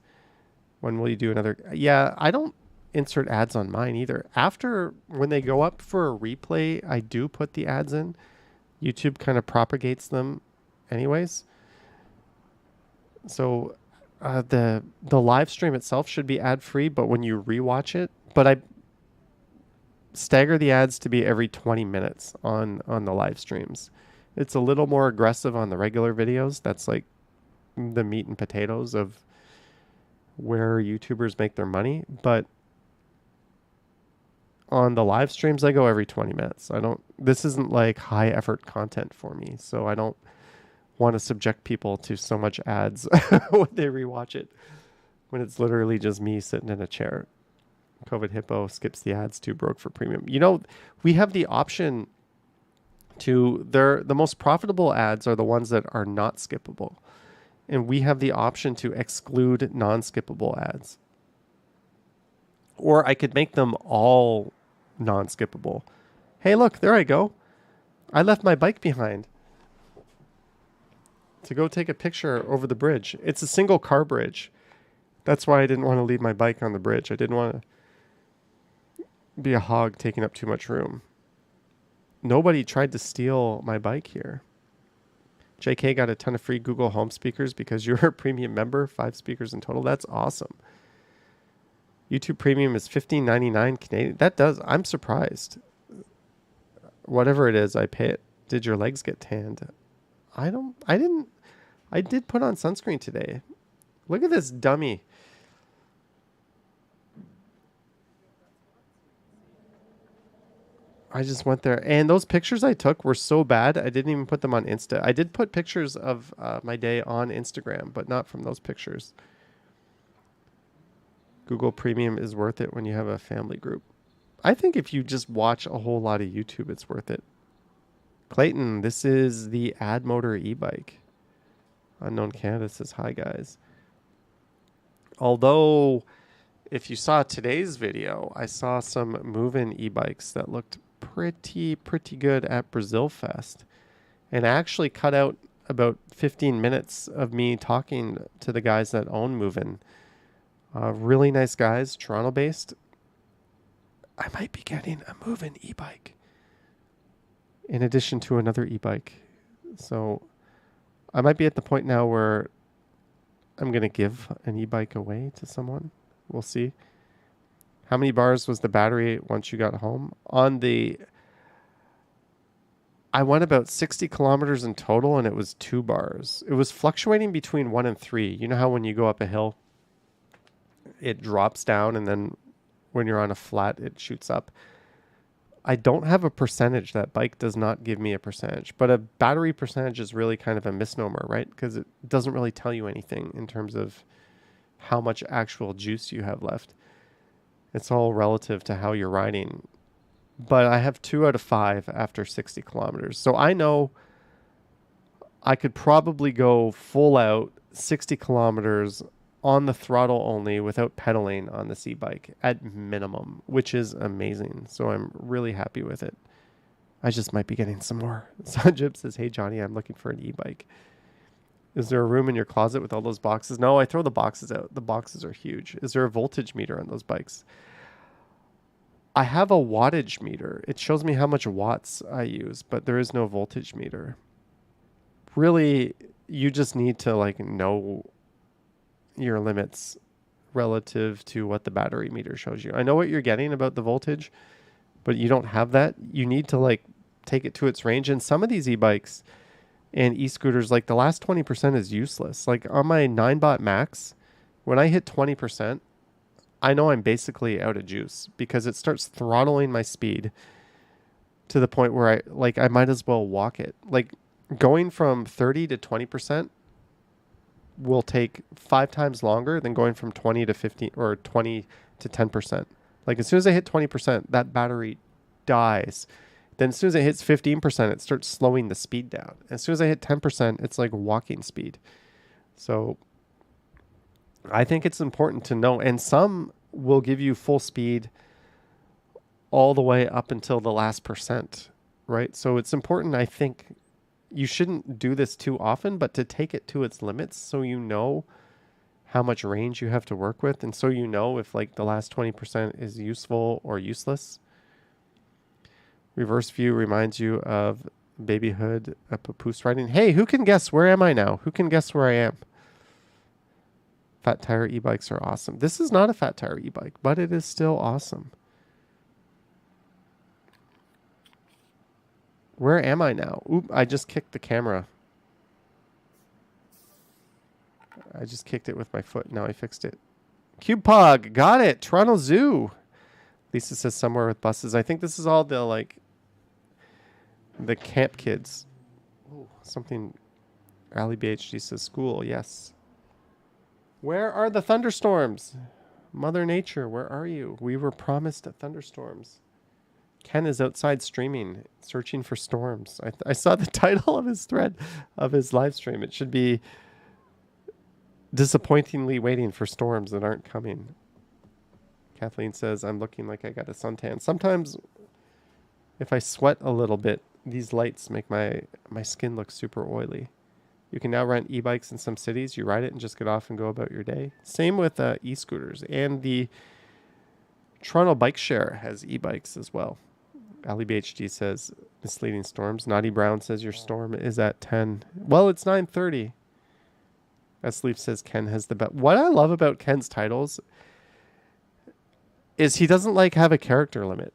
When will you do another? Yeah, I don't insert ads on mine either. After, when they go up for a replay, I do put the ads in. YouTube kind of propagates them anyways. So the live stream itself should be ad free, but when you rewatch it, but I stagger the ads to be every 20 minutes on the live streams. It's a little more aggressive on the regular videos. That's like the meat and potatoes of where YouTubers make their money. But on the live streams, I go every 20 minutes. This isn't like high effort content for me. So I don't want to subject people to so much ads when they rewatch it, when it's literally just me sitting in a chair. COVID Hippo skips the ads, too broke for premium. You know, we have the option to, the most profitable ads are the ones that are not skippable. And we have the option to exclude non-skippable ads. Or I could make them all non-skippable. Hey, look, there I go. I left my bike behind to go take a picture over the bridge. It's a single car bridge. That's why I didn't want to leave my bike on the bridge. I didn't want to be a hog taking up too much room. Nobody tried to steal my bike here. JK got a ton of free Google Home speakers because you're a premium member. 5 speakers in total. That's awesome. YouTube Premium is $15.99 Canadian. That does. I'm surprised. Whatever it is, I pay it. Did your legs get tanned? I didn't. I did put on sunscreen today. Look at this dummy. I just went there. And those pictures I took were so bad, I didn't even put them on Insta. I did put pictures of my day on Instagram, but not from those pictures. Google Premium is worth it when you have a family group. I think if you just watch a whole lot of YouTube, it's worth it. Clayton, this is the Ad Motor e-bike. Unknown Canada says, hi, guys. Although, if you saw today's video, I saw some move-in e-bikes that looked pretty good at Brazil Fest. And I actually cut out about 15 minutes of me talking to the guys that own Move-In. Really nice guys, Toronto-based. I might be getting a Move-In e-bike in addition to another e-bike. So I might be at the point now where I'm going to give an e-bike away to someone. We'll see. How many bars was the battery once you got home? I went about 60 kilometers in total, and it was 2 bars. It was fluctuating between 1 and 3. You know how when you go up a hill, it drops down, and then when you're on a flat, it shoots up? I don't have a percentage. That bike does not give me a percentage. But a battery percentage is really kind of a misnomer, right? Because it doesn't really tell you anything in terms of how much actual juice you have left. It's all relative to how you're riding. But I have 2 out of 5 after 60 kilometers. So I know I could probably go full out 60 kilometers on the throttle only without pedaling on this e-bike at minimum, which is amazing. So I'm really happy with it. I just might be getting some more. Sanjib says, hey, Johnny, I'm looking for an e-bike. Is there a room in your closet with all those boxes? No, I throw the boxes out. The boxes are huge. Is there a voltage meter on those bikes? I have a wattage meter. It shows me how much watts I use, but there is no voltage meter. Really, you just need to know your limits relative to what the battery meter shows you. I know what you're getting about the voltage, but you don't have that. You need to take it to its range. And some of these e-bikes and e-scooters, the last 20% is useless. On my 9bot Max, when I hit 20%, I know I'm basically out of juice because it starts throttling my speed to the point where I might as well walk it. Going from 30 to 20% will take 5 times longer than going from 20 to 15 or 20 to 10%. As soon as I hit 20%, that battery dies. Then as soon as it hits 15%, it starts slowing the speed down. As soon as I hit 10%, it's like walking speed. So I think it's important to know. And some will give you full speed all the way up until the last percent, right? So it's important, I think, you shouldn't do this too often, but to take it to its limits so you know how much range you have to work with, and so you know if the last 20% is useful or useless. Reverse view reminds you of babyhood, a papoose riding. Hey, who can guess where am I now? Who can guess where I am? Fat tire e-bikes are awesome. This is not a fat tire e-bike, but it is still awesome. Where am I now? Oop, I just kicked the camera. I just kicked it with my foot. Now I fixed it. Cube Pog, got it. Toronto Zoo. Lisa says somewhere with buses. I think this is all the the camp kids. Ooh, something. Ali BHG says school. Yes. Where are the thunderstorms? Mother Nature, where are you? We were promised thunderstorms. Ken is outside streaming, searching for storms. I saw the title of his thread, of his live stream. It should be disappointingly waiting for storms that aren't coming. Kathleen says, I'm looking like I got a suntan. Sometimes if I sweat a little bit, these lights make my skin look super oily. You can now rent e-bikes in some cities. You ride it and just get off and go about your day. Same with e-scooters. And the Toronto Bike Share has e-bikes as well. Ali BHD says, misleading storms. Naughty Brown says your storm is at 10. Well, it's 9:30. S-Leaf says Ken has the best. What I love about Ken's titles is he doesn't like have a character limit.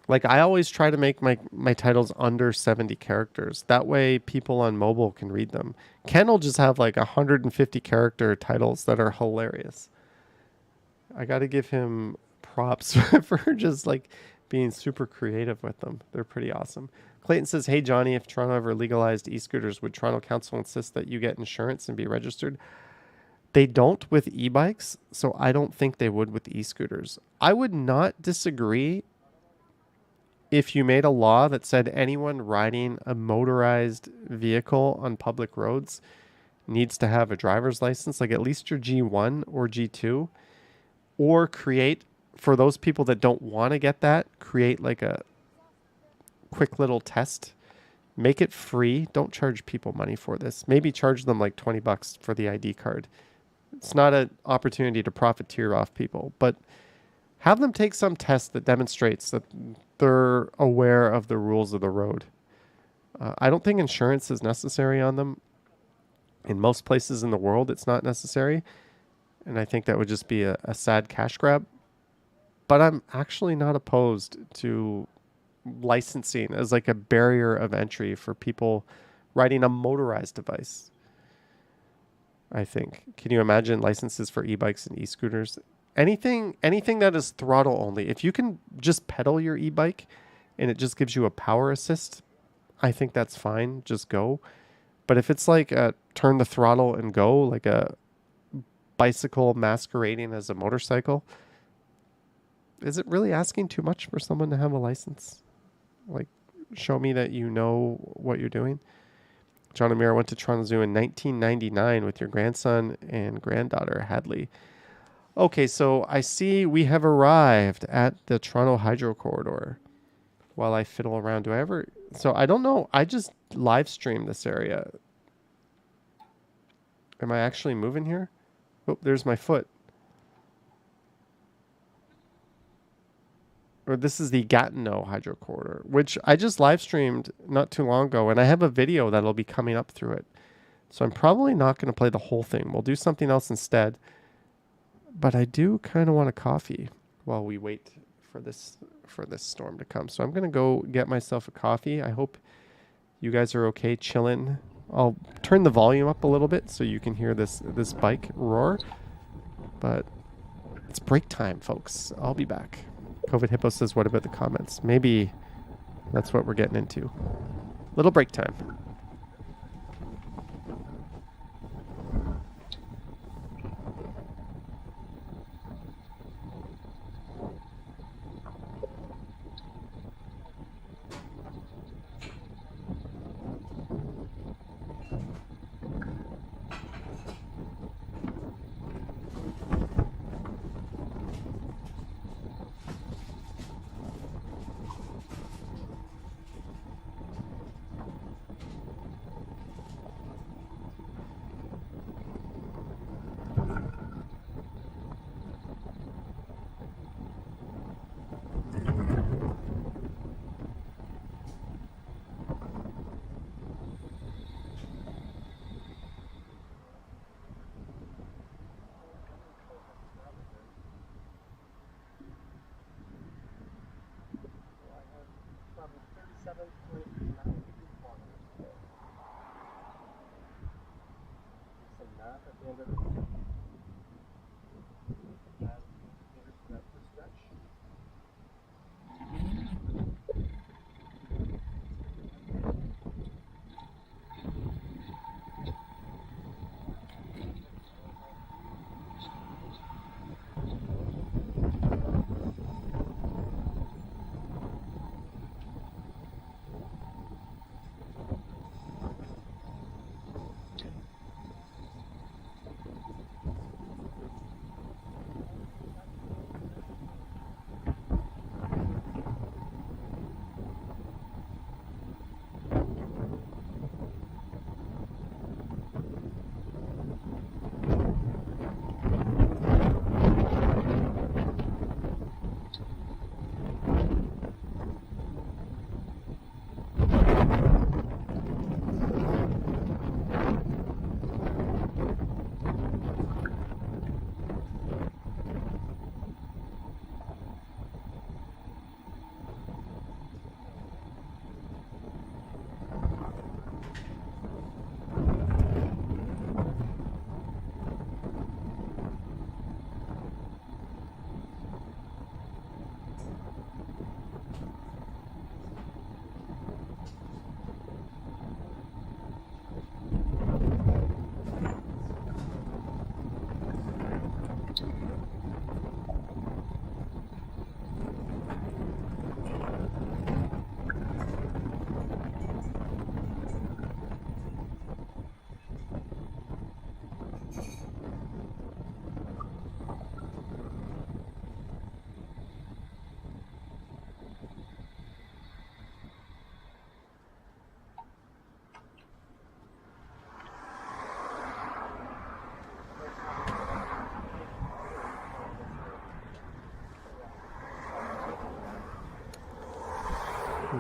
Like I always try to make my titles under 70 characters. That way people on mobile can read them. Ken will just have like 150 character titles that are hilarious. I got to give him props for just like being super creative with them. They're pretty awesome. Clayton says, hey Johnny, if Toronto ever legalized e-scooters, would Toronto Council insist that you get insurance and be registered? They don't with e-bikes, so I don't think they would with e-scooters. I would not disagree if you made a law that said anyone riding a motorized vehicle on public roads needs to have a driver's license, like at least your G1 or G2, or create, for those people that don't want to get that, create like a quick little test. Make it free. Don't charge people money for this. Maybe charge them like $20 for the ID card. It's not an opportunity to profiteer off people, but have them take some test that demonstrates that they're aware of the rules of the road. I don't think insurance is necessary on them. In most places in the world, it's not necessary. And I think that would just be a sad cash grab. But I'm actually not opposed to licensing as like a barrier of entry for people riding a motorized device. I think. Can you imagine licenses for e-bikes and e-scooters? Anything that is throttle only. If you can just pedal your e-bike and it just gives you a power assist, I think that's fine. Just go. But if it's like a turn the throttle and go, like a bicycle masquerading as a motorcycle, is it really asking too much for someone to have a license? Like, show me that you know what you're doing. John Amir went to Toronto Zoo in 1999 with your grandson and granddaughter, Hadley. Okay, so I see we have arrived at the Toronto Hydro Corridor. While I fiddle around, so I don't know. I just live streamed this area. Am I actually moving here? Oh, there's my foot. Or this is the Gatineau Hydro Corridor, which I just live streamed not too long ago, and I have a video that'll be coming up through it. So I'm probably not going to play the whole thing. We'll do something else instead. But I do kind of want a coffee while we wait for this storm to come. So I'm going to go get myself a coffee. I hope you guys are okay chilling. I'll turn the volume up a little bit so you can hear this bike roar. But it's break time, folks. I'll be back. COVID Hippo says, what about the comments? Maybe that's what we're getting into. Little break time.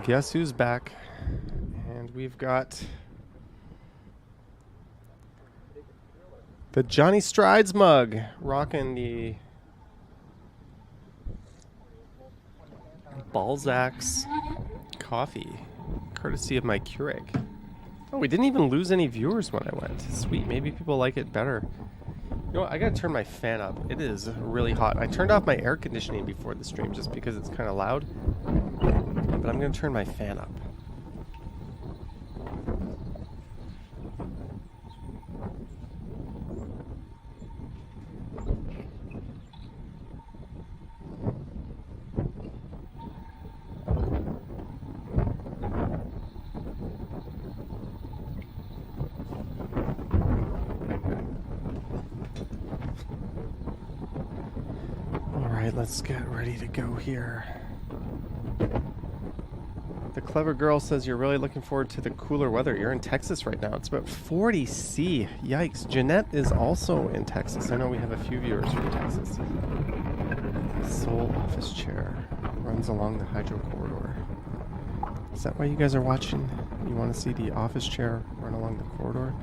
Guess who's back? And we've got the Johnny Strides mug, rocking the Balzac's coffee, courtesy of my Keurig. Oh, we didn't even lose any viewers when I went. Sweet, maybe people like it better. You know what? I gotta turn my fan up. It is really hot. I turned off my air conditioning before the stream just because it's kind of loud. But I'm gonna turn my fan up. Let's get ready to go here. The clever girl says you're really looking forward to the cooler weather. You're in Texas right now. It's about 40 C. Yikes. Jeanette is also in Texas. I know we have a few viewers from Texas. Soul office chair runs along the hydro corridor. Is that why you guys are watching? You want to see the office chair run along the corridor?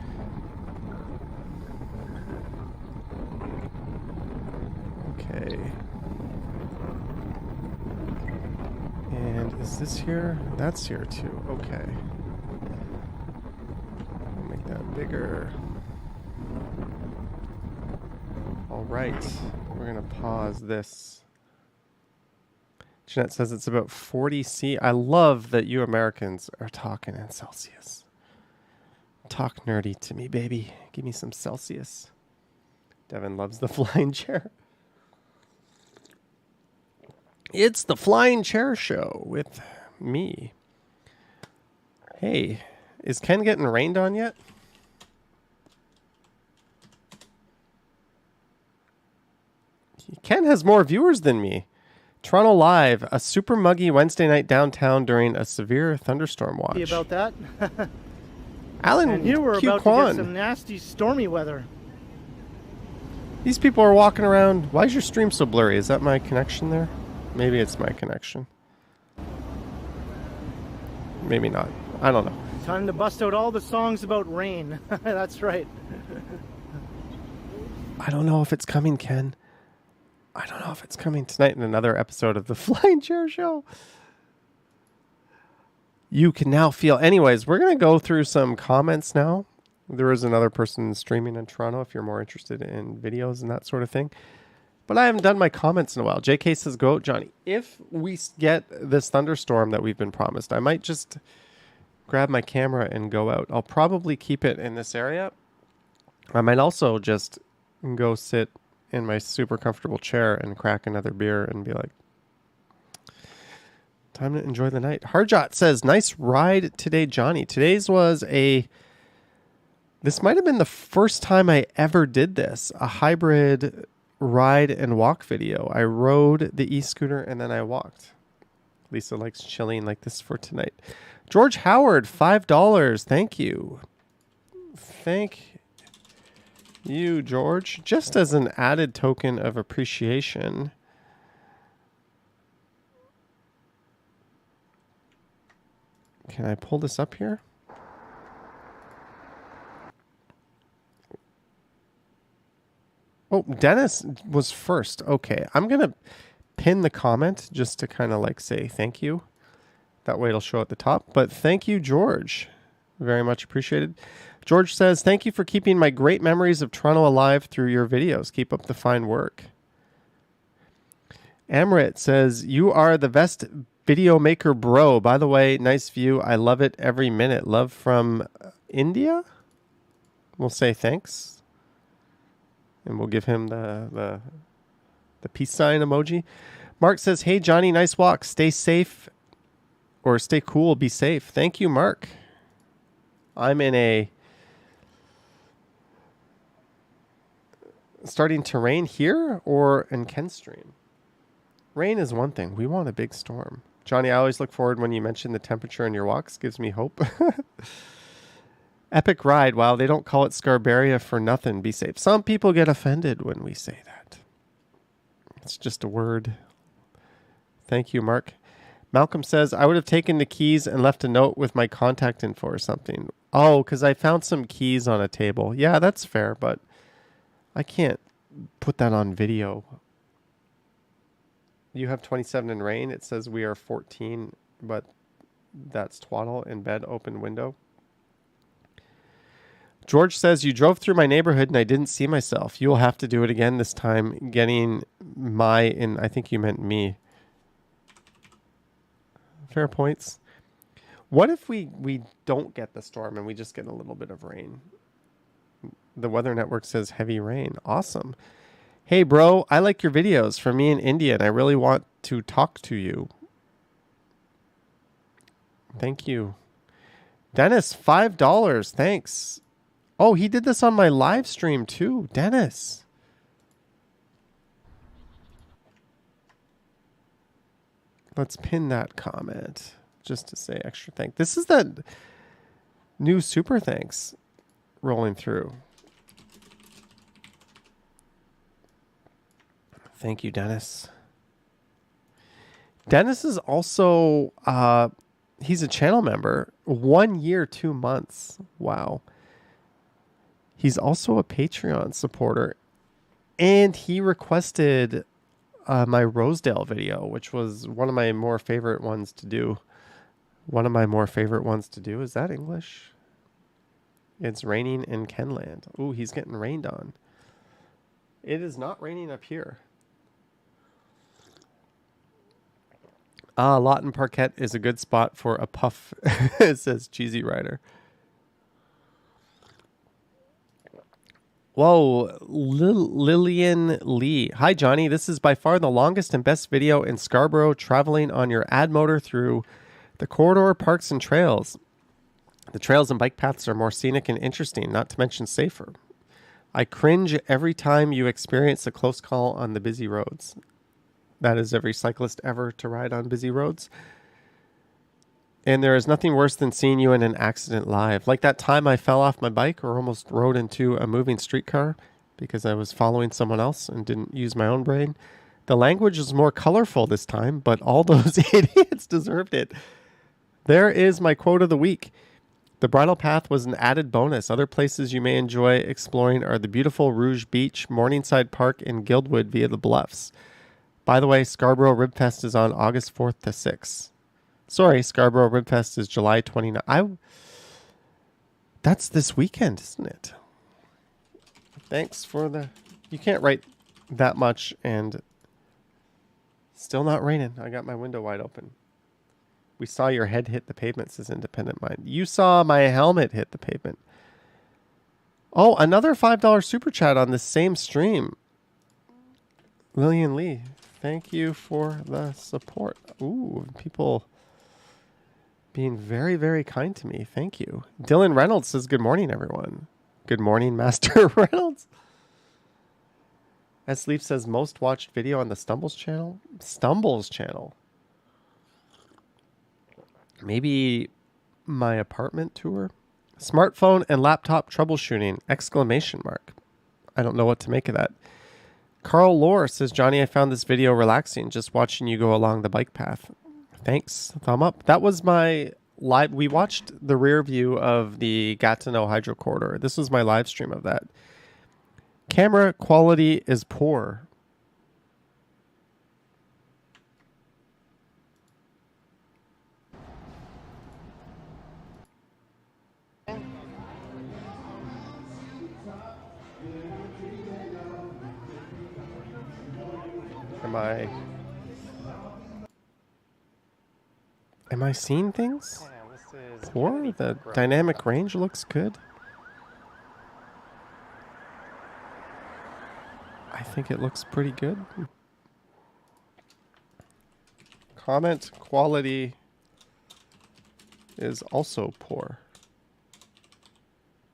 Okay. And is this here? That's here too. Okay. I'll make that bigger. All right. We're going to pause this. Jeanette says it's about 40 C. I love that you Americans are talking in Celsius. Talk nerdy to me, baby. Give me some Celsius. Devin loves the flying chair. It's the Flying Chair Show with me. Hey, is Ken getting rained on yet? Ken has more viewers than me. Toronto Live, a super muggy Wednesday night downtown during a severe thunderstorm watch. About that. Alan, and here we're about to get some nasty stormy weather. These people are walking around. Why is your stream so blurry? Is that my connection there? Maybe it's my connection. Maybe not. I don't know. Time to bust out all the songs about rain. That's right. I don't know if it's coming, Ken. I don't know if it's coming tonight in another episode of the Flying Chair Show. You can now feel... Anyways, we're going to go through some comments now. There is another person streaming in Toronto if you're more interested in videos and that sort of thing. But I haven't done my comments in a while. JK says, go out, Johnny. If we get this thunderstorm that we've been promised, I might just grab my camera and go out. I'll probably keep it in this area. I might also just go sit in my super comfortable chair and crack another beer and be like, time to enjoy the night. Harjot says, nice ride today, Johnny. Today's was this might have been the first time I ever did this, a hybrid ride and walk video. I rode the e-scooter and then I walked. Lisa likes chilling like this for tonight. George Howard, $5. Thank you. Thank you, George. Just as an added token of appreciation, can I pull this up here? Oh, Dennis was first. Okay, I'm going to pin the comment just to kind of like say thank you. That way it'll show at the top. But thank you, George. Very much appreciated. George says, thank you for keeping my great memories of Toronto alive through your videos. Keep up the fine work. Amrit says, you are the best video maker, bro. By the way, nice view. I love it every minute. Love from India. We'll say thanks. And we'll give him the peace sign emoji. Mark says, hey, Johnny, nice walk. Stay safe or stay cool. Be safe. Thank you, Mark. I'm in a starting to rain here or in Ken's stream. Rain is one thing. We want a big storm. Johnny, I always look forward when you mention the temperature in your walks. Gives me hope. Epic ride. Wow, they don't call it Scarberia for nothing. Be safe. Some people get offended when we say that. It's just a word. Thank you, Mark. Malcolm says, I would have taken the keys and left a note with my contact info or something. Oh, because I found some keys on a table. Yeah, that's fair, but I can't put that on video. You have 27 in rain. It says we are 14, but that's twaddle in bed, open window. George says, you drove through my neighborhood and I didn't see myself. You will have to do it again this time, getting I think you meant me. Fair points. What if we don't get the storm and we just get a little bit of rain? The Weather Network says heavy rain. Awesome. Hey, bro, I like your videos from me in India, and I really want to talk to you. Thank you. Dennis, $5. Thanks. Oh, he did this on my live stream too. Dennis. Let's pin that comment just to say extra thanks. This is that new super thanks rolling through. Thank you, Dennis. Dennis is also, he's a channel member. 1 year, 2 months. Wow. He's also a Patreon supporter. And he requested my Rosedale video, which was one of my more favorite ones to do. Is that English? It's raining in Kenland. Ooh, he's getting rained on. It is not raining up here. Lawton Parquet is a good spot for a puff, it says Cheesy Rider. Whoa, Lillian Lee. Hi, Johnny. This is by far the longest and best video in Scarborough, traveling on your ad motor through the corridor, parks, and trails. The trails and bike paths are more scenic and interesting, not to mention safer. I cringe every time you experience a close call on the busy roads. That is every cyclist ever to ride on busy roads. And there is nothing worse than seeing you in an accident live. Like that time I fell off my bike or almost rode into a moving streetcar because I was following someone else and didn't use my own brain. The language is more colorful this time, but all those idiots deserved it. There is my quote of the week. The bridle path was an added bonus. Other places you may enjoy exploring are the beautiful Rouge Beach, Morningside Park, and Guildwood via the Bluffs. By the way, Scarborough Ribfest is on August 4th to 6th. Sorry, Scarborough Ribfest is July 29th. That's this weekend, isn't it? Thanks for the... You can't write that much and still not raining. I got my window wide open. We saw your head hit the pavement, says Independent Mind. You saw my helmet hit the pavement. Oh, another $5 super chat on the same stream. Lillian Lee, thank you for the support. Ooh, people being very, very kind to me. Thank you. Dylan Reynolds says, good morning, everyone. Good morning, Master Reynolds. S. Leaf says, most watched video on the Stumbles channel. Stumbles channel. Maybe my apartment tour. Smartphone and laptop troubleshooting, exclamation mark. I don't know what to make of that. Carl Lohr says, Johnny, I found this video relaxing just watching you go along the bike path. Thanks. Thumb up. That was my live. We watched the rear view of the Gatineau Hydro Corridor. This was my live stream of that. Camera quality is poor. Am I seeing things? Poor? The dynamic range looks good. I think it looks pretty good. Comment quality is also poor.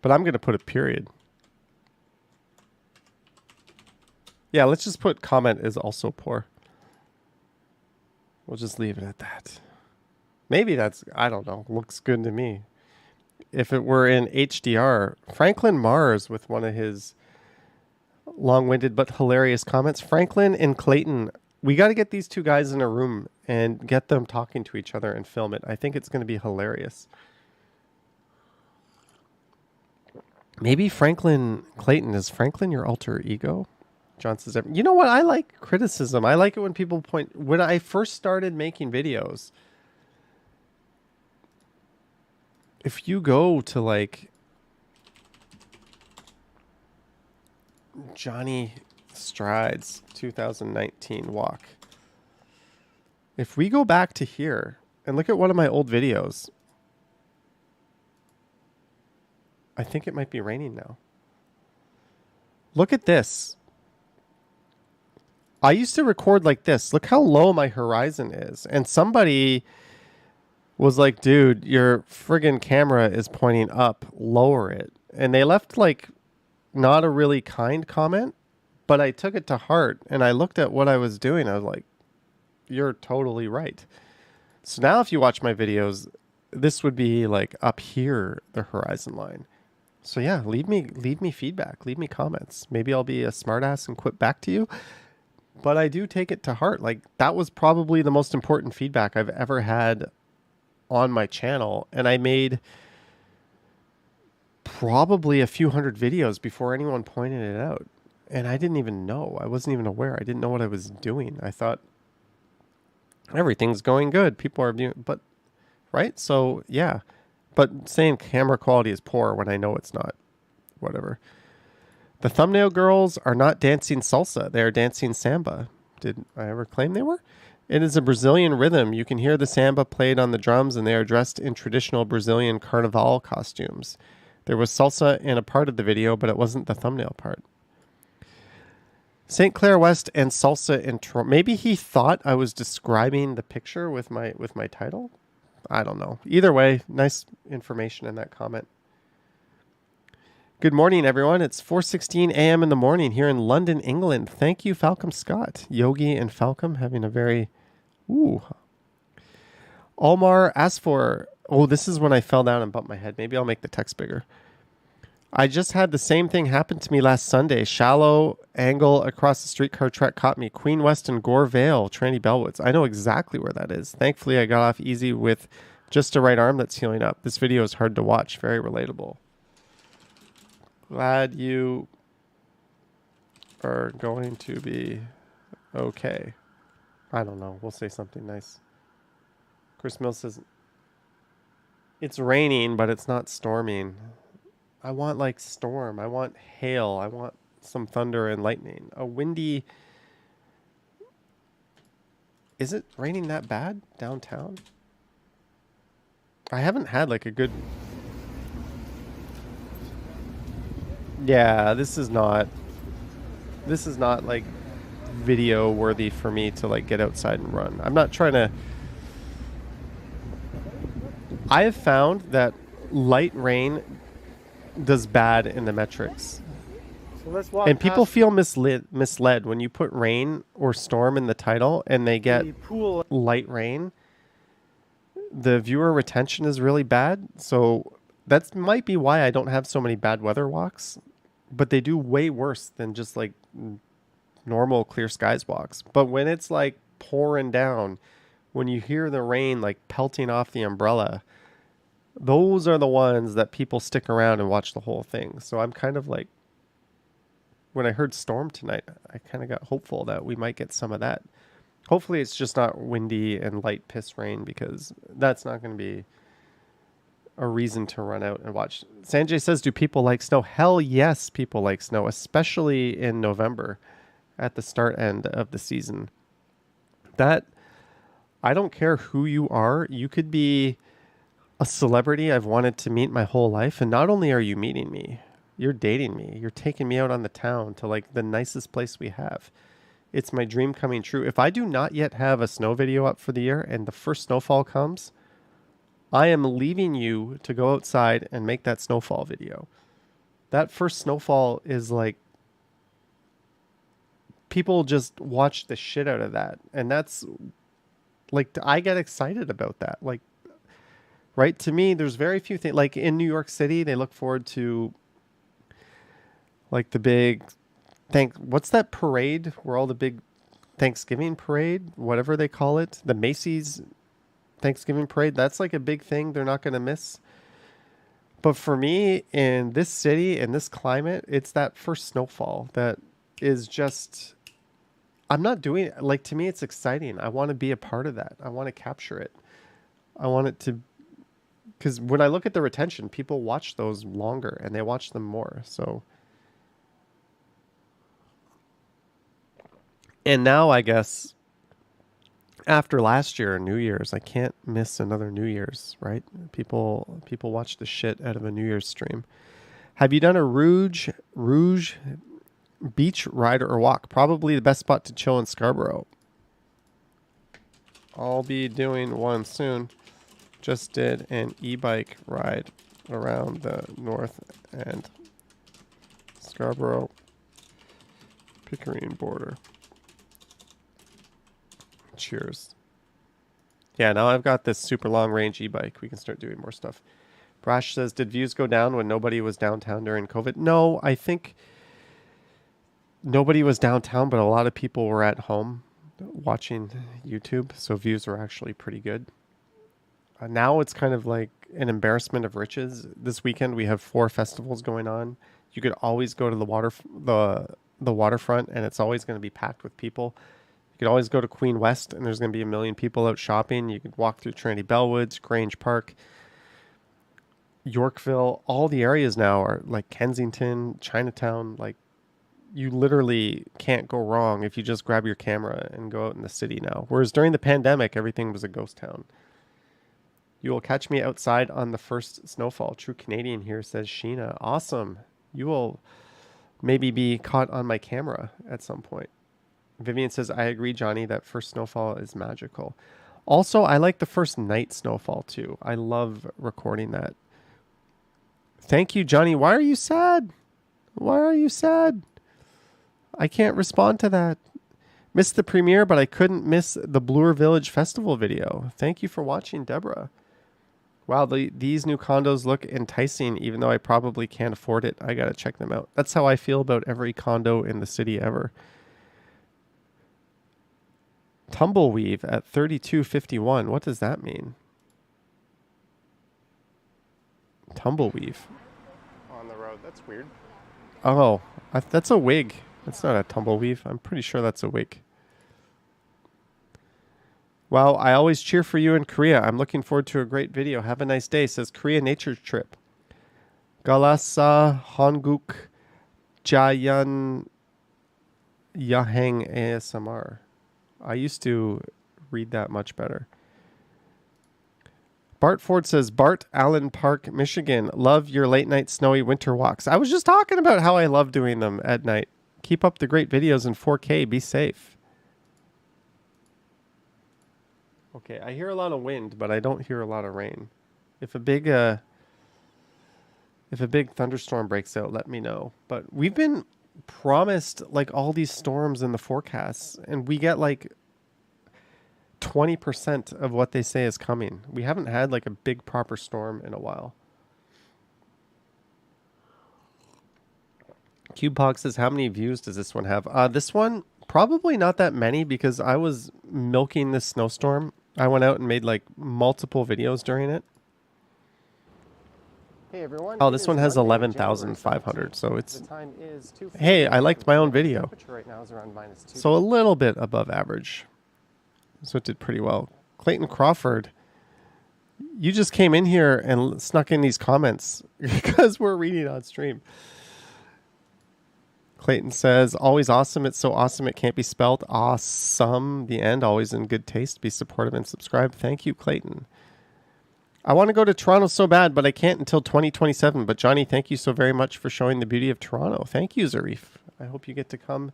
But I'm going to put a period. Yeah, let's just put comment is also poor. We'll just leave it at that. Maybe that's, I don't know, looks good to me. If it were in HDR, Franklin Mars with one of his long-winded but hilarious comments. Franklin and Clayton We got to get these two guys in a room and get them talking to each other and film it. I think it's going to be hilarious. Maybe Franklin Clayton. Is Franklin your alter ego? John says, you know what? I like criticism. I like it when people point. When I first started making videos, if you go to like Johnny Strides 2019 walk, if we go back to here and look at one of my old videos, I think it might be raining now. Look at this. I used to record like this. Look how low my horizon is. And somebody was like, dude, your friggin' camera is pointing up. Lower it. And they left like not a really kind comment, but I took it to heart and I looked at what I was doing. I was like, you're totally right. So now if you watch my videos, this would be like up here, the horizon line. So yeah, leave me feedback, leave me comments. Maybe I'll be a smartass and quit back to you. But I do take it to heart. Like, that was probably the most important feedback I've ever had on my channel. And I made probably a few hundred videos before anyone pointed it out. And I didn't even know. I wasn't even aware. I didn't know what I was doing. I thought everything's going good. People are viewing, but right? So yeah. But saying camera quality is poor when I know it's not. Whatever. The thumbnail girls are not dancing salsa. They are dancing samba. Did I ever claim they were? It is a Brazilian rhythm. You can hear the samba played on the drums, and they are dressed in traditional Brazilian carnival costumes. There was salsa in a part of the video, but it wasn't the thumbnail part. St. Clair West and salsa in Toronto. Maybe he thought I was describing the picture with my title. I don't know. Either way, nice information in that comment. Good morning, everyone. It's 4:16 a.m. in the morning here in London, England. Thank you, Falcom Scott. Yogi and Falcom having a very... Ooh. Almar asked for... Oh, this is when I fell down and bumped my head. Maybe I'll make the text bigger. I just had the same thing happen to me last Sunday. Shallow angle across the streetcar track caught me. Queen West and Gore Vale, Tranny Bellwoods. I know exactly where that is. Thankfully, I got off easy with just a right arm that's healing up. This video is hard to watch. Very relatable. Glad you are going to be okay. I don't know. We'll say something nice. Chris Mills says, it's raining, but it's not storming. I want like storm. I want hail. I want some thunder and lightning. A windy... Is it raining that bad downtown? I haven't had like a good... Yeah, this is not like video worthy for me to like get outside and run. I'm not trying to... I have found that light rain does bad in the metrics. So let's walk and people past feel misled when you put rain or storm in the title and they get the pool. light rain. The viewer retention is really bad. So that might be why I don't have so many bad weather walks, but they do way worse than just like normal clear skies walks. But when it's like pouring down, when you hear the rain like pelting off the umbrella, those are the ones that people stick around and watch the whole thing. So I'm kind of like, when I heard storm tonight, I kind of got hopeful that we might get some of that. Hopefully it's just not windy and light piss rain, because that's not going to be a reason to run out and watch. Sanjay says, do people like snow? Hell yes, people like snow, especially in November at the start end of the season. That, I don't care who you are. You could be a celebrity I've wanted to meet my whole life, and not only are you meeting me, you're dating me. You're taking me out on the town to like the nicest place we have. It's my dream coming true. If I do not yet have a snow video up for the year and the first snowfall comes, I am leaving you to go outside and make that snowfall video. That first snowfall is like, people just watch the shit out of that. And that's like, I get excited about that. Like, right? To me, there's very few things. Like in New York City, they look forward to like the big, what's that parade where all the big Thanksgiving parade, whatever they call it, the Macy's Thanksgiving parade, that's like a big thing they're not going to miss. But for me, in this city, in this climate, it's that first snowfall that is just, I'm not doing it. Like, to me, it's exciting. I want to be a part of that. I want to capture it. I want it to, because when I look at the retention, people watch those longer and they watch them more. So, and now I guess after last year, New Year's, I can't miss another New Year's, right? People watch the shit out of a New Year's stream. Have you done a Rouge beach ride or walk? Probably the best spot to chill in Scarborough. I'll be doing one soon. Just did an e-bike ride around the north end. Scarborough Pickering border. Cheers. Yeah, now I've got this super long range e-bike. We can start doing more stuff. Brash says, did views go down when nobody was downtown during COVID? No, I think nobody was downtown, but a lot of people were at home watching YouTube, so views are actually pretty good. Now it's kind of like an embarrassment of riches. This weekend we have 4 festivals going on. You could always go to the waterfront, and it's always going to be packed with people. You could always go to Queen West, and there's going to be 1 million people out shopping. You could walk through Trinity Bellwoods, Grange Park, Yorkville. All the areas now are like Kensington, Chinatown. Like, you literally can't go wrong if you just grab your camera and go out in the city now. Whereas during the pandemic, everything was a ghost town. You will catch me outside on the first snowfall. True Canadian here, says Sheena. Awesome. You will maybe be caught on my camera at some point. Vivian says, I agree, Johnny, that first snowfall is magical. Also, I like the first night snowfall too. I love recording that. Thank you, Johnny. Why are you sad? Why are you sad? I can't respond to that. Missed the premiere, but I couldn't miss the Bloor Village Festival video. Thank you for watching, Deborah. Wow, these new condos look enticing, even though I probably can't afford it. I got to check them out. That's how I feel about every condo in the city ever. Tumbleweave at 3251. What does that mean? Tumbleweave. On the road. That's weird. Oh, that's a wig. That's not a tumbleweave. I'm pretty sure that's a wig. Wow, I always cheer for you in Korea. I'm looking forward to a great video. Have a nice day, says Korea Nature Trip. Galasa Hanguk Jayan Yaheng ASMR. I used to read that much better. Bart Ford says, Bart, Allen Park, Michigan. Love your late night snowy winter walks. I was just talking about how I love doing them at night. Keep up the great videos in 4K. Be safe. Okay, I hear a lot of wind, but I don't hear a lot of rain. If a big thunderstorm breaks out, let me know. But we've been promised like all these storms in the forecasts, and we get like 20% of what they say is coming. We haven't had like a big proper storm in a while. CubePog says, how many views does this one have? This one, probably not that many, because I was milking this snowstorm. I went out and made like multiple videos during it. Hey everyone. Oh, this one has 11,500, so it's... Hey, I liked my own video. Right now is around -2. So a little bit above average. So it did pretty well. Clayton Crawford, you just came in here and snuck in these comments because we're reading on stream. Clayton says, always awesome. It's so awesome it can't be spelled. Awesome. The end. Always in good taste. Be supportive and subscribe. Thank you, Clayton. I want to go to Toronto so bad, but I can't until 2027. But Johnny, thank you so very much for showing the beauty of Toronto. Thank you, Zarif. I hope you get to come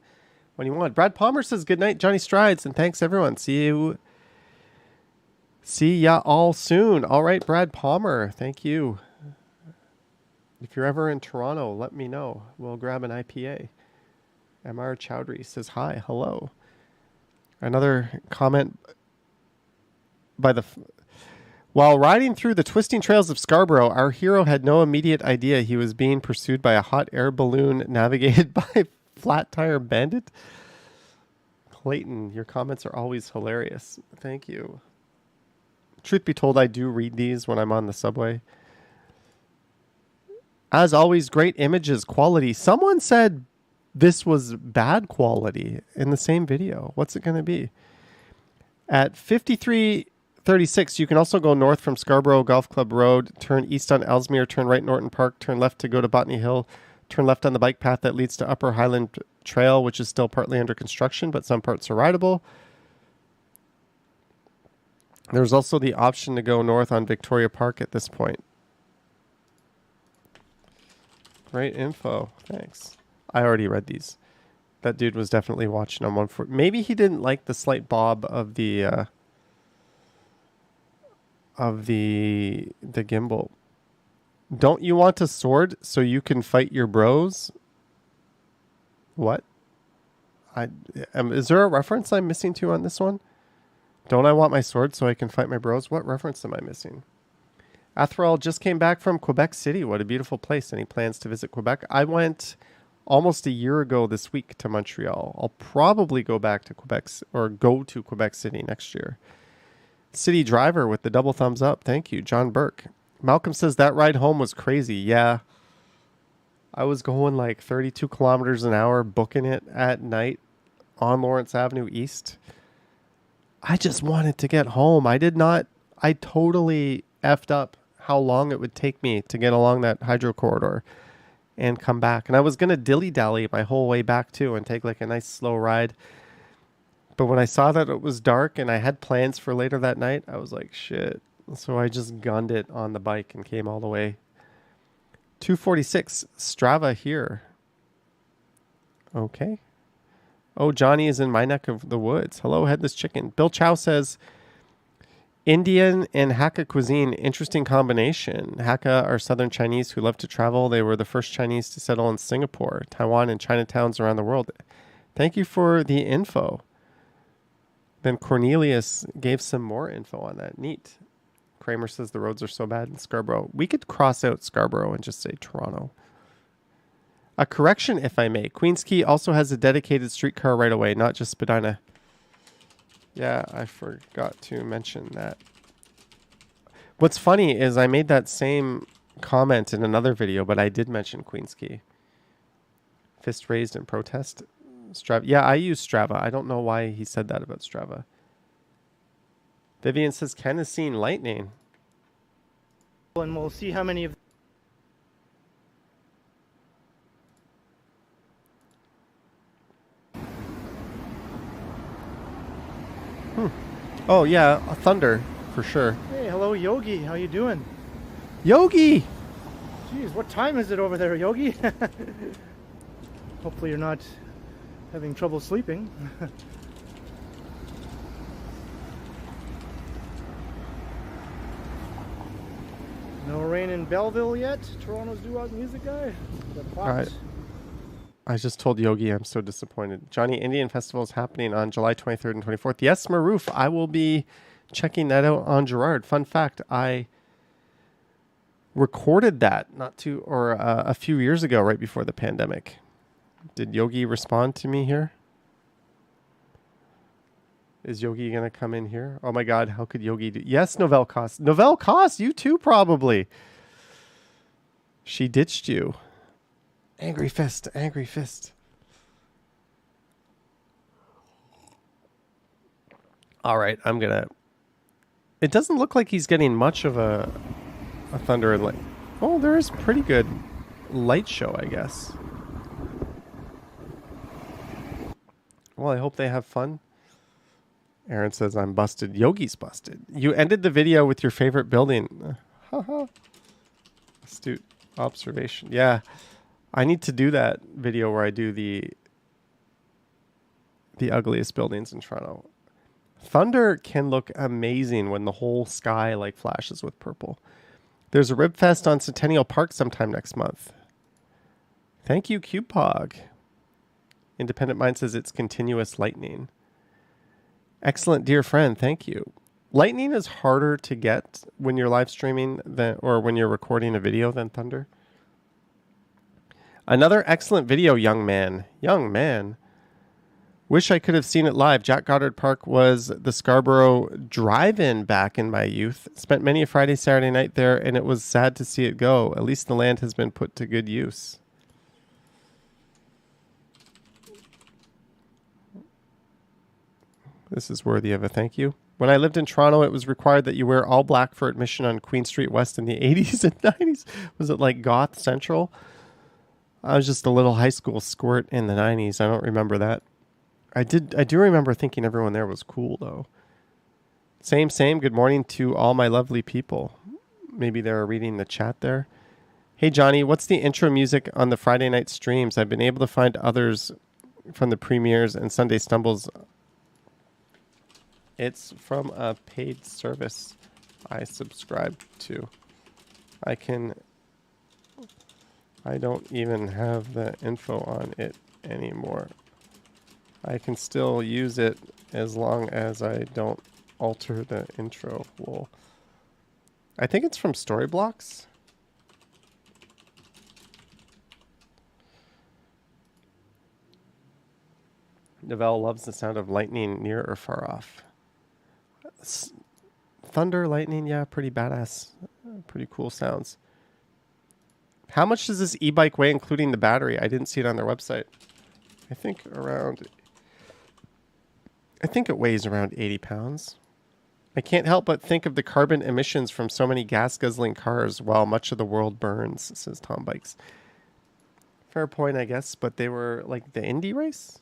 when you want. Brad Palmer says, good night, Johnny Strides. And thanks, everyone. See ya all soon. All right, Brad Palmer. Thank you. If you're ever in Toronto, let me know. We'll grab an IPA. Amar Chowdhury says, hi, hello. Another comment by the... While riding through the twisting trails of Scarborough, our hero had no immediate idea he was being pursued by a hot air balloon navigated by flat tire bandit. Clayton, your comments are always hilarious. Thank you. Truth be told, I do read these when I'm on the subway. As always, great images, quality. Someone said this was bad quality in the same video. What's it going to be? At 5336, you can also go north from Scarborough Golf Club Road, turn east on Ellesmere, turn right Norton Park, turn left to go to Botany Hill, turn left on the bike path that leads to Upper Highland Trail, which is still partly under construction, but some parts are rideable. There's also the option to go north on Victoria Park at this point. Great info. Thanks. I already read these. That dude was definitely watching on 140. Maybe he didn't like the slight bob of the gimbal. Don't you want a sword so you can fight your bros? What? Is there a reference I'm missing to on this one? Don't I want my sword so I can fight my bros? What reference am I missing? Athrel just came back from Quebec City. What a beautiful place. Any plans to visit Quebec? I went almost a year ago this week to Montreal. I'll probably go back to Quebec or go to Quebec City next year. City Driver with the double thumbs up. Thank you. John Burke. Malcolm says that ride home was crazy. Yeah. I was going like 32 kilometers an hour, booking it at night on Lawrence Avenue East. I just wanted to get home. I totally effed up how long it would take me to get along that hydro corridor and come back. And I was going to dilly-dally my whole way back too and take like a nice slow ride. But when I saw that it was dark and I had plans for later that night, I was like, shit. So I just gunned it on the bike and came all the way. 246 Strava here. Okay. Oh, Johnny is in my neck of the woods. Hello, Headless Chicken. Bill Chow says, Indian and Hakka cuisine, interesting combination. Hakka are southern Chinese who love to travel. They were the first Chinese to settle in Singapore, Taiwan, and Chinatowns around the world. Thank you for the info. Then Cornelius gave some more info on that. Neat. Kramer says the roads are so bad in Scarborough. We could cross out Scarborough and just say Toronto. A correction, if I may. Queens Quay also has a dedicated streetcar right away, not just Spadina. Yeah, I forgot to mention that. What's funny is I made that same comment in another video, but I did mention Queens Quay. Fist raised in protest. Strava. Yeah, I use Strava. I don't know why he said that about Strava. Vivian says Ken has seen lightning. And we'll see how many of Oh yeah, a thunder for sure. Hey, hello Yogi, how you doing? Yogi! Jeez, what time is it over there, Yogi? Hopefully you're not having trouble sleeping. No rain in Belleville yet. Toronto's due out music guy. All right. I just told Yogi I'm so disappointed. Johnny Indian Festival is happening on July 23rd and 24th. Yes, Maroof, I will be checking that out on Gerard. Fun fact, I recorded that a few years ago, right before the pandemic. Did Yogi respond to me here? Is Yogi going to come in here? Oh my God, how could Yogi do? Yes, Novelle Cost. Novelle Cost, you too, probably. She ditched you. Angry fist, angry fist. All right, I'm going to... It doesn't look like he's getting much of a thunder and light. Oh, there is pretty good light show, I guess. Well, I hope they have fun. Aaron says, I'm busted. Yogi's busted. You ended the video with your favorite building. Astute observation. Yeah. I need to do that video where I do the ugliest buildings in Toronto. Thunder can look amazing when the whole sky like flashes with purple. There's a Rib Fest on Centennial Park sometime next month. Thank you, CubePog. Independent Mind says it's continuous lightning. Excellent, dear friend. Thank you. Lightning is harder to get when you're live streaming or when you're recording a video than thunder. Another excellent video, young man. Young man. Wish I could have seen it live. Jack Goddard Park was the Scarborough Drive-In back in my youth. Spent many a Friday, Saturday night there, and it was sad to see it go. At least the land has been put to good use. This is worthy of a thank you. When I lived in Toronto, it was required that you wear all black for admission on Queen Street West in the 80s and 90s. Was it like Goth Central? I was just a little high school squirt in the 90s. I don't remember that. I do remember thinking everyone there was cool, though. Same. Good morning to all my lovely people. Maybe they're reading the chat there. Hey, Johnny, what's the intro music on the Friday night streams? I've been able to find others from the premieres and Sunday stumbles. It's from a paid service I subscribe to. I don't even have the info on it anymore. I can still use it as long as I don't alter the intro. Well, I think it's from Storyblocks. Novell loves the sound of lightning near or far off. Thunder, lightning, yeah, pretty badass. Pretty cool sounds. How much does this e-bike weigh, including the battery? I didn't see it on their website. I think it weighs around 80 pounds. I can't help but think of the carbon emissions from so many gas-guzzling cars while much of the world burns, says Tom Bikes. Fair point, I guess, but they were like the Indy race?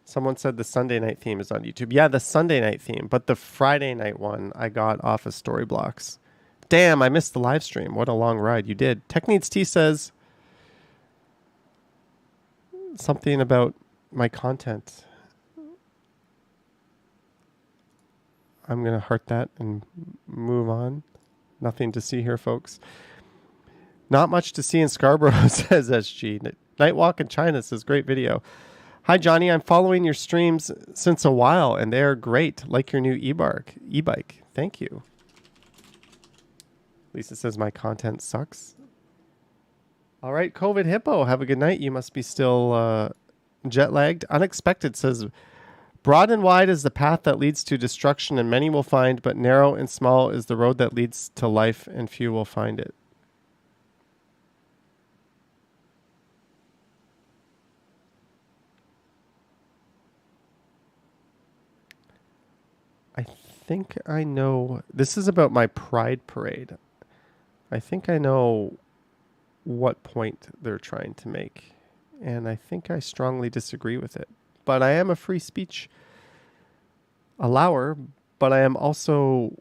Someone said the Sunday night theme is on YouTube. Yeah, the Sunday night theme, but the Friday night one I got off of Storyblocks. Damn, I missed the live stream. What a long ride. You did. Techneeds T says something about my content. I'm going to heart that and move on. Nothing to see here, folks. Not much to see in Scarborough, says SG. Nightwalk in China says, great video. Hi, Johnny. I'm following your streams since a while, and they're great. Like your new e-bike. Thank you. Lisa says, my content sucks. All right, COVID Hippo. Have a good night. You must be still jet lagged. Unexpected says, broad and wide is the path that leads to destruction, and many will find, but narrow and small is the road that leads to life, and few will find it. I think I know. This is about my Pride Parade. I think I know what point they're trying to make, and I think I strongly disagree with it. But I am a free speech allower, but I am also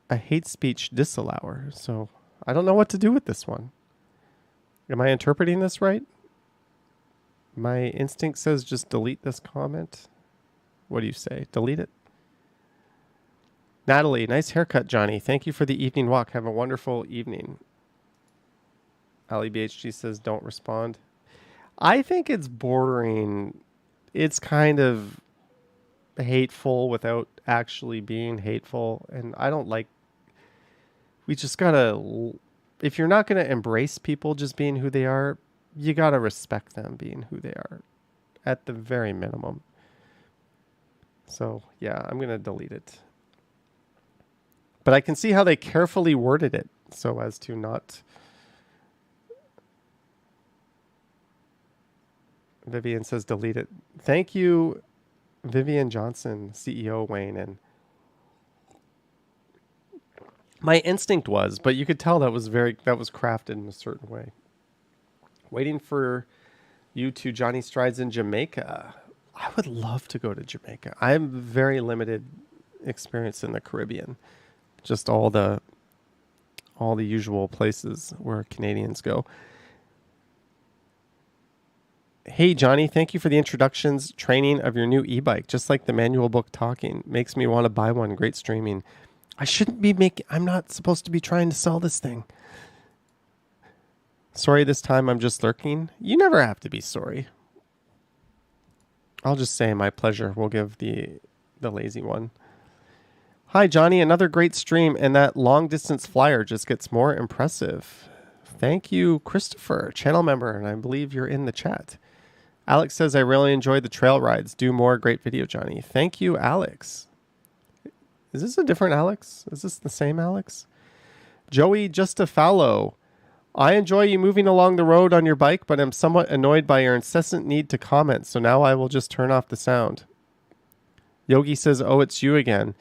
a hate speech disallower. So I don't know what to do with this one. Am I interpreting this right? My instinct says just delete this comment. What do you say? Delete it? Natalie, nice haircut, Johnny. Thank you for the evening walk. Have a wonderful evening. Ali BHG says, don't respond. I think it's bordering. It's kind of hateful without actually being hateful. And I don't like, we just gotta, if you're not going to embrace people just being who they are, you gotta respect them being who they are at the very minimum. So yeah, I'm going to delete it. But I can see how they carefully worded it so as to not. Vivian says delete it. Thank you, Vivian Johnson, CEO Wayne. And my instinct was, but you could tell that was crafted in a certain way. Waiting for you to Johnny Strides in Jamaica. I would love to go to Jamaica. I have very limited experience in the Caribbean. Just all the usual places where Canadians go. Hey, Johnny, thank you for the introductions, training of your new e-bike. Just like the manual book talking. Makes me want to buy one. Great streaming. I'm not supposed to be trying to sell this thing. Sorry, this time I'm just lurking. You never have to be sorry. I'll just say my pleasure. We'll give the lazy one. Hi, Johnny. Another great stream, and that long-distance flyer just gets more impressive. Thank you, Christopher, channel member, and I believe you're in the chat. Alex says, I really enjoyed the trail rides. Do more. Great video, Johnny. Thank you, Alex. Is this a different Alex? Is this the same Alex? Joey Justafalo. I enjoy you moving along the road on your bike, but I'm somewhat annoyed by your incessant need to comment, so now I will just turn off the sound. Yogi says, oh, it's you again.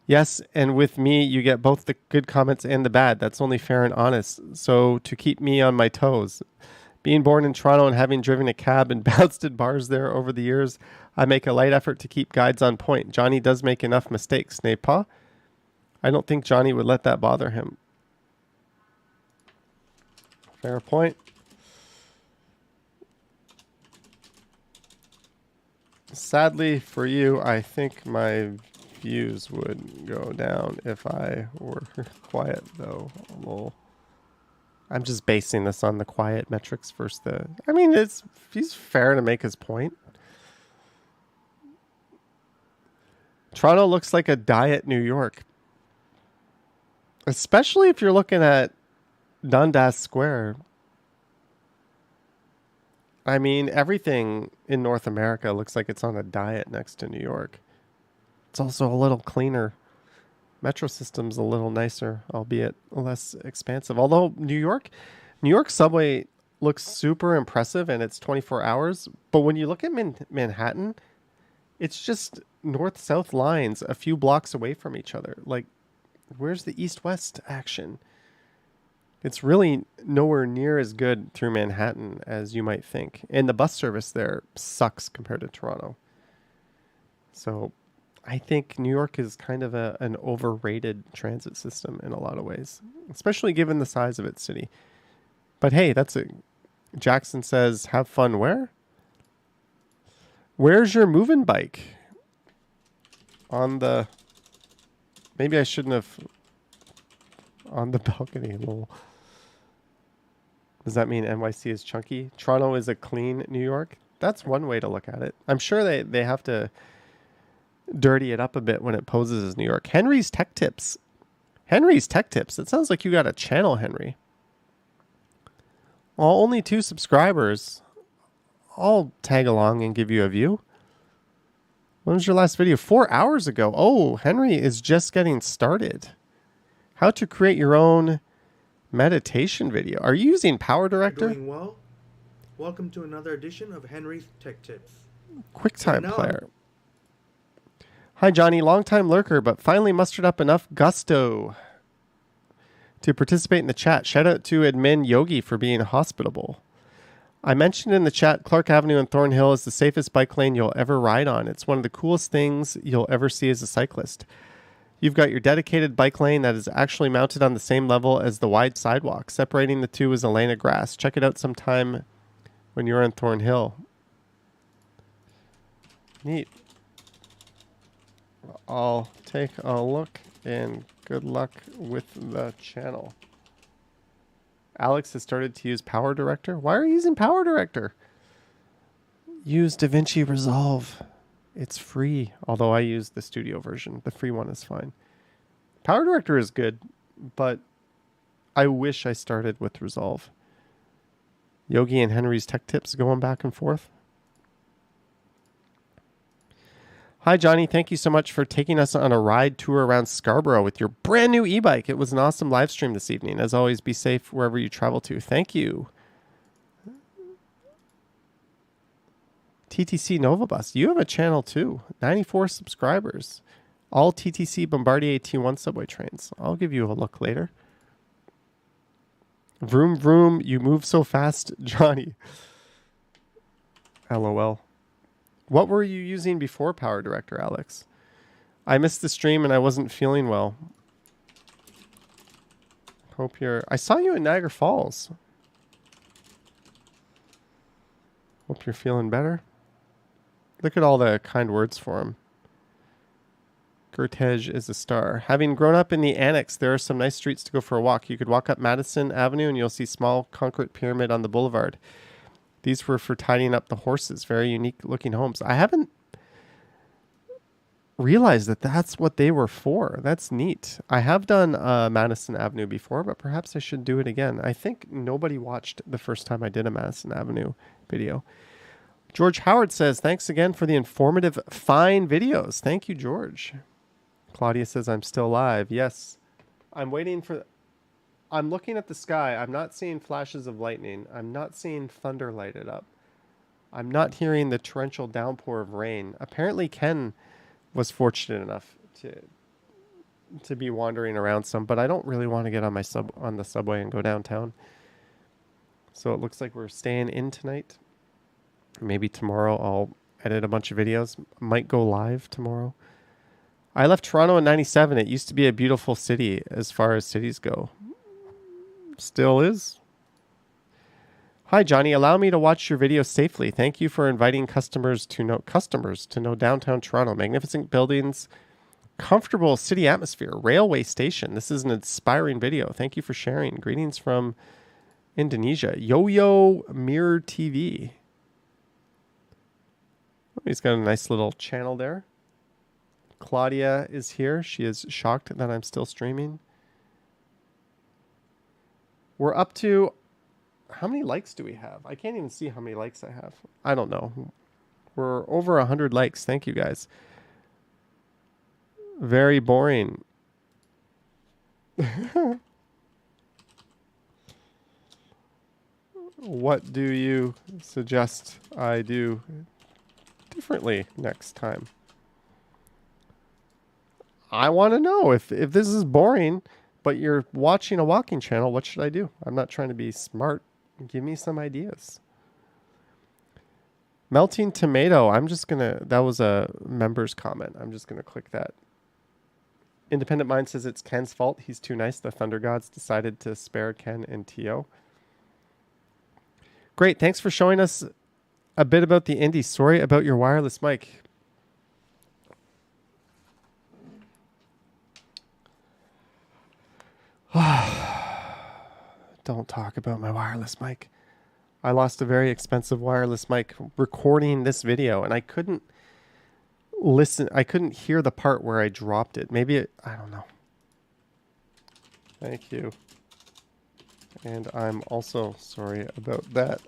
Yes, and with me, you get both the good comments and the bad. That's only fair and honest, so to keep me on my toes. Being born in Toronto and having driven a cab and bounced at bars there over the years, I make a light effort to keep guides on point. Johnny does make enough mistakes, n'est pas? I don't think Johnny would let that bother him. Fair point. Sadly for you, I think my views would go down if I were quiet, though. I'm just basing this on the quiet metrics versus the... I mean, he's fair to make his point. Toronto looks like a diet New York. Especially if you're looking at Dundas Square. I mean, everything in North America looks like it's on a diet next to New York. It's also a little cleaner. Metro system's a little nicer, albeit less expansive. Although New York subway looks super impressive and it's 24 hours. But when you look at Manhattan, it's just north-south lines a few blocks away from each other. Like, where's the east-west action? It's really nowhere near as good through Manhattan as you might think. And the bus service there sucks compared to Toronto. So I think New York is kind of an overrated transit system in a lot of ways, especially given the size of its city. But hey, Jackson says, have fun where? Where's your moving bike? Maybe I shouldn't have... On the balcony. Lol. Does that mean NYC is chunky? Toronto is a clean New York? That's one way to look at it. I'm sure they have to dirty it up a bit when it poses as New York. Henry's Tech Tips. Henry's Tech Tips. It sounds like you got a channel, Henry. Well, only 2 subscribers. I'll tag along and give you a view. When was your last video? 4 hours ago. Oh, Henry is just getting started. How to create your own meditation video. Are you using Power Director? Doing well. Welcome to another edition of Henry's Tech Tips. QuickTime Player. Hi, Johnny. Long-time lurker, but finally mustered up enough gusto to participate in the chat. Shout out to admin Yogi for being hospitable. I mentioned in the chat Clark Avenue and Thornhill is the safest bike lane you'll ever ride on. It's one of the coolest things you'll ever see as a cyclist. You've got your dedicated bike lane that is actually mounted on the same level as the wide sidewalk. Separating the two is a lane of grass. Check it out sometime when you're in Thornhill. Neat. I'll take a look and good luck with the channel. Alex has started to use Power Director. Why are you using Power Director? Use DaVinci Resolve. It's free, although I use the studio version. The free one is fine. Power Director is good, but I wish I started with Resolve. Yogi and Henry's Tech Tips going back and forth. Hi, Johnny. Thank you so much for taking us on a ride tour around Scarborough with your brand new e-bike. It was an awesome live stream this evening. As always, be safe wherever you travel to. Thank you. TTC Novabus. You have a channel too. 94 subscribers. All TTC Bombardier T1 subway trains. I'll give you a look later. Vroom vroom. You move so fast, Johnny. LOL. What were you using before Power Director, Alex? I missed the stream and I wasn't feeling well. Hope you're... I saw you in Niagara Falls. Hope you're feeling better. Look at all the kind words for him. Gertej is a star. Having grown up in the Annex, there are some nice streets to go for a walk. You could walk up Madison Avenue and you'll see small concrete pyramid on the boulevard. These were for tidying up the horses. Very unique looking homes. I haven't realized that that's what they were for. That's neat. I have done Madison Avenue before, but perhaps I should do it again. I think nobody watched the first time I did a Madison Avenue video. George Howard says, thanks again for the informative, fine videos. Thank you, George. Claudia says, I'm still live. Yes. I'm waiting for... I'm looking at the sky. I'm not seeing flashes of lightning. I'm not seeing thunder lighted up. I'm not hearing the torrential downpour of rain. Apparently, Ken was fortunate enough to be wandering around some, but I don't really want to get on the subway and go downtown. So it looks like we're staying in tonight. Maybe tomorrow I'll edit a bunch of videos. Might go live tomorrow. I left Toronto in 97. It used to be a beautiful city as far as cities go. Still is. Hi, Johnny. Allow me to watch your video safely. Thank you for inviting customers to know downtown Toronto. Magnificent buildings, comfortable city atmosphere, railway station. This is an inspiring video. Thank you for sharing. Greetings from Indonesia. Yo-Yo Mirror TV. Oh, he's got a nice little channel there. Claudia is here. She is shocked that I'm still streaming. We're up to... How many likes do we have? I can't even see how many likes I have. I don't know. We're over 100 likes. Thank you, guys. Very boring. What do you suggest I do differently next time? I want to know if this is boring, but you're watching a walking channel, what should I do? I'm not trying to be smart. Give me some ideas. Melting tomato. I'm just going to... That was a member's comment. I'm just going to click that. Independent Mind says it's Ken's fault. He's too nice. The Thunder Gods decided to spare Ken and T.O. Great. Thanks for showing us a bit about the indie. Sorry about your wireless mic. Don't talk about my wireless mic. I lost a very expensive wireless mic recording this video, and I couldn't listen. I couldn't hear the part where I dropped it. Maybe I don't know. Thank you. And I'm also sorry about that.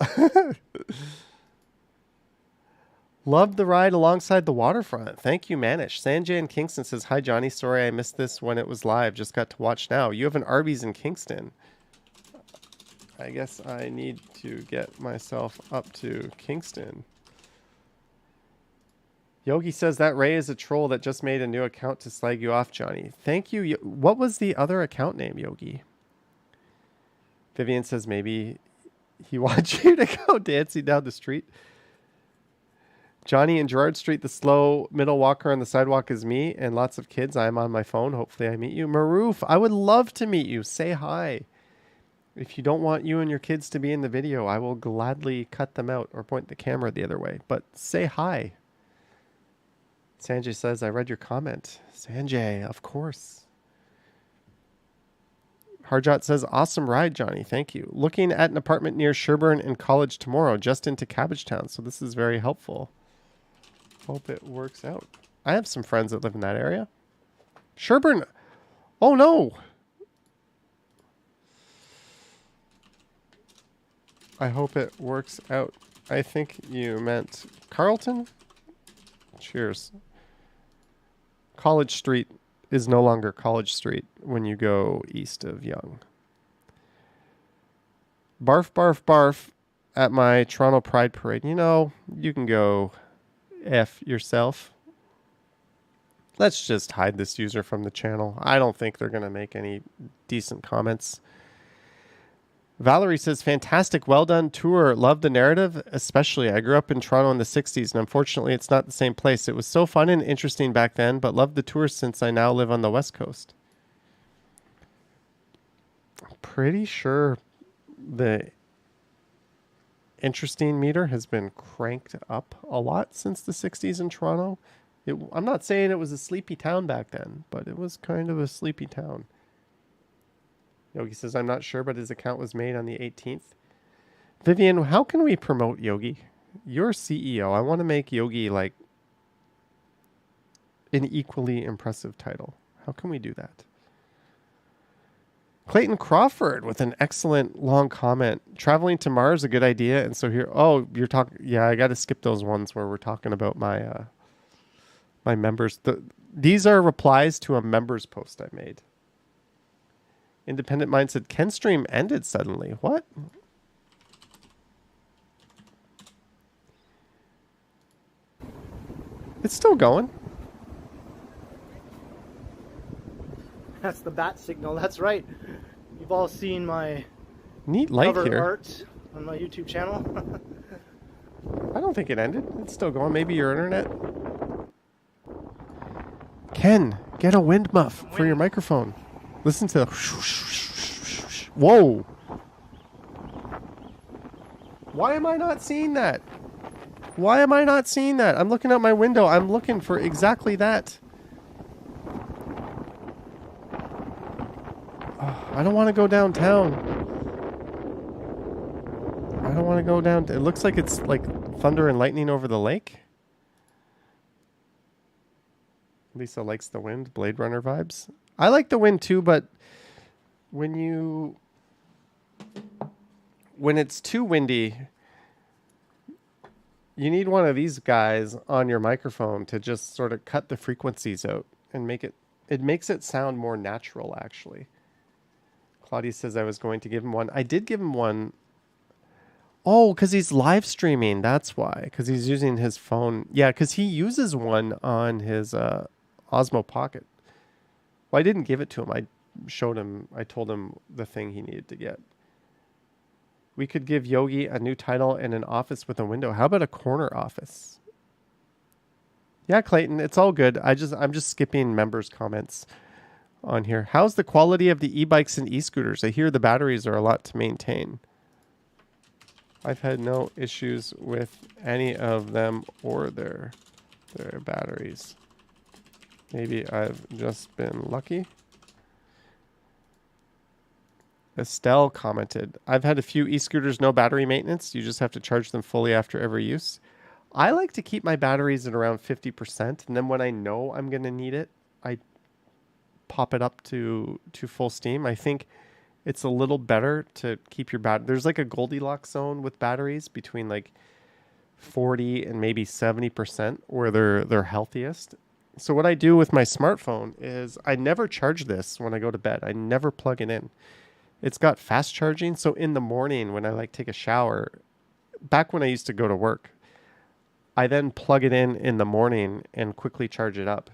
Loved the ride alongside the waterfront. Thank you, Manish. Sanjay in Kingston says, hi, Johnny. Sorry I missed this when it was live. Just got to watch now. You have an Arby's in Kingston. I guess I need to get myself up to Kingston. Yogi says that Ray is a troll that just made a new account to slag you off, Johnny. Thank you. What was the other account name, Yogi? Vivian says maybe he wants you to go dancing down the street. Johnny in Gerrard Street, the slow middle walker on the sidewalk is me and lots of kids. I'm on my phone. Hopefully I meet you. Maroof, I would love to meet you. Say hi. If you don't want you and your kids to be in the video, I will gladly cut them out or point the camera the other way. But say hi. Sanjay says, I read your comment. Sanjay, of course. Harjot says, awesome ride, Johnny. Thank you. Looking at an apartment near Sherbourne and College tomorrow, just into Cabbagetown. So this is very helpful. Hope it works out. I have some friends that live in that area. Sherbourne. Oh, no. I hope it works out. I think you meant Carlton? Cheers. College Street is no longer College Street when you go east of Yonge. Barf, barf, barf at my Toronto Pride Parade. You know, you can go F yourself. Let's just hide this user from the channel. I don't think they're going to make any decent comments. Valerie says, fantastic, well done tour. Love the narrative, especially. I grew up in Toronto in the 60s, and unfortunately it's not the same place. It was so fun and interesting back then, but love the tour since I now live on the West Coast. I'm pretty sure the interesting meter has been cranked up a lot since the 60s in Toronto. I'm not saying it was a sleepy town back then, but it was kind of a sleepy town. Yogi says, I'm not sure, but his account was made on the 18th. Vivian, how can we promote Yogi? You're CEO. I want to make Yogi like an equally impressive title. How can we do that? Clayton Crawford with an excellent long comment. Traveling to Mars, a good idea. And so here, oh, you're talking. Yeah, I got to skip those ones where we're talking about my my members. These are replies to a members post I made. Independent Mind said, Ken's stream ended suddenly. What? It's still going. That's the bat signal. That's right. You've all seen my Neat light cover here. art on my YouTube channel. I don't think it ended. It's still going. Maybe your internet. Ken, get a wind muff for your microphone. Listen to the... Whoa. Why am I not seeing that? Why am I not seeing that? I'm looking out my window. I'm looking for exactly that. Oh, I don't want to go downtown. I don't want to go down. It looks like it's like thunder and lightning over the lake. Lisa likes the wind. Blade Runner vibes. I like the wind too, but when it's too windy, you need one of these guys on your microphone to just sort of cut the frequencies out and it makes it sound more natural, actually. Claudia says I was going to give him one. I did give him one. Oh, because he's live streaming. That's why. Because he's using his phone. Yeah, because he uses one on his Osmo Pocket. Well, I didn't give it to him. I told him the thing he needed to get. We could give Yogi a new title and an office with a window. How about a corner office? Yeah, Clayton, it's all good. I'm just skipping members' comments on here. How's the quality of the e-bikes and e-scooters? I hear the batteries are a lot to maintain. I've had no issues with any of them or their batteries. Maybe I've just been lucky. Estelle commented, I've had a few e-scooters, no battery maintenance. You just have to charge them fully after every use. I like to keep my batteries at around 50%. And then when I know I'm going to need it, I pop it up to full steam. I think it's a little better to keep your battery. There's like a Goldilocks zone with batteries between like 40 and maybe 70% where they're healthiest. So what I do with my smartphone is I never charge this when I go to bed. I never plug it in. It's got fast charging. So in the morning when I like take a shower, back when I used to go to work, I then plug it in the morning and quickly charge it up.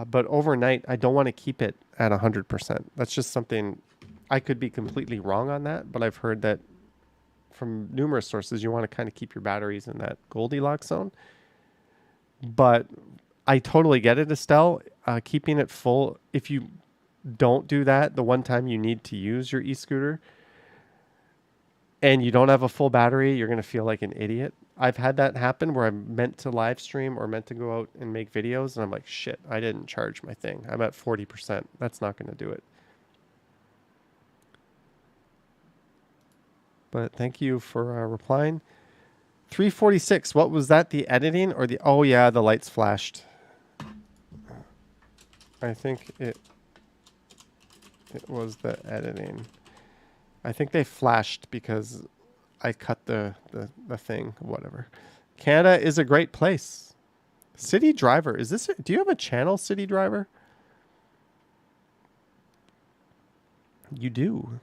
But overnight, I don't want to keep it at 100%. That's just something, I could be completely wrong on that, but I've heard that from numerous sources, you want to kind of keep your batteries in that Goldilocks zone. But I totally get it, Estelle. Keeping it full, if you don't do that the one time you need to use your e-scooter and you don't have a full battery, you're going to feel like an idiot. I've had that happen where I'm meant to live stream or meant to go out and make videos and I'm like, shit, I didn't charge my thing. I'm at 40%. That's not going to do it. But thank you for replying. 346, what was that? The editing or the... Oh, yeah, the lights flashed. I think it was the editing. I think they flashed because I cut the thing, whatever. Canada is a great place. City Driver. Is this... Do you have a channel, City Driver? You do.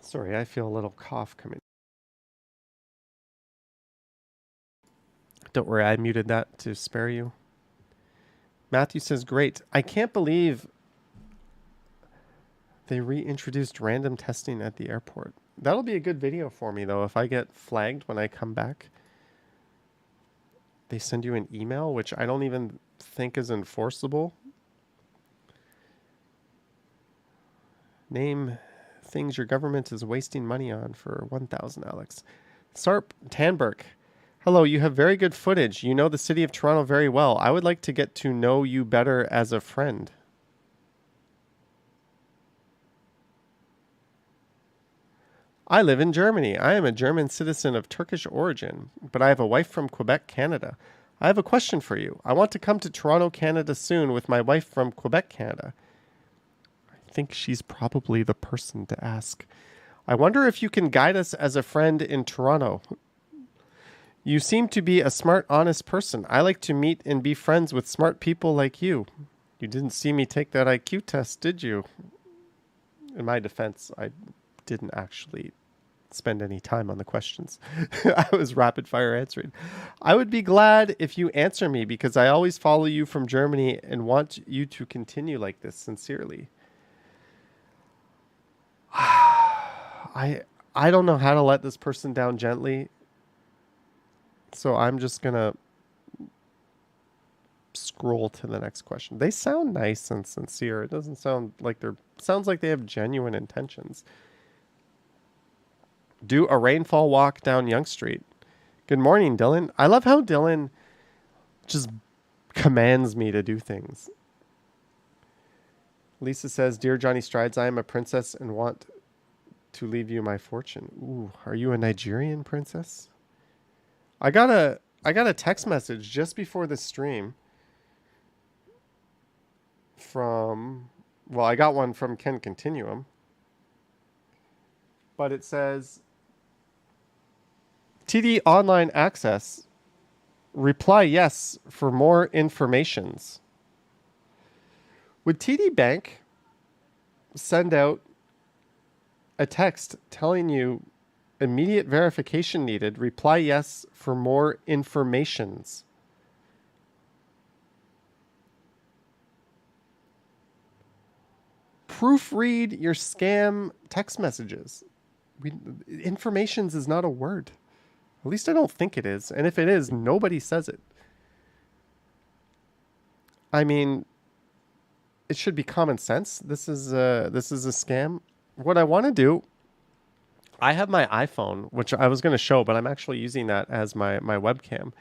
Sorry, I feel a little cough coming. Don't worry, I muted that to spare you. Matthew says, great. I can't believe they reintroduced random testing at the airport. That'll be a good video for me, though, if I get flagged when I come back. They send you an email, which I don't even think is enforceable. Name things your government is wasting money on for 1,000, Alex. Sarp Tanberg. Hello, you have very good footage. You know the city of Toronto very well. I would like to get to know you better as a friend. I live in Germany. I am a German citizen of Turkish origin, but I have a wife from Quebec, Canada. I have a question for you. I want to come to Toronto, Canada soon with my wife from Quebec, Canada. think she's probably the person to ask. I wonder if you can guide us as a friend in Toronto. You seem to be a smart, honest person. I like to meet and be friends with smart people like you. You didn't see me take that IQ test, did you? In my defense, I didn't actually spend any time on the questions. I was rapid fire answering. I would be glad if you answer me because I always follow you from Germany and want you to continue like this. Sincerely. I don't know how to let this person down gently. So I'm just going to scroll to the next question. They sound nice and sincere. It doesn't sound like sounds like they have genuine intentions. Do a rainfall walk down Yonge Street. Good morning, Dylan. I love how Dylan just commands me to do things. Lisa says, Dear Johnny Strides, I am a princess and want to leave you my fortune. Ooh, are you a Nigerian princess? I got a text message just before the stream I got one from Ken Continuum. But it says, TD online access. Reply yes for more informations. Would TD Bank send out a text telling you immediate verification needed? Reply yes for more informations. Proofread your scam text messages. Informations is not a word. At least I don't think it is. And if it is, nobody says it. I mean, it should be common sense. This is a scam. What I want to do, I have my iPhone, which I was going to show, but I'm actually using that as my webcam.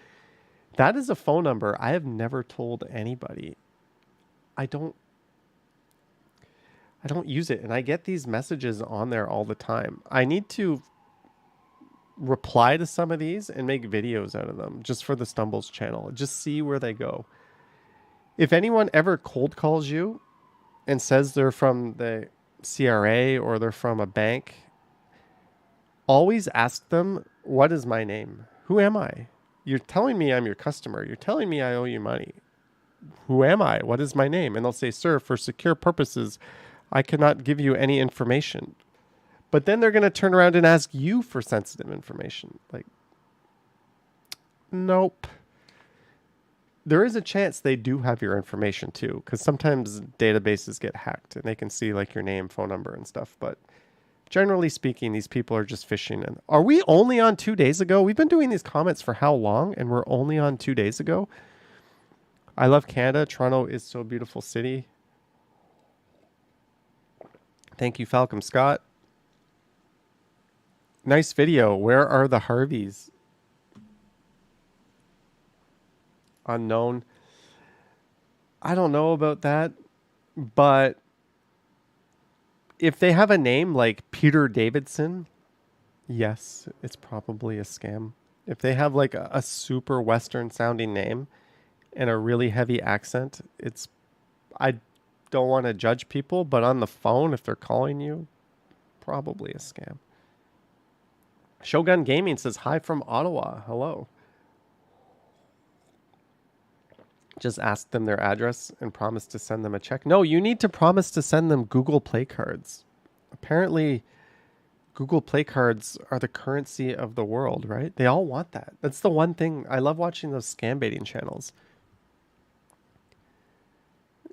That is a phone number I have never told anybody. I don't use it, and I get these messages on there all the time. I need to reply to some of these and make videos out of them just for the Stumbles channel. Just see where they go. If anyone ever cold calls you and says they're from the CRA or they're from a bank, always ask them, what is my name? Who am I? You're telling me I'm your customer. You're telling me I owe you money. Who am I? What is my name? And they'll say, sir, for secure purposes, I cannot give you any information. But then they're going to turn around and ask you for sensitive information. Like, nope. There is a chance they do have your information too, because sometimes databases get hacked and they can see like your name, phone number and stuff. But generally speaking, these people are just phishing. And are we only on 2 days ago? We've been doing these comments for how long? And we're only on 2 days ago. I love Canada. Toronto is so beautiful city. Thank you, Falcom Scott. Nice video. Where are the Harveys? Unknown. I don't know about that, but if they have a name like Peter Davidson, yes, it's probably a scam. If they have like a super Western sounding name and a really heavy accent, I don't want to judge people, but on the phone, if they're calling you, probably a scam. Shogun Gaming says, hi from Ottawa. Hello. Just ask them their address and promise to send them a check. No, you need to promise to send them Google Play cards. Apparently, Google Play cards are the currency of the world, right? They all want that. That's the one thing. I love watching those scam baiting channels.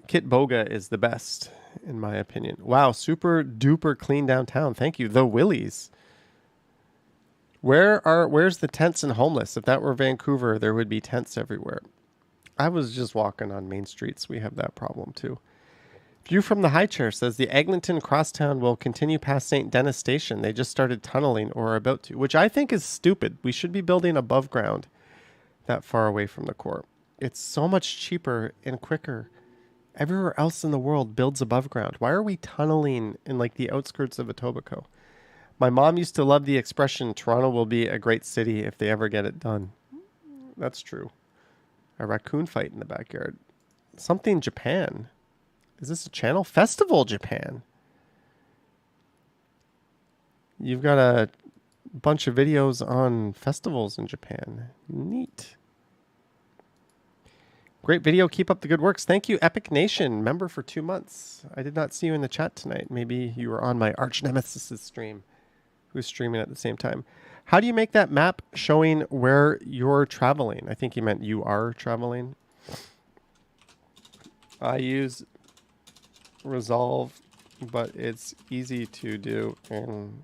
Kit Boga is the best, in my opinion. Wow, super duper clean downtown. Thank you. The Willies. Where's the tents and homeless? If that were Vancouver, there would be tents everywhere. I was just walking on main streets. We have that problem too. View from the high chair says the Eglinton Crosstown will continue past St. Denis Station. They just started tunneling or are about to, which I think is stupid. We should be building above ground that far away from the core. It's so much cheaper and quicker. Everywhere else in the world builds above ground. Why are we tunneling in like the outskirts of Etobicoke? My mom used to love the expression, Toronto will be a great city if they ever get it done. That's true. A raccoon fight in the backyard. Something Japan. Is this a channel? Festival Japan. you've got a bunch of videos on festivals in Japan. Neat. Great video. Keep up the good works. Thank you, Epic Nation, member for 2 months. I did not see you in the chat tonight. Maybe you were on my arch nemesis stream, who's streaming at the same time. How do you make that map showing where you're traveling? I think he meant you are traveling. I use Resolve, but it's easy to do in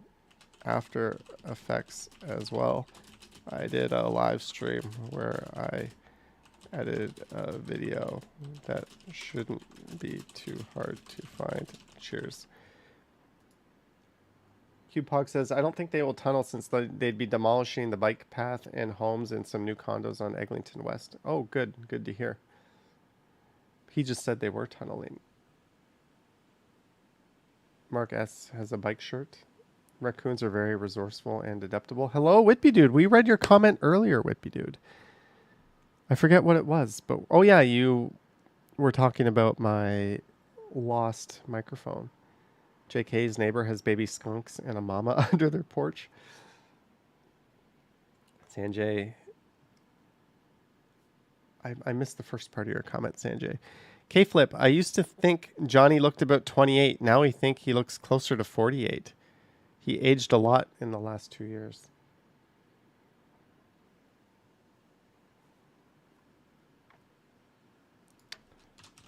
After Effects as well. I did a live stream where I edited a video that shouldn't be too hard to find. Cheers. CubePog says, I don't think they will tunnel since they'd be demolishing the bike path and homes and some new condos on Eglinton West. Oh, good. Good to hear. He just said they were tunneling. Mark S. has a bike shirt. Raccoons are very resourceful and adaptable. Hello, Whitby Dude. We read your comment earlier, Whitby Dude. I forget what it was, but oh yeah, you were talking about my lost microphone. JK's neighbor has baby skunks and a mama under their porch. Sanjay. I missed the first part of your comment, Sanjay. K-Flip, I used to think Johnny looked about 28. Now I think he looks closer to 48. He aged a lot in the last 2 years.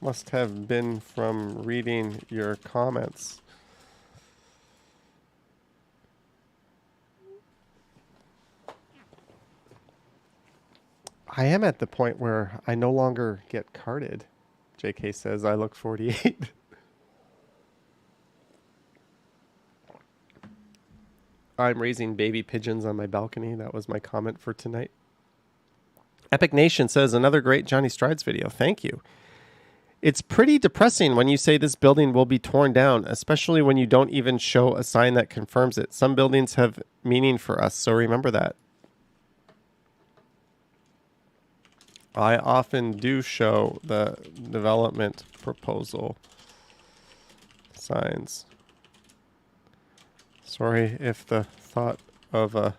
Must have been from reading your comments. I am at the point where I no longer get carded. JK says I look 48. I'm raising baby pigeons on my balcony. That was my comment for tonight. Epic Nation says another great Johnny Strides video. Thank you. It's pretty depressing when you say this building will be torn down, especially when you don't even show a sign that confirms it. Some buildings have meaning for us, so remember that. I often do show the development proposal signs. Sorry if the thought of a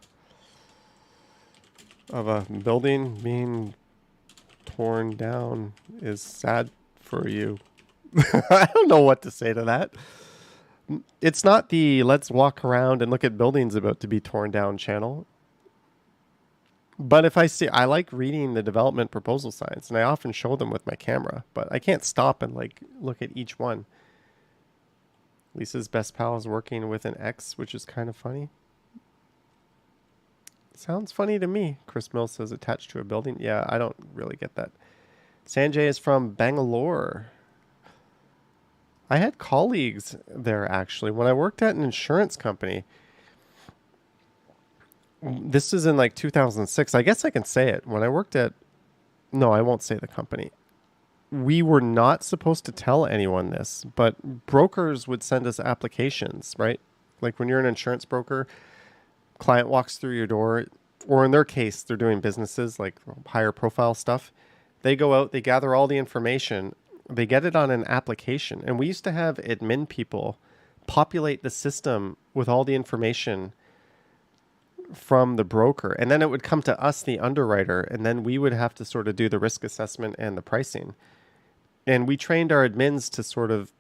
building being torn down is sad for you. I don't know what to say to that. It's not the let's walk around and look at buildings about to be torn down channel. But if I like reading the development proposal signs, and I often show them with my camera, but I can't stop and like look at each one. Lisa's best pal is working with an ex, which is kind of funny. Sounds funny to me. Chris Mills says attached to a building. Yeah, I don't really get that. Sanjay is from Bangalore. I had colleagues there actually when I worked at an insurance company. This is in like 2006. I guess I can say it. When I worked at... No, I won't say the company. We were not supposed to tell anyone this, but brokers would send us applications, right? Like when you're an insurance broker, client walks through your door, or in their case, they're doing businesses like higher profile stuff. They go out, they gather all the information, they get it on an application. And we used to have admin people populate the system with all the information from the broker, and then it would come to us, the underwriter, and then we would have to sort of do the risk assessment and the pricing. And we trained our admins to sort of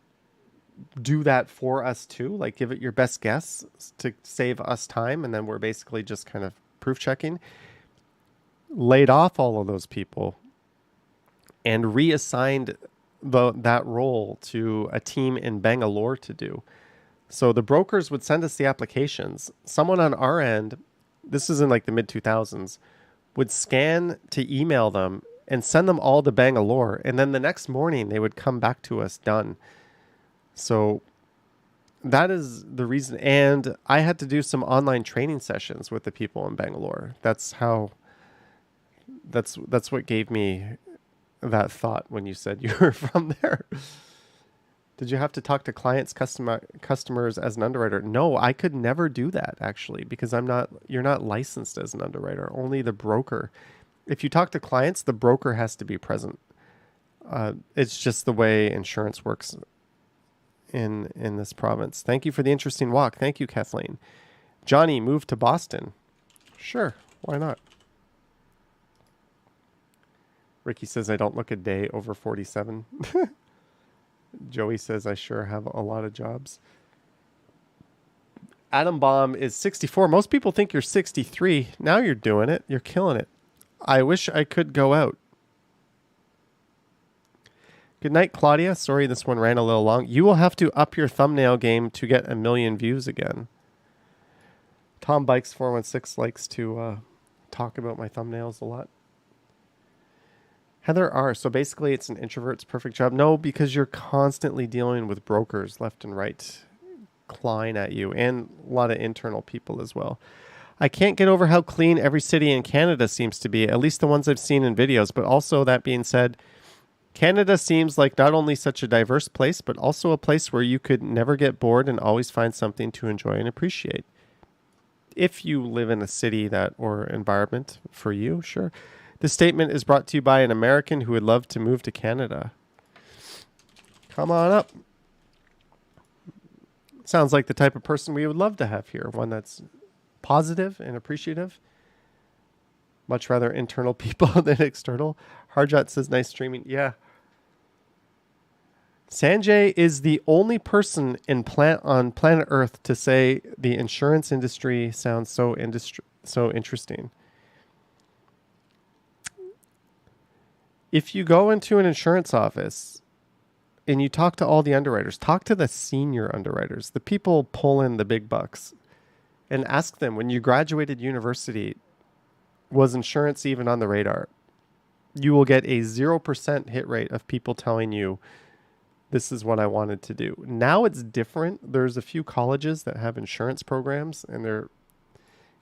do that for us too, like give it your best guess to save us time, and then we're basically just kind of proof checking. Laid off all of those people and reassigned that role to a team in Bangalore to do. So the brokers would send us the applications. Someone on our end, this is in like the mid-2000s, would scan to email them and send them all to Bangalore. And then the next morning they would come back to us done. So that is the reason. And I had to do some online training sessions with the people in Bangalore. That's what gave me that thought when you said you were from there. Did you have to talk to clients, customers as an underwriter? No, I could never do that actually, because you're not licensed as an underwriter, only the broker. If you talk to clients, the broker has to be present. It's just the way insurance works in this province. Thank you for the interesting walk. Thank you, Kathleen. Johnny moved to Boston. Sure, why not? Ricky says I don't look a day over 47. Joey says I sure have a lot of jobs. Adam Bomb is 64. Most people think you're 63. Now you're doing it. You're killing it. I wish I could go out. Good night, Claudia. Sorry this one ran a little long. You will have to up your thumbnail game to get 1 million views again. Tom Bikes 416 likes to talk about my thumbnails a lot. Heather R. So basically it's an introvert's perfect job. No, because you're constantly dealing with brokers left and right clawing at you, and a lot of internal people as well. I can't get over how clean every city in Canada seems to be, at least the ones I've seen in videos. But also, that being said, Canada seems like not only such a diverse place, but also a place where you could never get bored and always find something to enjoy and appreciate. If you live in a city that or environment for you, sure. This statement is brought to you by an American who would love to move to Canada. Come on up. Sounds like the type of person we would love to have here. One that's positive and appreciative. Much rather internal people than external. Harjot says, nice streaming. Yeah. Sanjay is the only person on planet Earth to say the insurance industry sounds so interesting. If you go into an insurance office and you talk to all the underwriters, talk to the senior underwriters, the people pulling the big bucks, and ask them, when you graduated university, was insurance even on the radar? You will get a 0% hit rate of people telling you, this is what I wanted to do. Now it's different. There's a few colleges that have insurance programs, and their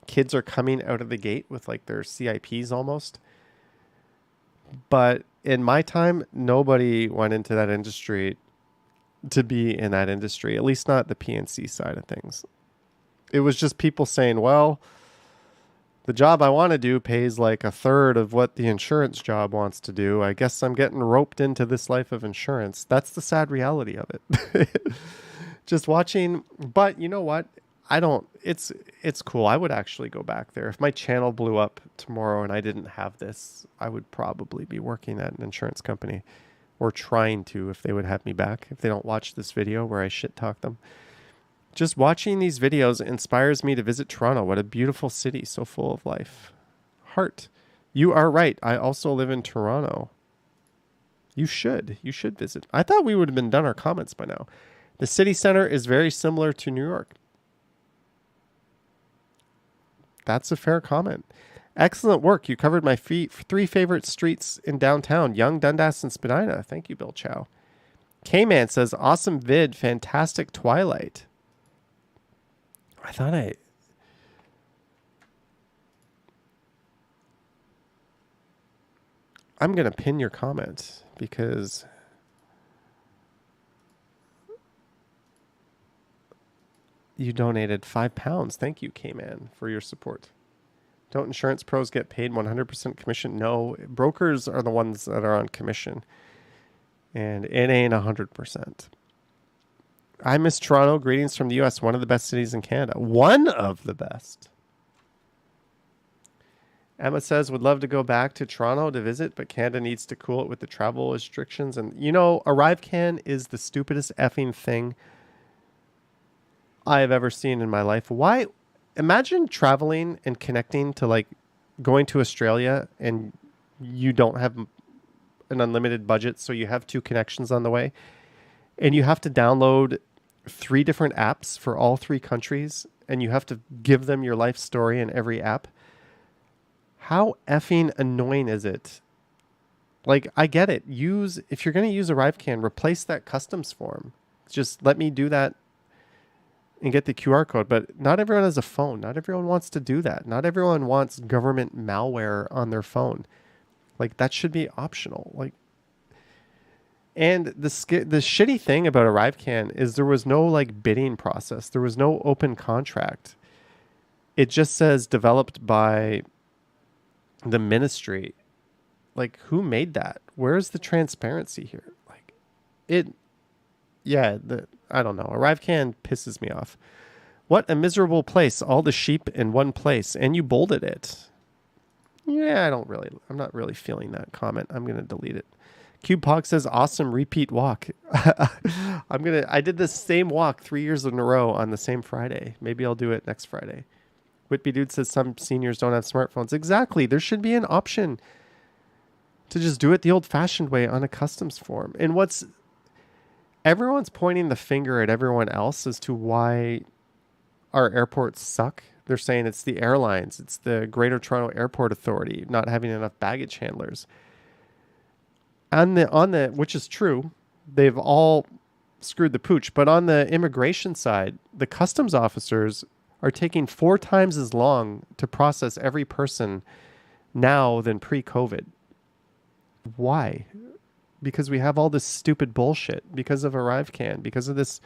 kids are coming out of the gate with like their CIPs almost. But in my time, nobody went into that industry to be in that industry, at least not the PNC side of things. It was just people saying, well, the job I want to do pays like a third of what the insurance job wants to do. I guess I'm getting roped into this life of insurance. That's the sad reality of it. Just watching. But you know what? It's cool. I would actually go back there. If my channel blew up tomorrow and I didn't have this, I would probably be working at an insurance company, or trying to, if they would have me back, if they don't watch this video where I shit talk them. Just watching these videos inspires me to visit Toronto. What a beautiful city, so full of life. Heart. You are right. I also live in Toronto. You should visit. I thought we would have been done our comments by now. The city center is very similar to New York. That's a fair comment. Excellent work. You covered my 3 favorite streets in downtown, Yonge, Dundas, and Spadina. Thank you, Bill Chow. K-Man says, awesome vid, fantastic Twilight. I'm going to pin your comment because you donated £5. Thank you, K-Man, for your support. Don't insurance pros get paid 100% commission? No, brokers are the ones that are on commission. And it ain't 100%. I miss Toronto. Greetings from the U.S., one of the best cities in Canada. One of the best. Emma says, would love to go back to Toronto to visit, but Canada needs to cool it with the travel restrictions. And, you know, ArriveCan is the stupidest effing thing I have ever seen in my life. Why? Imagine traveling and connecting to, like, going to Australia and you don't have an unlimited budget, so you have 2 connections on the way. And you have to download 3 different apps for all 3 countries, and you have to give them your life story in every app. How effing annoying is it? Like, I get it. If you're going to use ArriveCan, replace that customs form. Just let me do that and get the QR code. But not everyone has a phone. Not everyone wants to do that. Not everyone wants government malware on their phone. Like, that should be optional. Like, and the shitty thing about ArriveCan is there was no like bidding process. There was no open contract. It just says developed by the ministry. Like, who made that? Where's the transparency here? Like, I don't know. ArriveCan pisses me off. What a miserable place. All the sheep in one place. And you bolded it. Yeah, I'm not really feeling that comment. I'm going to delete it. CubePog says, awesome repeat walk. I did this same walk 3 years in a row on the same Friday. Maybe I'll do it next Friday. Whitby Dude says some seniors don't have smartphones. Exactly. There should be an option to just do it the old-fashioned way on a customs form. And everyone's pointing the finger at everyone else as to why our airports suck. They're saying it's the airlines, it's the Greater Toronto Airport Authority not having enough baggage handlers. Which is true, they've all screwed the pooch. But on the immigration side, the customs officers are taking 4 times as long to process every person now than pre-COVID. Why? Because we have all this stupid bullshit, because of ArriveCan, because of this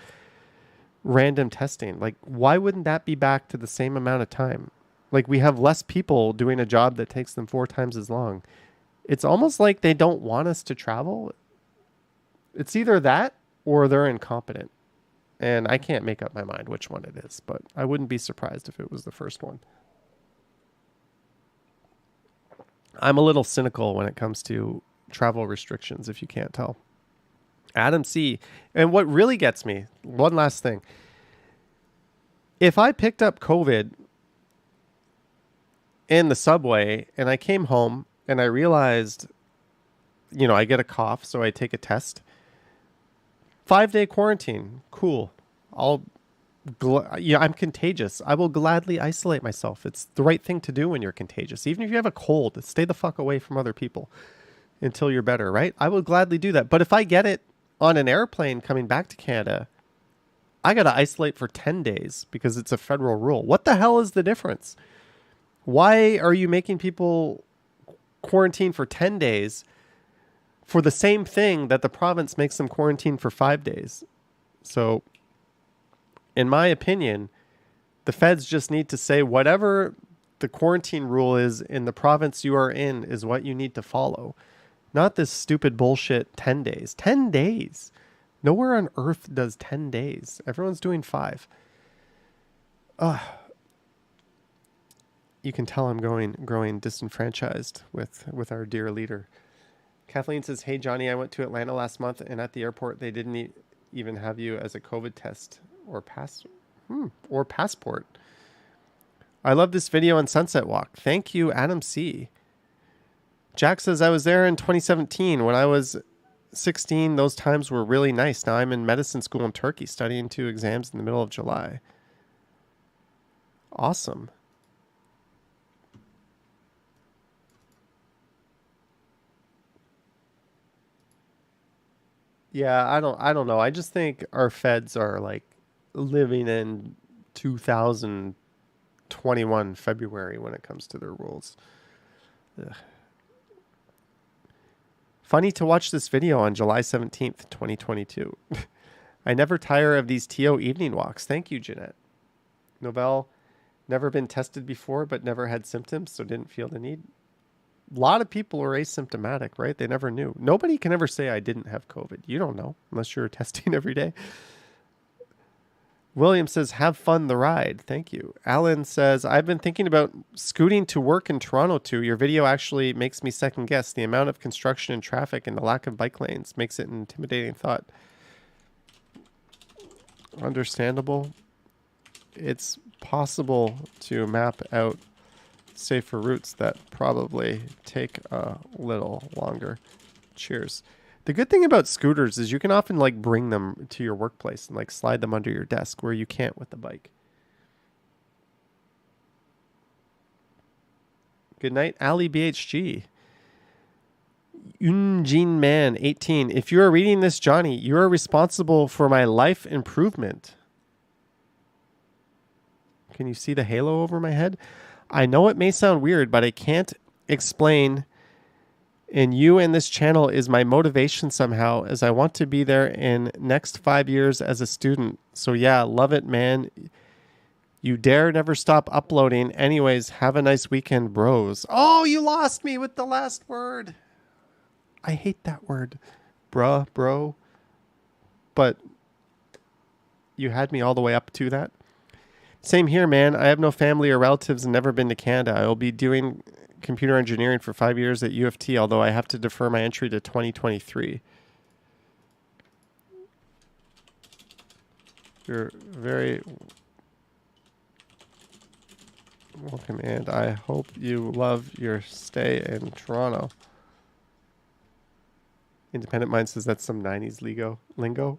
random testing. Like, why wouldn't that be back to the same amount of time? Like, we have less people doing a job that takes them 4 times as long. It's almost like they don't want us to travel. It's either that or they're incompetent. And I can't make up my mind which one it is, but I wouldn't be surprised if it was the first one. I'm a little cynical when it comes to travel restrictions, if you can't tell. Adam C. And what really gets me, one last thing. If I picked up COVID in the subway and I came home and I realized, I get a cough, so I take a test. 5-day quarantine. Cool. I'm contagious. I will gladly isolate myself. It's the right thing to do when you're contagious. Even if you have a cold, stay the fuck away from other people until you're better, right? I will gladly do that. But if I get it on an airplane coming back to Canada, I got to isolate for 10 days because it's a federal rule. What the hell is the difference? Why are you making people quarantine for 10 days for the same thing that the province makes them quarantine for 5 days? So, in my opinion, the feds just need to say whatever the quarantine rule is in the province you are in is what you need to follow. Not this stupid bullshit 10 days. 10 days. Nowhere on earth does 10 days. Everyone's doing 5. You can tell I'm growing disenfranchised with our dear leader. Kathleen says, hey, Johnny, I went to Atlanta last month, and at the airport, they didn't even have you as a COVID test or passport. I love this video on Sunset Walk. Thank you, Adam C. Jack says, I was there in 2017. When I was 16, those times were really nice. Now I'm in medicine school in Turkey, studying 2 exams in the middle of July. Awesome. Yeah, I don't know. I just think our feds are like living in 2021 February when it comes to their rules. Ugh. Funny to watch this video on July 17th, 2022. I never tire of these TO evening walks. Thank you, Jeanette. Novell, never been tested before, but never had symptoms, so didn't feel the need. A lot of people are asymptomatic, right? They never knew. Nobody can ever say I didn't have COVID. You don't know unless you're testing every day. William says, have fun the ride. Thank you. Alan says, I've been thinking about scooting to work in Toronto too. Your video actually makes me second guess. The amount of construction and traffic and the lack of bike lanes makes it an intimidating thought. Understandable. It's possible to map out safer routes that probably take a little longer. Cheers. The good thing about scooters is you can often like bring them to your workplace and like slide them under your desk where you can't with the bike. Good night, Ali BHG. Unjin Man 18. If you are reading this, Johnny, you are responsible for my life improvement. Can you see the halo over my head? I know it may sound weird, but I can't explain. And you and this channel is my motivation somehow, as I want to be there in next 5 years as a student. So yeah, love it, man. You dare never stop uploading. Anyways, have a nice weekend, bros. Oh, you lost me with the last word. I hate that word. Bruh, bro. But you had me all the way up to that. Same here, man. I have no family or relatives and never been to Canada. I will be doing computer engineering for 5 years at U of T, although I have to defer my entry to 2023. You're very welcome, and I hope you love your stay in Toronto. Independent Mind says that's some 90s lingo.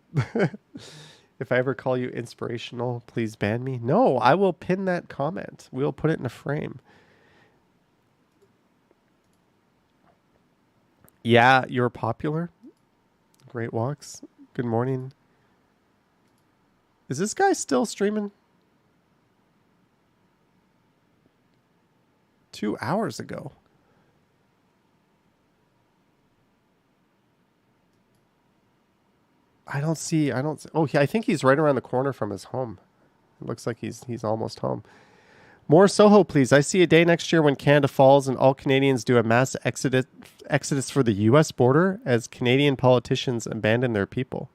If I ever call you inspirational, please ban me. No, I will pin that comment. We'll put it in a frame. Yeah, you're popular. Great walks. Good morning. Is this guy still streaming? 2 hours ago. I don't see. Oh, I think he's right around the corner from his home. It looks like he's almost home. More Soho, please. I see a day next year when Canada falls and all Canadians do a mass exodus for the U.S. border as Canadian politicians abandon their people.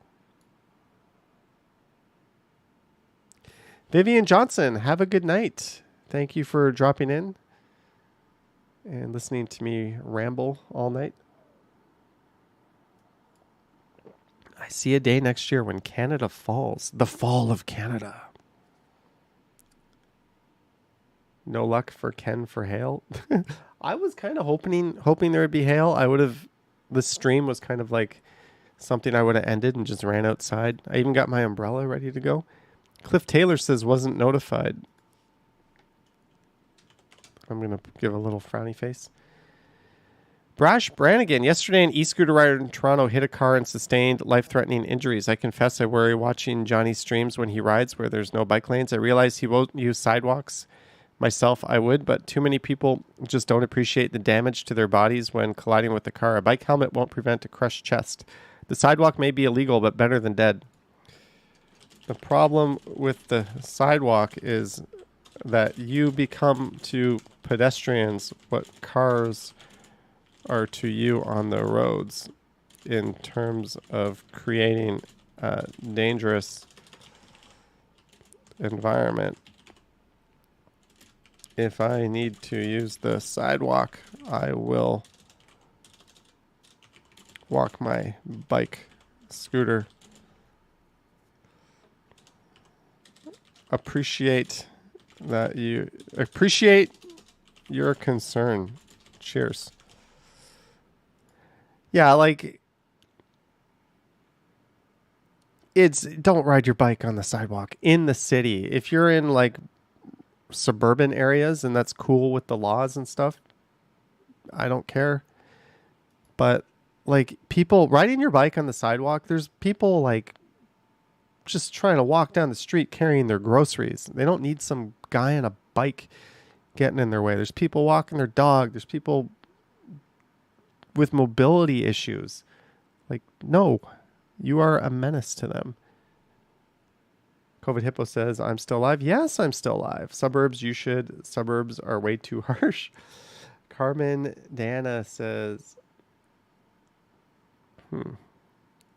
Vivian Johnson, have a good night. Thank you for dropping in and listening to me ramble all night. I see a day next year when Canada falls. The fall of Canada. No luck for Ken for hail. I was kind of hoping there would be hail. This stream was kind of like something I would have ended and just ran outside. I even got my umbrella ready to go. Cliff Taylor says wasn't notified. I'm going to give a little frowny face. Brash Brannigan, yesterday an e-scooter rider in Toronto hit a car and sustained life-threatening injuries. I confess I worry watching Johnny's streams when he rides where there's no bike lanes. I realize he won't use sidewalks. Myself, I would, but too many people just don't appreciate the damage to their bodies when colliding with the car. A bike helmet won't prevent a crushed chest. The sidewalk may be illegal, but better than dead. The problem with the sidewalk is that you become to pedestrians what cars are to you on the roads in terms of creating a dangerous environment. If I need to use the sidewalk, I will walk my bike, scooter. Appreciate your concern. Cheers. Yeah, like don't ride your bike on the sidewalk in the city. If you're in like suburban areas and that's cool with the laws and stuff, I don't care. But like people riding your bike on the sidewalk, there's people like just trying to walk down the street carrying their groceries. They don't need some guy on a bike getting in their way. There's people walking their dog. There's people with mobility issues. Like, no, you are a menace to them. COVID Hippo says, I'm still alive. Yes, I'm still alive. Suburbs, you should. Suburbs are way too harsh. Carmen Dana says,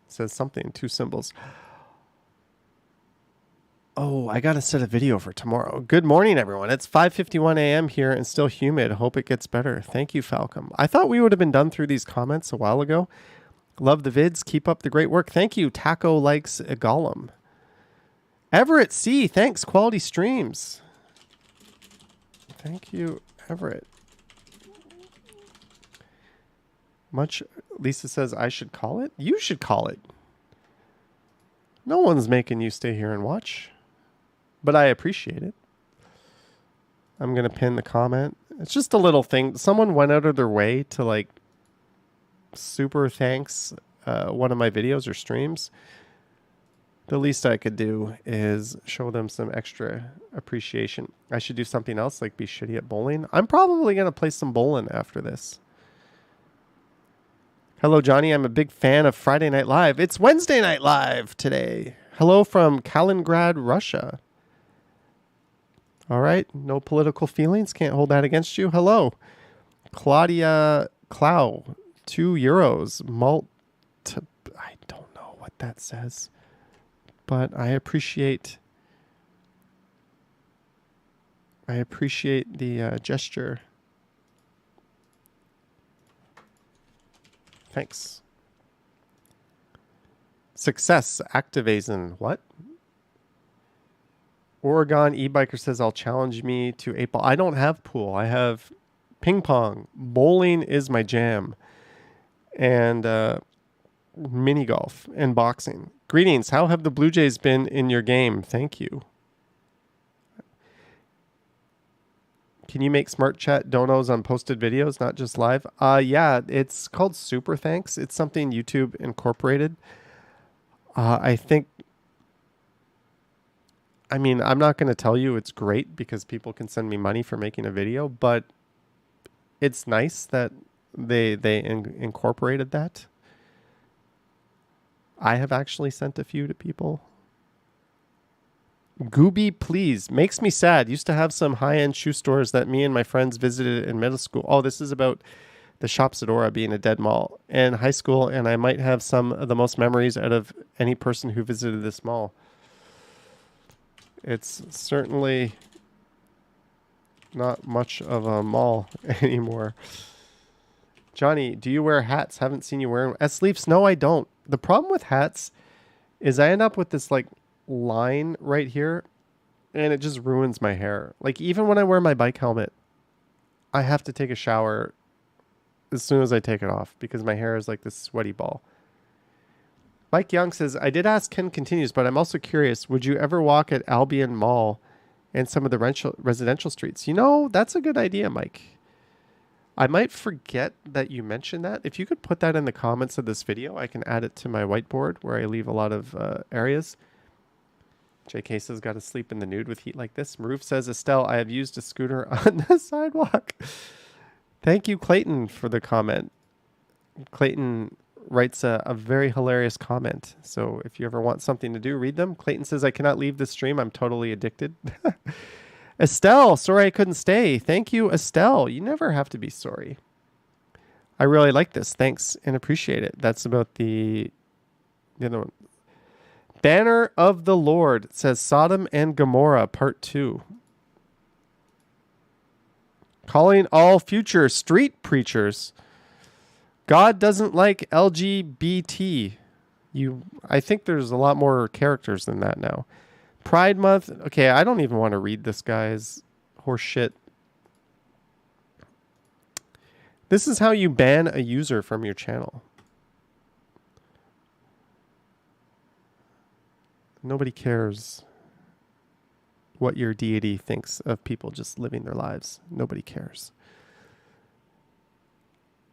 says something, 2 symbols. Oh, I got to set a video for tomorrow. Good morning, everyone. It's 5:51 a.m. here and still humid. Hope it gets better. Thank you, Falcom. I thought we would have been done through these comments a while ago. Love the vids. Keep up the great work. Thank you. Taco likes a golem. Everett C. Thanks. Quality streams. Thank you, Everett. Much. Lisa says I should call it. You should call it. No one's making you stay here and watch. But I appreciate it. I'm going to pin the comment. It's just a little thing. Someone went out of their way to like super thanks one of my videos or streams. The least I could do is show them some extra appreciation. I should do something else like be shitty at bowling. I'm probably going to play some bowling after this. Hello, Johnny. I'm a big fan of Friday Night Live. It's Wednesday Night Live today. Hello from Kaliningrad, Russia. All right. No political feelings. Can't hold that against you. Hello. Claudia Clow. €2. I don't know what that says. But I appreciate I appreciate the gesture. Thanks. Success. Activason. What? Oregon e-biker says, I'll challenge me to 8-ball. I don't have pool. I have ping pong. Bowling is my jam. And mini golf and boxing. Greetings. How have the Blue Jays been in your game? Thank you. Can you make smart chat donos on posted videos, not just live? Yeah, it's called Super Thanks. It's something YouTube incorporated. I think, I mean, I'm not going to tell you it's great because people can send me money for making a video, but it's nice that they incorporated that. I have actually sent a few to people. Gooby, please. Makes me sad. Used to have some high-end shoe stores that me and my friends visited in middle school. Oh, this is about the Shopsadora being a dead mall. And high school, and I might have some of the most memories out of any person who visited this mall. It's certainly not much of a mall anymore. Johnny, do you wear hats? Haven't seen you wearing S-Leafs. No, I don't. The problem with hats is I end up with this like line right here and it just ruins my hair. Like even when I wear my bike helmet, I have to take a shower as soon as I take it off because my hair is like this sweaty ball. Mike Young says, I did ask Ken continues, but I'm also curious, would you ever walk at Albion Mall and some of the residential streets? You know, that's a good idea, Mike. I might forget that you mentioned that. If you could put that in the comments of this video, I can add it to my whiteboard where I leave a lot of areas. JK says, got to sleep in the nude with heat like this. Maroof says, Estelle, I have used a scooter on the sidewalk. Thank you, Clayton, for the comment. Clayton writes a very hilarious comment. So if you ever want something to do, read them. Clayton says, I cannot leave the stream. I'm totally addicted. Estelle, sorry I couldn't stay. Thank you, Estelle. You never have to be sorry. I really like this. Thanks and appreciate it. That's about the other one. Banner of the Lord says Sodom and Gomorrah Part 2. Calling all future street preachers. God doesn't like LGBT. I think there's a lot more characters than that now. Pride Month. Okay, I don't even want to read this guy's horse shit. This is how you ban a user from your channel. Nobody cares what your deity thinks of people just living their lives. Nobody cares.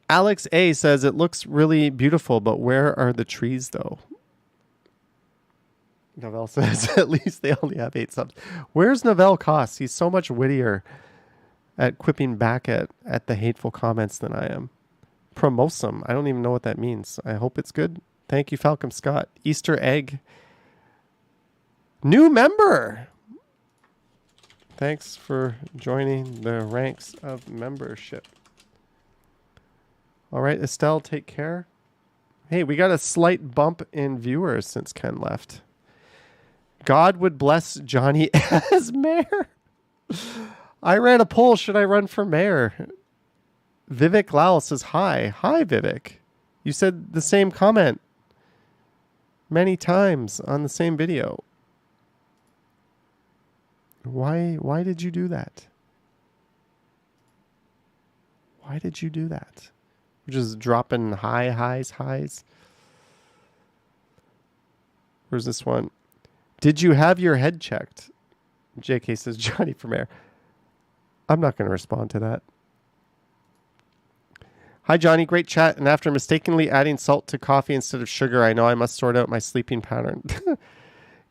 Alex A says, it looks really beautiful, but where are the trees, though? Novell says, at least they only have 8 subs. Where's Novell Costs? He's so much wittier at quipping back at the hateful comments than I am. Promosum. I don't even know what that means. I hope it's good. Thank you, Falcom Scott. Easter egg. New member. Thanks for joining the ranks of membership. All right, Estelle, take care. Hey, we got a slight bump in viewers since Ken left. God would bless Johnny as mayor. I ran a poll. Should I run for mayor? Vivek Lal says hi. Hi, Vivek. You said the same comment many times on the same video. Why did you do that? Why did you do that? Just dropping highs. Where's this one? Did you have your head checked? JK says, Johnny for mayor. I'm not going to respond to that. Hi, Johnny. Great chat. And after mistakenly adding salt to coffee instead of sugar, I know I must sort out my sleeping pattern.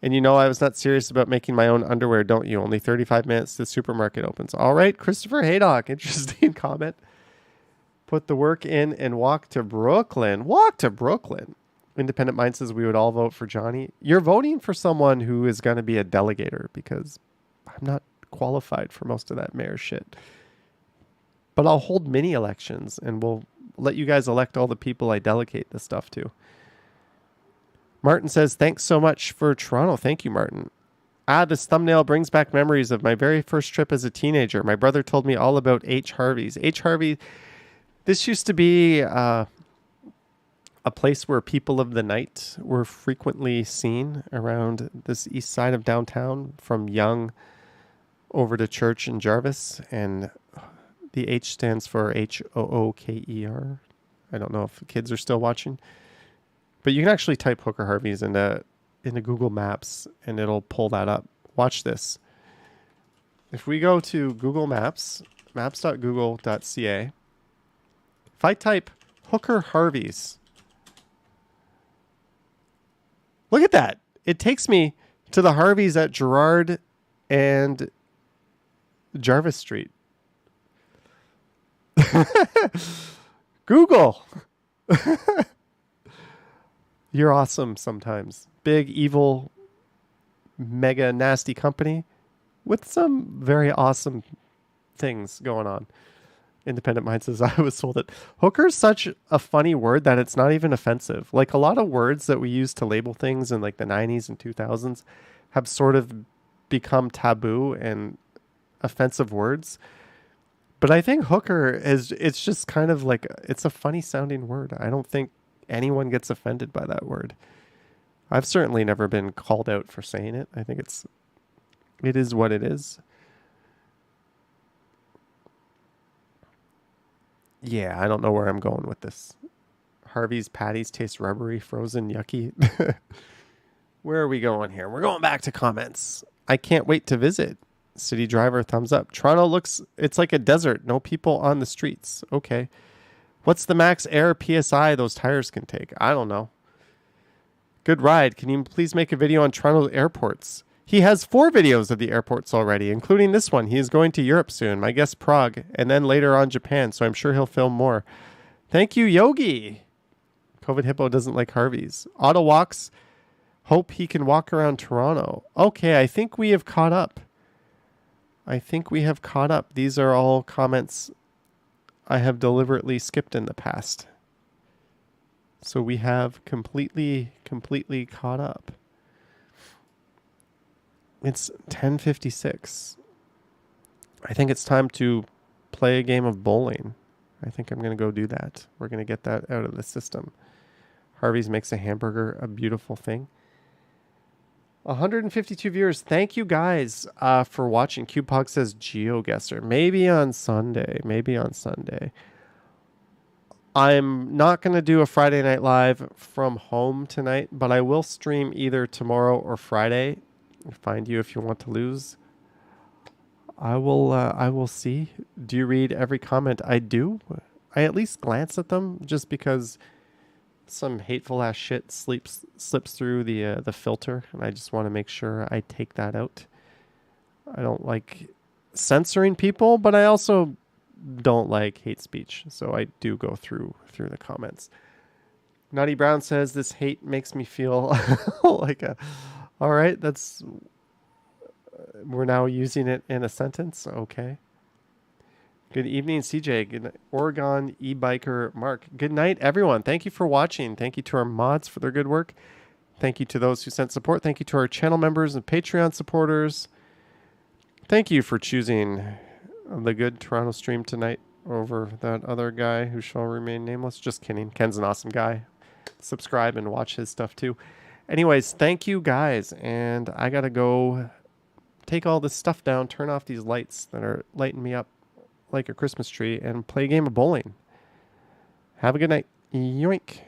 And you know I was not serious about making my own underwear, don't you? Only 35 minutes the supermarket opens. All right, Christopher Haydock. Interesting comment. Put the work in and walk to Brooklyn. Walk to Brooklyn. Independent Mind says we would all vote for Johnny. You're voting for someone who is going to be a delegator because I'm not qualified for most of that mayor shit. But I'll hold mini elections and we'll let you guys elect all the people I delegate the stuff to. Martin says, thanks so much for Toronto. Thank you, Martin. This thumbnail brings back memories of my very first trip as a teenager. My brother told me all about H. Harvey's. H. Harvey, this used to be a place where people of the night were frequently seen around this east side of downtown, from Yonge over to Church and Jarvis. And the H stands for Hooker. I don't know if kids are still watching. But you can actually type Hooker Harvey's into Google Maps, and it'll pull that up. Watch this. If we go to Google Maps, maps.google.ca, if I type Hooker Harvey's, look at that. It takes me to the Harveys at Gerrard and Jarvis Street. Google. You're awesome sometimes. Big, evil, mega nasty company with some very awesome things going on. Independent Mind says, I was told it. Hooker's such a funny word that it's not even offensive. Like, a lot of words that we use to label things in like the 90s and 2000s have sort of become taboo and offensive words. But I think hooker it's just kind of like, it's a funny sounding word. I don't think anyone gets offended by that word. I've certainly never been called out for saying it. I think it is what it is. Yeah, I don't know where I'm going with this. Harvey's patties taste rubbery, frozen, yucky. Where are we going here? We're going back to comments. I can't wait to visit. City driver, thumbs up. Toronto it's like a desert. No people on the streets. Okay. What's the max air PSI those tires can take? I don't know. Good ride. Can you please make a video on Toronto airports? He has 4 videos of the airports already, including this one. He is going to Europe soon. My guess Prague, and then later on Japan, so I'm sure he'll film more. Thank you, Yogi. COVID Hippo doesn't like Harvey's. Auto walks. Hope he can walk around Toronto. Okay, I think we have caught up. These are all comments I have deliberately skipped in the past. So we have completely caught up. It's 10:56. I think it's time to play a game of bowling. I think I'm going to go do that. We're going to get that out of the system. Harvey's makes a hamburger a beautiful thing. 152 viewers. Thank you guys for watching. CubePog says GeoGuessr. Maybe on Sunday. I'm not going to do a Friday Night Live from home tonight, but I will stream either tomorrow or Friday. Find you if you want to lose. I will see. Do you read every comment? I do. I at least glance at them, just because some hateful ass shit slips through the filter, and I just want to make sure I take that out. I don't like censoring people, but I also don't like hate speech, so I do go through the comments. Nutty Brown says, this hate makes me feel like a... All right, we're now using it in a sentence. Okay. Good evening, CJ. Good night, Oregon e-biker Mark. Good night, everyone. Thank you for watching. Thank you to our mods for their good work. Thank you to those who sent support. Thank you to our channel members and Patreon supporters. Thank you for choosing the good Toronto stream tonight over that other guy who shall remain nameless. Just kidding. Ken's an awesome guy. Subscribe and watch his stuff too. Anyways, thank you guys, and I gotta go take all this stuff down, turn off these lights that are lighting me up like a Christmas tree, and play a game of bowling. Have a good night. Yoink.